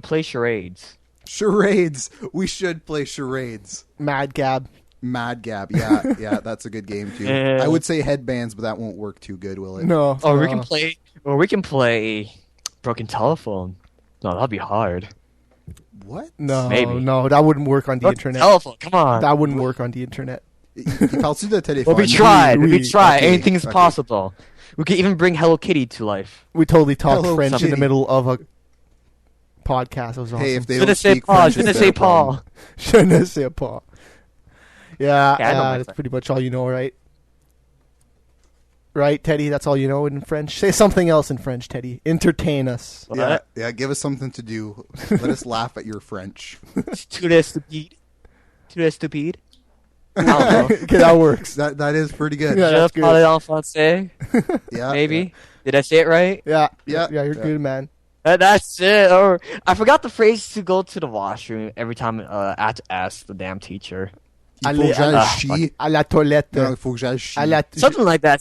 Speaker 12: Charades. We should play charades.
Speaker 3: Mad Gab.
Speaker 12: Mad Gab. Yeah, that's a good game too.
Speaker 5: Yeah.
Speaker 12: I would say headbands, but that won't work too good, will it?
Speaker 3: No.
Speaker 5: Or we
Speaker 3: no.
Speaker 5: can play. Or we can play Broken Telephone. No, that'll be hard.
Speaker 12: What?
Speaker 3: No,
Speaker 5: Maybe.
Speaker 3: no, that wouldn't work on the
Speaker 5: Broken
Speaker 3: internet.
Speaker 5: Telephone. Come on.
Speaker 3: That wouldn't work on the internet.
Speaker 12: I'll see the
Speaker 5: Well, we
Speaker 12: telephone.
Speaker 5: tried.
Speaker 3: Oui,
Speaker 5: We
Speaker 3: oui.
Speaker 5: tried.
Speaker 12: Okay,
Speaker 5: Anything is
Speaker 12: okay.
Speaker 5: possible. We could even bring Hello Kitty to life.
Speaker 3: We totally talked
Speaker 12: Hello,
Speaker 3: French in the
Speaker 12: Kitty.
Speaker 3: middle of a podcast. It was awesome.
Speaker 12: Hey, if they
Speaker 5: Je ne
Speaker 12: don't
Speaker 5: sais
Speaker 12: speak
Speaker 5: pas.
Speaker 12: French,
Speaker 5: Je ne
Speaker 12: it's
Speaker 5: sais
Speaker 12: their
Speaker 5: pas.
Speaker 3: Je ne sais pas. Yeah,
Speaker 5: Yeah, I know my
Speaker 3: that's
Speaker 5: French.
Speaker 3: pretty much all you know, right? Right, Teddy? That's all you know in French? Say something else in French, Teddy. Entertain us.
Speaker 5: What?
Speaker 12: Yeah, give us something to do. Let us laugh at your French.
Speaker 5: Tu es stupide. Tu es stupide. I don't know.
Speaker 3: Okay, that works.
Speaker 12: That is pretty good.
Speaker 3: Yeah,
Speaker 5: Je
Speaker 3: that's good.
Speaker 5: parle en français.
Speaker 12: Yeah,
Speaker 5: Maybe. Did I say it right?
Speaker 3: Yeah,
Speaker 12: Yeah.
Speaker 3: you're
Speaker 12: Yeah.
Speaker 3: good, man.
Speaker 5: That's it. Or I forgot the phrase to go to the washroom every time I had to ask the damn teacher.
Speaker 12: Il faut que j'aille chier.
Speaker 3: À la toilette.
Speaker 12: Non, il faut que j'aille chier.
Speaker 3: À la
Speaker 5: Something like that.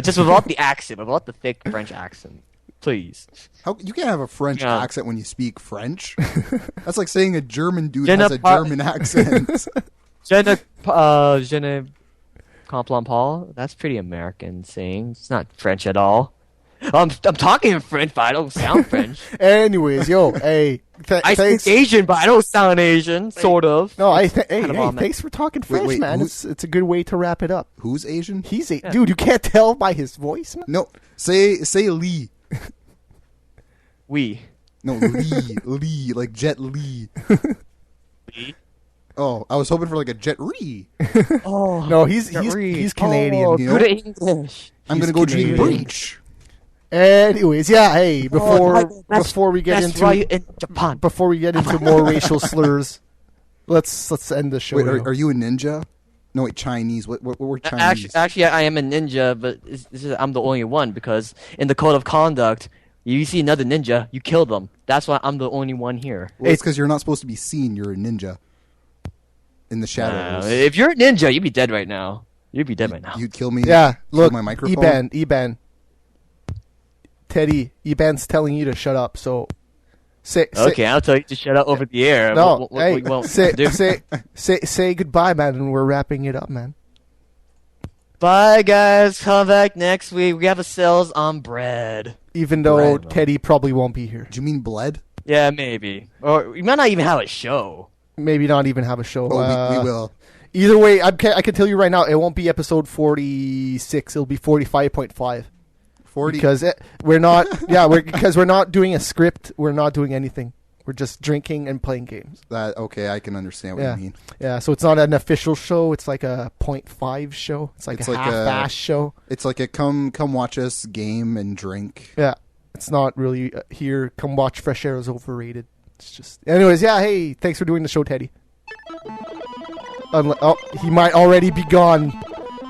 Speaker 5: Just without the accent, without the thick French accent. Please.
Speaker 12: How, you can't have a French
Speaker 5: Yeah.
Speaker 12: accent when you speak French. That's like saying a German dude
Speaker 5: Je ne
Speaker 12: has a
Speaker 5: par-
Speaker 12: German accent.
Speaker 5: Je ne comprends pas. That's pretty American saying. It's not French at all. I'm talking in French, but I don't sound French.
Speaker 3: Anyways, yo, hey.
Speaker 5: I
Speaker 3: Thanks.
Speaker 5: speak Asian, but I don't sound Asian. Sort of.
Speaker 3: No, hey,
Speaker 5: Kind of on that.
Speaker 3: thanks for talking French,
Speaker 12: wait,
Speaker 3: man.
Speaker 12: who-
Speaker 3: It's a good way to wrap it up.
Speaker 12: Who's Asian?
Speaker 3: Dude, you can't tell by his voice, man.
Speaker 12: No, say Lee.
Speaker 5: We.
Speaker 12: No, Lee, like Jet Li.
Speaker 5: Lee?
Speaker 12: Oh, I was hoping for like a Jet Re.
Speaker 5: Oh
Speaker 3: No, he's Canadian.
Speaker 5: Oh,
Speaker 12: you know?
Speaker 5: good English.
Speaker 12: I'm
Speaker 3: He's
Speaker 12: gonna go Dream
Speaker 3: Canadian.
Speaker 12: Breach.
Speaker 3: Anyways, yeah. Hey, before we get
Speaker 5: that's
Speaker 3: into
Speaker 5: why in Japan.
Speaker 3: before we get into more racial slurs, let's end the show.
Speaker 12: Wait,
Speaker 3: now.
Speaker 12: are you a ninja? No, wait, Chinese. What we're Chinese?
Speaker 5: Actually, I am a ninja, but I'm the only one because in the code of conduct, you see another ninja, you kill them. That's why I'm the only one here.
Speaker 12: Well, it's because you're not supposed to be seen. You're a ninja in the shadows.
Speaker 5: If you're a ninja, you'd be dead right now. You'd be dead right now.
Speaker 12: You'd kill me.
Speaker 3: Yeah, look,
Speaker 12: my microphone.
Speaker 3: Eban. Teddy, Eban's telling you to shut up. So,
Speaker 5: Okay, I'll tell you to shut up over the air.
Speaker 3: No,
Speaker 5: What you won't do.
Speaker 3: say goodbye, man, and we're wrapping it up, man.
Speaker 5: Bye, guys. Come back next week. We have a sales on bread.
Speaker 3: Even though Teddy probably won't be here.
Speaker 12: Do you mean bled?
Speaker 5: Yeah, maybe. Or we might not even have a show.
Speaker 3: Maybe not even have a show.
Speaker 12: Oh, we will.
Speaker 3: Either way, I can tell you right now, it won't be episode 46. It'll be 45.5.
Speaker 12: 40.
Speaker 3: Because we're not. Because we're not doing a script. We're not doing anything. We're just drinking and playing games.
Speaker 12: Okay, I can understand what you mean.
Speaker 3: Yeah, so it's not an official show. It's like a 0.5 show. It's like a half-ass show.
Speaker 12: It's like a come watch us game and drink.
Speaker 3: Yeah, it's not really here. Come watch Fresh Air is overrated. It's just. Anyways, yeah. Hey, thanks for doing the show, Teddy. He might already be gone.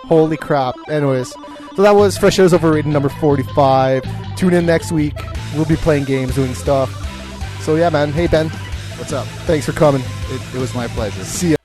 Speaker 3: Holy crap. Anyways, so that was Fresh Air is overrated number 45. Tune in next week. We'll be playing games, doing stuff. So yeah, man. Hey, Ben.
Speaker 12: What's up?
Speaker 3: Thanks for coming.
Speaker 12: It was my pleasure.
Speaker 3: See ya.